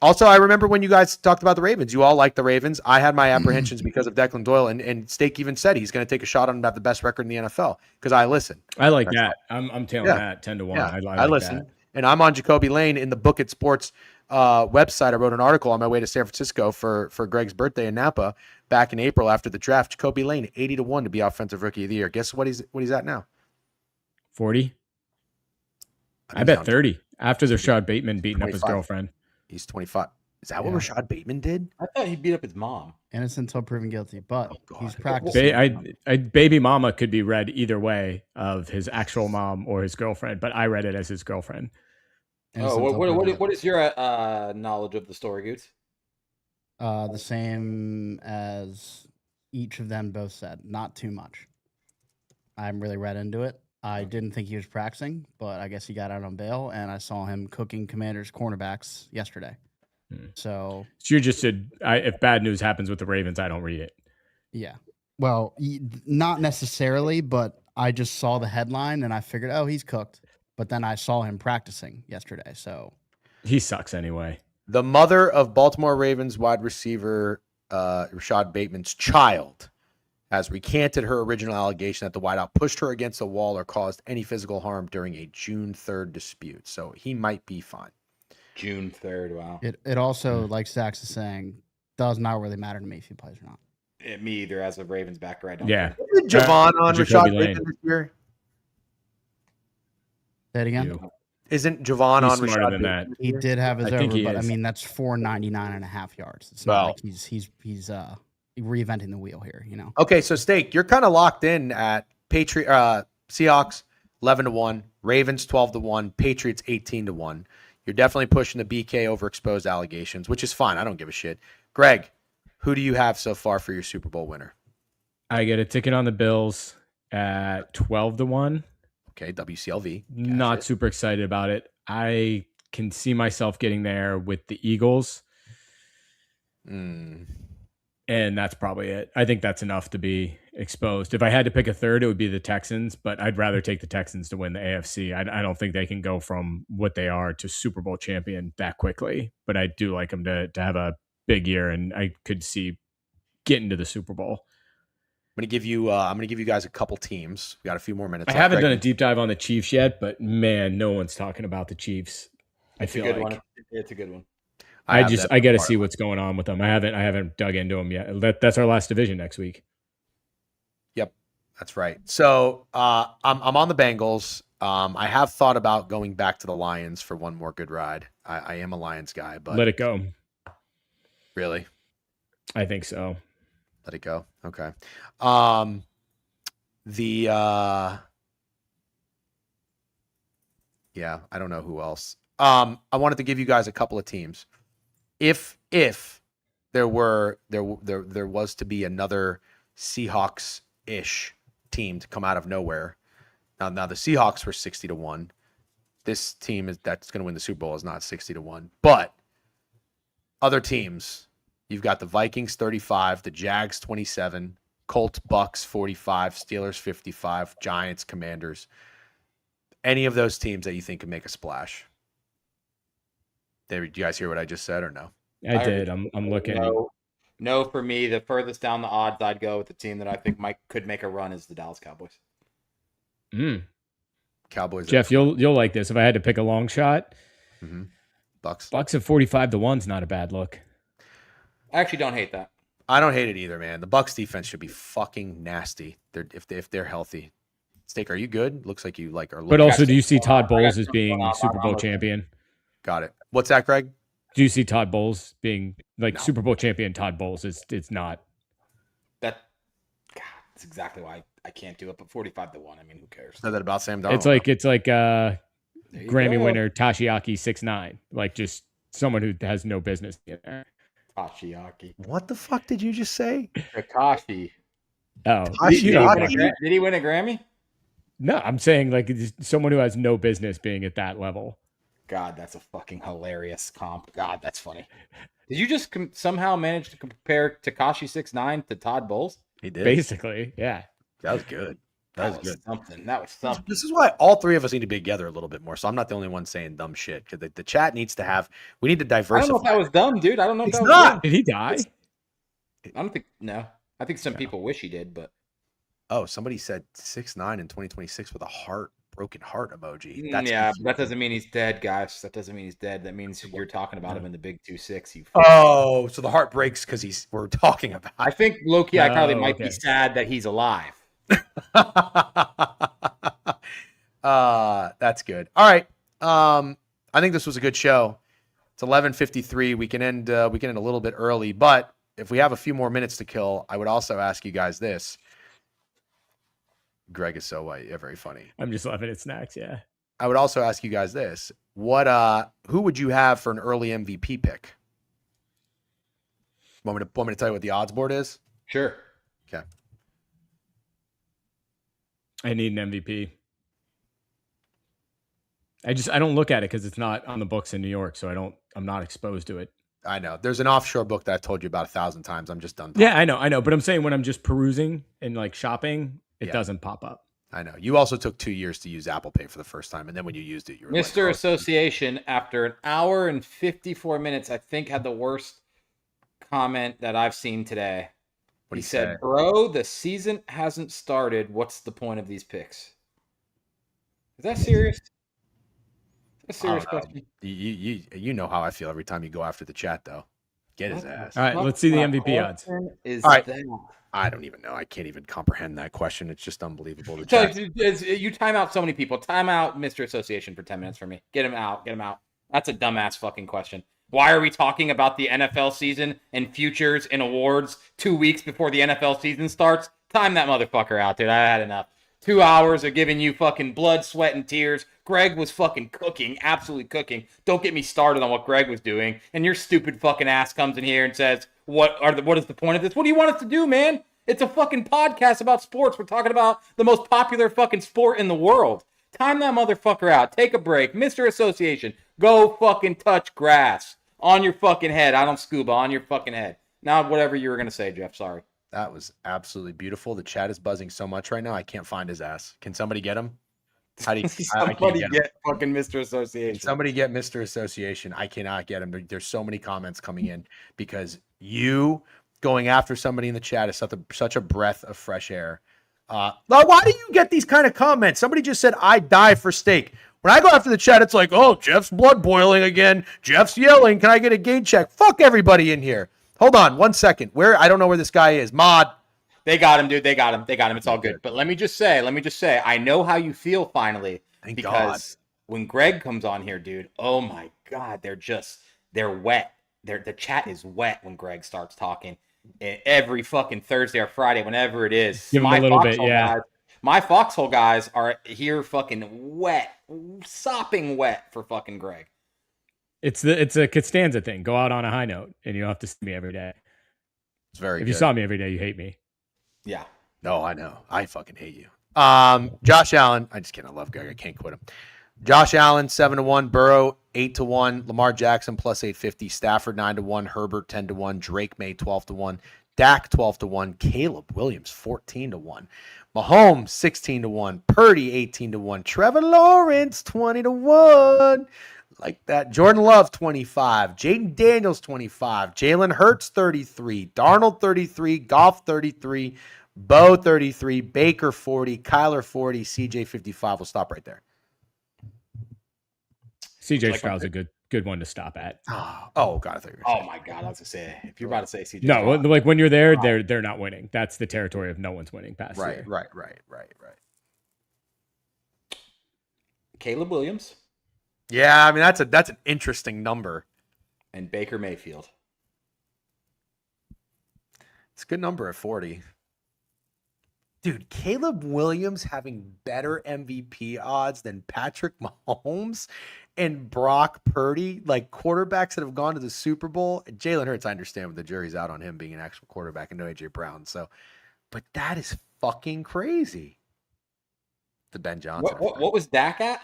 Also, I remember when you guys talked about the Ravens. You all liked the Ravens. I had my apprehensions because of Declan Doyle, and Steak even said he's going to take a shot on him to have the best record in the NFL because I listen. I like that. I'm tailing Yeah. that 10-1. Yeah, I I like listen. that. And I'm on Jacoby Lane in the Book It Sports website. I wrote an article on my way to San Francisco for Greg's birthday in Napa back in April after the draft. Jacoby Lane, 80-1 to be Offensive Rookie of the Year. Guess what he's at now? 40. I bet 30 after the Rashad Bateman beating up his 25. girlfriend. He's 25. Is that what Yeah. Rashad Bateman did? I thought he beat up his mom. Innocent until proven guilty, but God. he's practicing. Baby mama could be read either way of his actual mom or his girlfriend, but I read it as his girlfriend. Innocent until proven guilty. What is your knowledge of the story, Goots? The same as each of them both said. Not too much. I haven't really read into it. I didn't think he was practicing, but I guess he got out on bail, and I saw him cooking Commanders cornerbacks yesterday. So you're just if bad news happens with the Ravens, I don't read it. yeah. Well, not necessarily, but I just saw the headline and I figured, oh, he's cooked. But then I saw him practicing yesterday, so He sucks anyway. The mother of Baltimore Ravens wide receiver Rashad Bateman's child has recanted her original allegation that the wideout pushed her against a wall or caused any physical harm during a June 3rd dispute. So he might be fine. June 3rd. Wow. it also, like Stacks is saying, does not really matter to me if he plays or not. Me either. As a Ravens backer, I don't. Yeah. Isn't Jovan on Jacoby Rashad Lane. Bateman this year? Say it again. You. Isn't Jovan He's on smarter Rashad than that. Bateman this He year? did have his I think over, he but I is. mean that's 499.5 yards. It's Well. not like he's reinventing the wheel here, you know. Okay, so Steak, you're kind of locked in at Seahawks 11-1, Ravens 12-1, Patriots 18-1. You're definitely pushing the BK overexposed allegations, which is fine. I don't give a shit. Greg, who do you have so far for your Super Bowl winner? I get a ticket on the Bills at 12-1. Okay, WCLV. Not super excited about it. I can see myself getting there with the Eagles. Mm. And that's probably it. I think that's enough to be exposed. If I had to pick a third, it would be the Texans, but I'd rather take the Texans to win the AFC. I don't think they can go from what they are to Super Bowl champion that quickly, but I do like them to have a big year, and I could see getting to the Super Bowl. I'm gonna give you guys a couple teams. We got a few more minutes. I left. haven't Greg, done a deep dive on the Chiefs yet, but man, no one's talking about the Chiefs. It's a good one. It's a good one. I got to see what's going on with them. I haven't dug into them yet. That's our last division next week. Yep, that's right. So I'm on the Bengals. I have thought about going back to the Lions for one more good ride. I am a Lions guy, but Let it go. really, I think so. let it go. Okay. Yeah, I don't know who else. I wanted to give you guys a couple of teams. If there was to be another Seahawks-ish team to come out of nowhere. Now the Seahawks were 60-1. This team that's going to win the Super Bowl is not 60-1. But other teams, you've got the Vikings 35, the Jags 27, Colts, Bucks 45, Steelers 55, Giants, Commanders. Any of those teams that you think can make a splash? Did you guys hear what I just said or no? I did. I'm looking. No, for me, the furthest down the odds I'd go with the team that I think could make a run is the Dallas Cowboys. Cowboys. Jeff, you'll like this. If I had to pick a long shot, Bucks. Bucks at 45-1's not a bad look. I actually don't hate that. I don't hate it either, man. The Bucks defense should be fucking nasty. If they're healthy. Steak, are you good? Looks like you like are. But also, do you see Todd Bowles as something being going on. Super Bowl champion? Got it. What's that, Greg? Do you see Todd Bowles being like No. Super Bowl champion? Todd Bowles is it's not. God, that's exactly why I can't do it. But 45-1. I mean, who cares? Said that about Sam Darnold. It's like There you Grammy go. winner Tashiaki 6'9", like just someone who has no business in there. Tashiaki. What the fuck did you just say? Kakashi. Oh, Tashiaki? you know, Did Did he win a Grammy? no, I'm saying like it's someone who has no business being at that level. God, that's a fucking hilarious comp. God, that's funny. Did you just somehow manage to compare Tekashi 6'9" to Todd Bowles? He did. Basically, yeah. That was good. That was good. Something. That was something. This is why all three of us need to be together a little bit more. So I'm not the only one saying dumb shit because the chat needs to have. We need to I diversify. don't know if that was dumb, dude. I don't know if It's that was not. dumb. Did he die? I don't think. No, I think some people wish he did, but Oh, somebody said 6'9" in 2026 with a broken heart emoji. yeah, but that doesn't mean he's dead, guys. That doesn't mean he's dead. That means you're talking about him in the big 2-6. You. Oh, so the heart breaks because we're talking about. I think low-key, I probably Oh, might okay. be sad that he's alive. That's good. All right. I think this was a good show. It's 11:53. We can end a little bit early, but if we have a few more minutes to kill, I would also ask you guys this. Greg is so white. Yeah, very funny. I'm just laughing at snacks. Yeah. I would also ask you guys this. Who would you have for an early MVP pick? Want me to tell you what the odds board is? Sure. Okay. I need an MVP. I don't look at it because it's not on the books in New York, so I'm not exposed to it. I know. There's an offshore book that I've told you about 1,000 times. I'm just done talking. Yeah, I know. But I'm saying when I'm just perusing and like shopping, it doesn't pop up. I know. You also took 2 years to use Apple Pay for the first time, and then when you used it, you were Mr. like, Association, after an hour and 54 minutes, I think had the worst comment that I've seen today. What He he said, say? "Bro, the season hasn't started. What's the point of these picks?" Is that serious? A serious I don't know. question. You know how I feel every time you go after the chat, though. Get his ass. All right, let's see the MVP odds. Is All right. that? I don't even know. I can't even comprehend that question. It's just unbelievable. The So, chat. you time out so many people. Time out Mr. Association for 10 minutes for me. Get him out. Get him out. That's a dumbass fucking question. Why are we talking about the NFL season and futures and awards 2 weeks before the NFL season starts? Time that motherfucker out, dude. I had enough. 2 hours of giving you fucking blood, sweat, and tears. Greg was fucking cooking, absolutely cooking. Don't get me started on what Greg was doing. And your stupid fucking ass comes in here and says, what is the point of this? What do you want us to do, man? It's a fucking podcast about sports. We're talking about the most popular fucking sport in the world. Time that motherfucker out. Take a break. Mr. Association, go fucking touch grass. On your fucking head. I don't scuba. On your fucking head. Now, whatever you were going to say, Jeff. Sorry. That was absolutely beautiful. The chat is buzzing so much right now. I can't find his ass. Can somebody get him? How do you? I can't Somebody get him. get fucking Mr. Association. Can somebody get Mr. Association. I cannot get him. There's so many comments coming in because you going after somebody in the chat is such a breath of fresh air. Why do you get these kind of comments? Somebody just said, "I die for steak." When I go after the chat, it's like, "Oh, Jeff's blood boiling again. Jeff's yelling. Can I get a game check?" Fuck everybody in here. Hold on 1 second. I don't know where this guy is. Mod. They got him, dude. They got him. It's all good. But let me just say, I know how you feel finally. Thank because when Greg comes on here, dude, oh my God, they're wet. The chat is wet when Greg starts talking. Every fucking Thursday or Friday, whenever it is. Give him a little bit, yeah. My Foxhole guys are here fucking wet, sopping wet for fucking Greg. It's a Costanza thing. Go out on a high note, and you don't have to see me every day. It's very If good. you saw me every day, you hate me. Yeah. No, I know. I fucking hate you. Josh Allen. I just can't. I love Greg. I can't quit him. Josh Allen 7-1. Burrow 8-1. Lamar Jackson plus 850. Stafford 9-1. Herbert 10-1. Drake May 12-1. Dak 12-1. Caleb Williams 14-1. Mahomes 16-1. Purdy 18-1. Trevor Lawrence 20-1. Like that. Jordan Love 25. Jaden Daniels 25. Jalen Hurts 33. Darnold 33. Goff 33. Bo 33. Baker 40. Kyler 40. CJ 55. We'll stop right there. CJ Stroud's a good one to stop at. Oh God! I thought you were Oh my God! I was gonna say, if you're about to say CJ, No, like when you're there, they're not winning. That's the territory of no one's winning past right, here. right. Caleb Williams. Yeah, I mean that's an interesting number. And Baker Mayfield. It's a good number at 40. Dude, Caleb Williams having better MVP odds than Patrick Mahomes and Brock Purdy, like quarterbacks that have gone to the Super Bowl. Jalen Hurts, I understand, but the jury's out on him being an actual quarterback and no AJ Brown. So, but that is fucking crazy. The Ben Johnson. What was Dak at?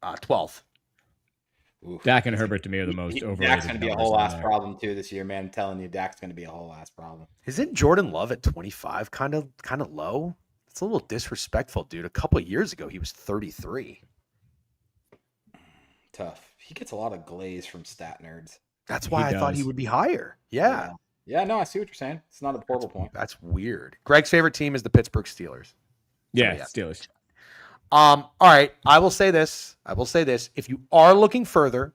12th. Oof. Dak and Herbert to me are the most overrated. Dak's going to be a numbers whole on ass there. problem too this year, man. I'm telling you, Dak's going to be a whole ass problem. Isn't Jordan Love at 25 kind of low? It's a little disrespectful, dude. A couple of years ago, he was 33. Tough. He gets a lot of glaze from stat nerds. That's why He I thought he does. would be higher. Yeah. Yeah, no, I see what you're saying. It's not a horrible point. That's weird. Greg's favorite team is the Pittsburgh Steelers. Yeah, yeah. Steelers. All right. I will say this. If you are looking further,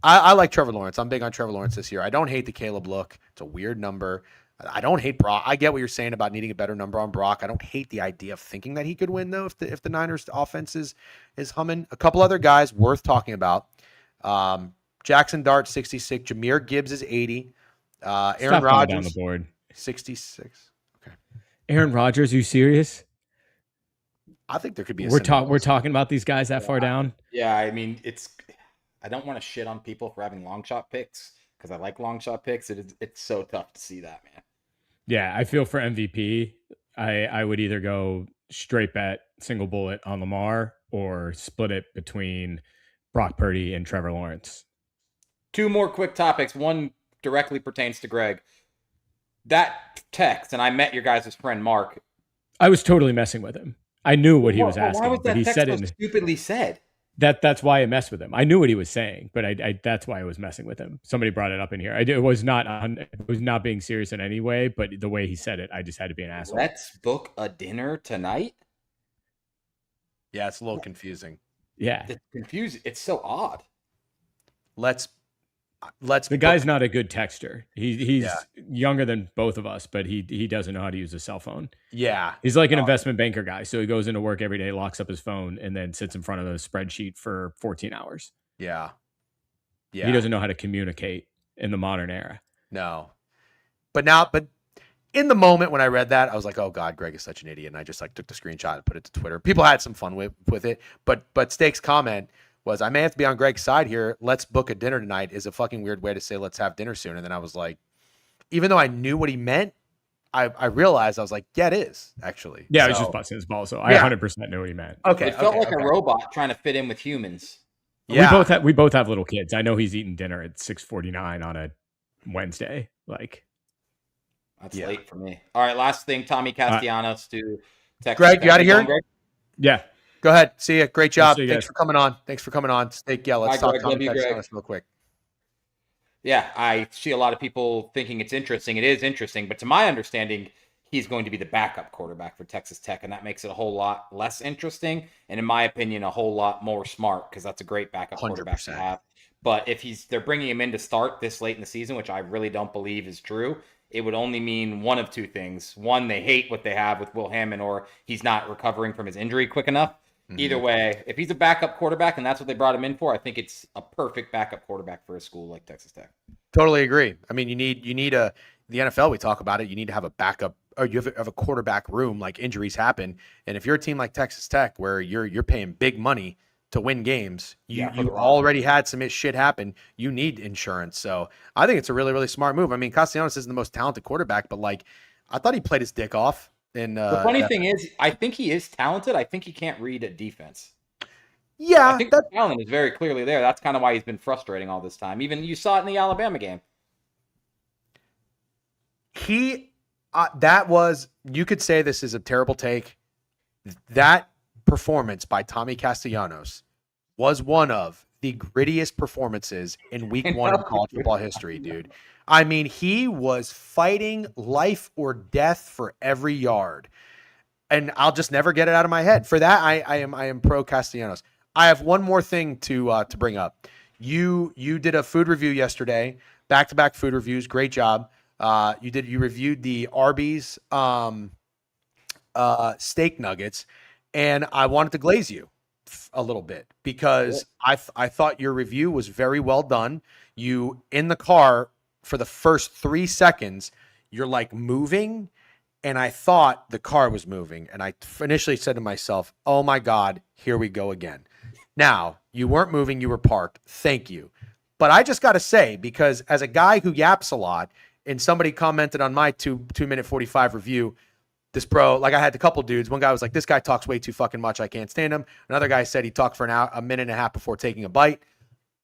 I like Trevor Lawrence. I'm big on Trevor Lawrence this year. I don't hate the Caleb look. It's a weird number. I don't hate Brock. I get what you're saying about needing a better number on Brock. I don't hate the idea of thinking that he could win, though, if the Niners offense is humming. A couple other guys worth talking about. Jackson Dart, 66. Jahmyr Gibbs is 80. Aaron Stop going down Rodgers, the board. 66. Okay. Aaron Rodgers, you serious? I think there could be a We're Cinderella talking about these guys that far down. Yeah, I mean, I don't want to shit on people for having long shot picks because I like long shot picks. It's so tough to see that, man. Yeah, I feel for MVP. I would either go straight bet single bullet on Lamar or split it between Brock Purdy and Trevor Lawrence. Two more quick topics. One directly pertains to Greg. That text, and I met your guys' friend Mark. I was totally messing with him. I knew what he was asking. Why was that he text said so it. stupidly said? That's why I messed with him. I knew what he was saying, but I that's why I was messing with him. Somebody brought it up in here. It was not being serious in any way, but the way he said it, I just had to be an asshole. Let's book a dinner tonight. Yeah, it's a little confusing. Yeah, It's confusing. It's so odd. Let's. the guy's not a good texter. He's younger than both of us, but he doesn't know how to use a cell phone. Yeah, He's like an investment banker guy. So he goes into work every day, locks up his phone, and then sits in front of a spreadsheet for 14 hours. yeah. He doesn't know how to communicate in the modern era. No, but in the moment when I read that, I was like, "Oh God, Greg is such an idiot," and I just took the screenshot and put it to Twitter. People had some fun with it, but Steak's comment was, "I may have to be on Greg's side here. Let's book a dinner tonight" is a fucking weird way to say let's have dinner soon. And then I was like, even though I knew what he meant, I realized I was like, yeah, it is actually. Yeah, I So- was just busting his ball, so I 100% knew what he meant. Okay, It felt like okay. a robot trying to fit in with humans. Yeah, We both have little kids. I know he's eating dinner at 6:49 on a Wednesday. Like, That's Yeah. late for me. All right, last thing. Tommy Castellanos to Texas. Greg, you outta here? Greg? yeah, Go ahead. See you. Great job. see you Thanks guys. for coming on. Steak. Yeah, let's Bye, talk Greg. Tommy Love you, Greg. Castellanos real quick. Yeah, I see a lot of people thinking it's interesting. It is interesting, but to my understanding, he's going to be the backup quarterback for Texas Tech, and that makes it a whole lot less interesting, and in my opinion, a whole lot more smart because that's a great backup quarterback to 100%. have. But if they're bringing him in to start this late in the season, which I really don't believe is true, it would only mean one of two things. One, they hate what they have with Will Hammond, or he's not recovering from his injury quick enough. Either way, if he's a backup quarterback and that's what they brought him in for, I think it's a perfect backup quarterback for a school like Texas Tech. Totally agree. I mean, you need the NFL. We talk about it. You need to have a backup, or you have a quarterback room. Like injuries happen, and if you're a team like Texas Tech, where you're paying big money to win games, you already had some shit happen. You need insurance. So I think it's a really, really smart move. I mean, Castellanos isn't the most talented quarterback, but I thought he played his dick off. The funny thing is, I think he is talented. I think he can't read a defense. Yeah, I think the talent is very clearly there. That's kind of why he's been frustrating all this time. Even you saw it in the Alabama game. That was, you could say this is a terrible take. That performance by Tommy Castellanos was one of the grittiest performances in week one of college football history, dude. I mean, he was fighting life or death for every yard. And I'll just never get it out of my head. For that, I am pro Castellanos. I have one more thing to bring up. You did a food review yesterday, back-to-back food reviews. Great job. You reviewed the Arby's steak nuggets, and I wanted to glaze you. a little bit because I thought your review was very well done. You in the car for the first 3 seconds, you're like moving, and I thought the car was moving, and I initially said to myself, "Oh my God, here we go again." Now you weren't moving; you were parked. Thank you. But I just got to say, because as a guy who yaps a lot, and somebody commented on my 2-minute 45 review, this bro, like I had a couple dudes. One guy was like, "This guy talks way too fucking much. I can't stand him." Another guy said he talked for a minute and a half before taking a bite.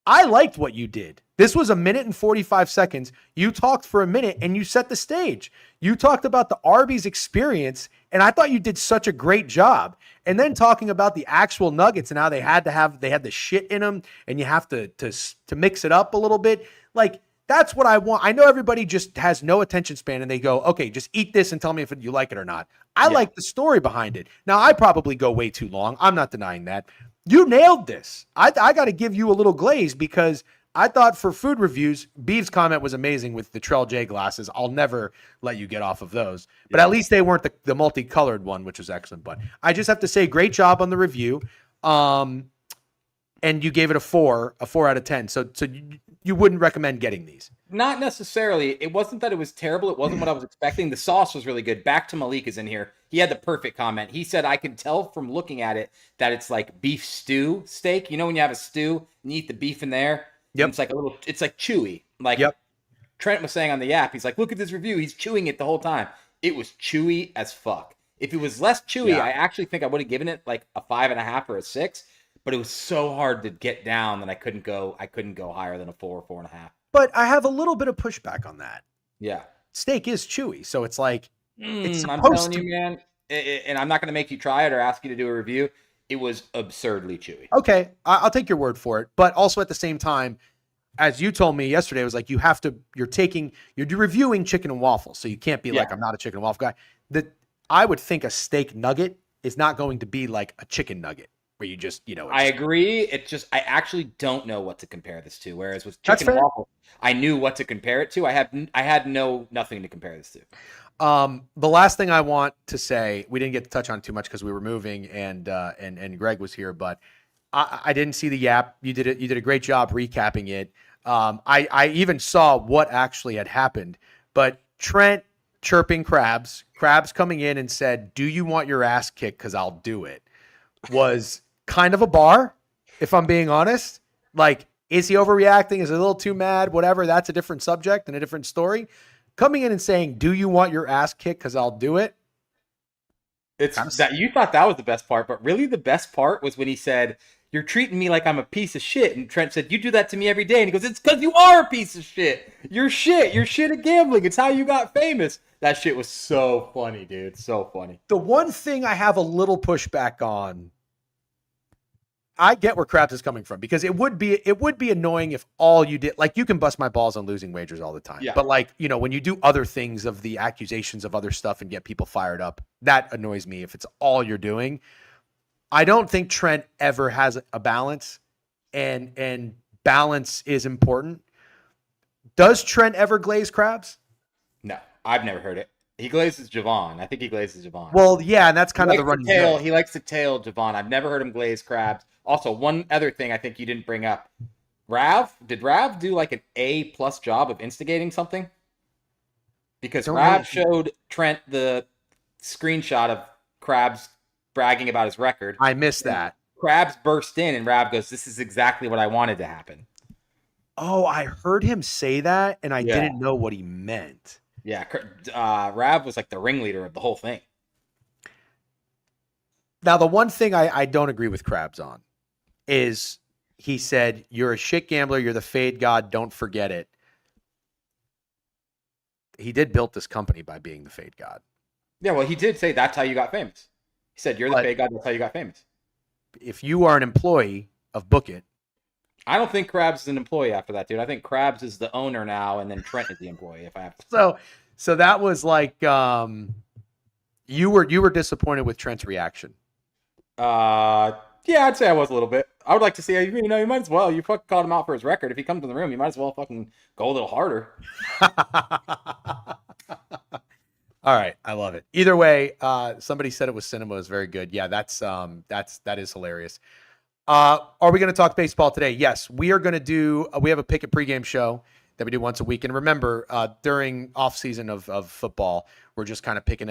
I liked what you did. This was 1 minute and 45 seconds. You talked for a minute and you set the stage. You talked about the Arby's experience, and I thought you did such a great job. And then talking about the actual nuggets and how they had the shit in them, and you have to mix it up a little bit. Like, that's what I want. I know everybody just has no attention span and they go, okay, just eat this and tell me if you like it or not. I like the story behind it. Now, I probably go way too long. I'm not denying that. You nailed this. I got to give you a little glaze because I thought for food reviews, Biev's comment was amazing with the Trell J glasses. I'll never let you get off of those. But at least they weren't the multicolored one, which was excellent. But I just have to say, great job on the review. And you gave it a 4 out of 10. So you wouldn't recommend getting these? Not necessarily. It wasn't that it was terrible. It wasn't what I was expecting. The sauce was really good. Back to Malik is in here. He had the perfect comment. He said, I could tell from looking at it that it's like beef stew steak. You know when you have a stew and you eat the beef in there? Yep. It's like chewy. Like Trent was saying on the app, he's like, look at this review. He's chewing it the whole time. It was chewy as fuck. If it was less chewy, I actually think I would have given it like a 5.5 or a 6. But it was so hard to get down that I couldn't go higher than a 4 or 4.5. But I have a little bit of pushback on that. Yeah. Steak is chewy, so it's like it's I'm supposed telling you, man, and I'm not going to make you try it or ask you to do a review. It was absurdly chewy. Okay, I'll take your word for it. But also at the same time, as you told me yesterday, it was like you're reviewing chicken and waffles, so you can't be like, I'm not a chicken and waffle guy. I would think a steak nugget is not going to be like a chicken nugget, where you just, I agree. It's just, I actually don't know what to compare this to. Whereas with chicken and waffle, I knew what to compare it to. I had nothing to compare this to. The last thing I want to say, we didn't get to touch on too much because we were moving and Greg was here, but I didn't see the yap. You did it. You did a great job recapping it. I even saw what actually had happened, but Trent chirping Krabs coming in and said, "Do you want your ass kicked? Cause I'll do it," was kind of a bar, if I'm being honest. Like, is he overreacting? Is he a little too mad? Whatever. That's a different subject and a different story. Coming in and saying, "Do you want your ass kicked? Cause I'll do it." It's that you thought that was the best part, but really the best part was when he said, "You're treating me like I'm a piece of shit." And Trent said, "You do that to me every day." And he goes, "It's because you are a piece of shit. You're shit. You're shit at gambling. It's how you got famous." That shit was so funny, dude. So funny. The one thing I have a little pushback on, I get where Krabs is coming from, because it would be annoying if all you did, like, you can bust my balls on losing wagers all the time. Yeah. But like, when you do other things of the accusations of other stuff and get people fired up, that annoys me if it's all you're doing. I don't think Trent ever has a balance, and balance is important. Does Trent ever glaze Krabs? No, I've never heard it. He glazes Jovan. I think he glazes Jovan. Well, yeah, and that's kind of the running joke. He likes to tail Jovan. I've never heard him glaze Krabs. Also, one other thing I think you didn't bring up. Did Rav do like an A+ job of instigating something? Because Rav showed Trent the screenshot of Krabs bragging about his record. I missed that. Krabs burst in and Rav goes, "This is exactly what I wanted to happen." Oh, I heard him say that, and I didn't know what he meant. Yeah, Rav was like the ringleader of the whole thing. Now, the one thing I don't agree with Krabs on is he said, "You're a shit gambler. You're the fade god. Don't forget it." He did build this company by being the fade god. Yeah, well, he did say that's how you got famous. He said, "You're the fade god. That's how you got famous." If you are an employee of Book It, I don't think Krabs is an employee after that, dude. I think Krabs is the owner now, and then Trent is the employee. If I have to. So that was like you were disappointed with Trent's reaction. Yeah, I'd say I was a little bit. I would like to see, you might as well. You fucking called him out for his record. If he comes in the room, you might as well fucking go a little harder. All right, I love it. Either way, somebody said it was cinema is very good. Yeah, that is hilarious. Are we going to talk baseball today? Yes, we are going to do. We have a pick a pregame show that we do once a week. And remember, during off season of football, we're just kind of picking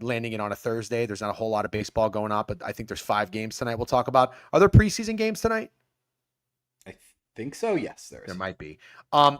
landing it on a Thursday. There's not a whole lot of baseball going on, but I think there's 5 games tonight. We'll talk about. Are there preseason games tonight? I think so. Yes, there is. There might be.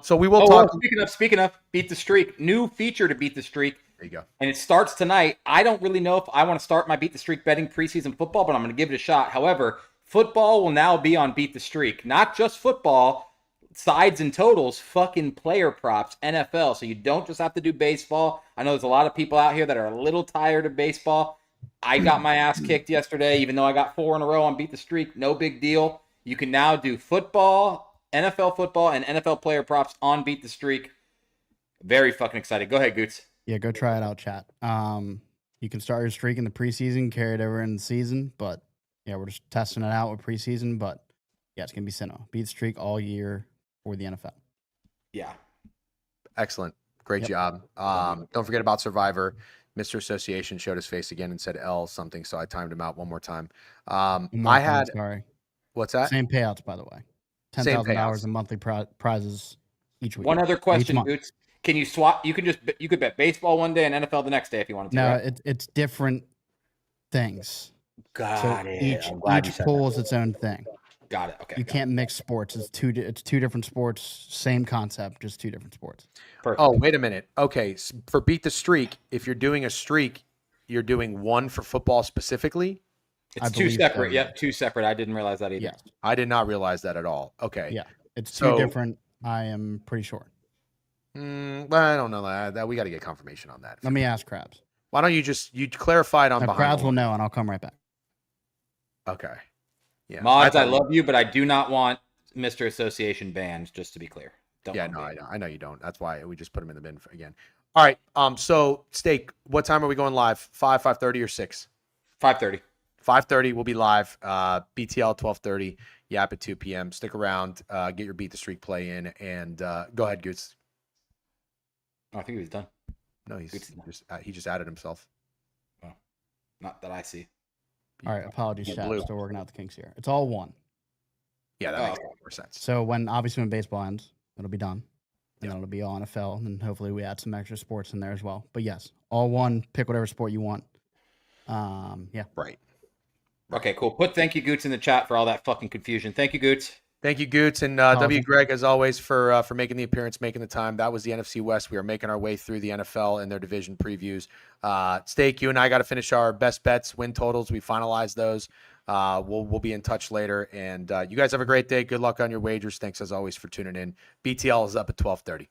So we will talk. Speaking of, beat the streak. New feature to beat the streak. There you go. And it starts tonight. I don't really know if I want to start my beat the streak betting preseason football, but I'm going to give it a shot. However, football will now be on beat the streak. Not just football, sides and totals, fucking player props, NFL. So you don't just have to do baseball. I know there's a lot of people out here that are a little tired of baseball. I got my ass kicked yesterday, even though I got 4 in a row on beat the streak. No big deal. You can now do football, NFL football, and NFL player props on beat the streak. Very fucking excited. Go ahead, Goots. Yeah, go try it out, chat. You can start your streak in the preseason, carry it over in the season, but yeah, we're just testing it out with preseason. But yeah, it's gonna be Sinnoh. Beat the streak all year for the NFL. Yeah, excellent, great job. Don't forget about Survivor. Mr. Association showed his face again and said L something, so I timed him out one more time. Sorry, what's that? Same payouts, by the way. $10,000 in monthly prizes each week. One other question, Goots. Can you swap? You could bet baseball one day and NFL the next day if you wanted to. No, right? it's different things. Got it. Each pool is its own thing. Got it. Okay. You can't mix sports. It's two different sports. Same concept, just 2 different sports. Perfect. Oh, wait a minute. Okay, so for beat the streak, if you're doing a streak, you're doing one for football specifically. It's 2 separate. Yep, 2 separate. I didn't realize that either. Yes. I did not realize that at all. Okay. Yeah, it's 2 different. I am pretty sure. Well, I don't know that. We got to get confirmation on that. Let me ask Krabs. Why don't you clarify it on behind? Krabs will know, and I'll come right back. Okay. Yeah. Mods, I love you, but I do not want Mr. Association banned. Just to be clear. I know you don't. That's why we just put him in the bin again. All right. So Steak, what time are we going live? 5:30, or 6? 5:30. 5:30. We'll be live. BTL 12:30. Yap at 2 p.m. Stick around. Get your beat the streak play in, and go ahead, Goots. Oh, I think he was done. No, he just added himself. Oh, not that I see. All right, apologies, chat. Still working out the kinks here. It's all one. Yeah, that makes more sense. So when baseball ends, it'll be done. And then it'll be all NFL, and hopefully we add some extra sports in there as well. But yes, all one. Pick whatever sport you want. Yeah. Right. Okay, cool. Put thank you, Goots, in the chat for all that fucking confusion. Thank you, Goots. Thank you, Goots, and W. Greg, as always, for making the appearance, making the time. That was the NFC West. We are making our way through the NFL and their division previews. Steak, you and I got to finish our best bets, win totals. We finalized those. We'll be in touch later. And you guys have a great day. Good luck on your wagers. Thanks, as always, for tuning in. BTL is up at 12:30.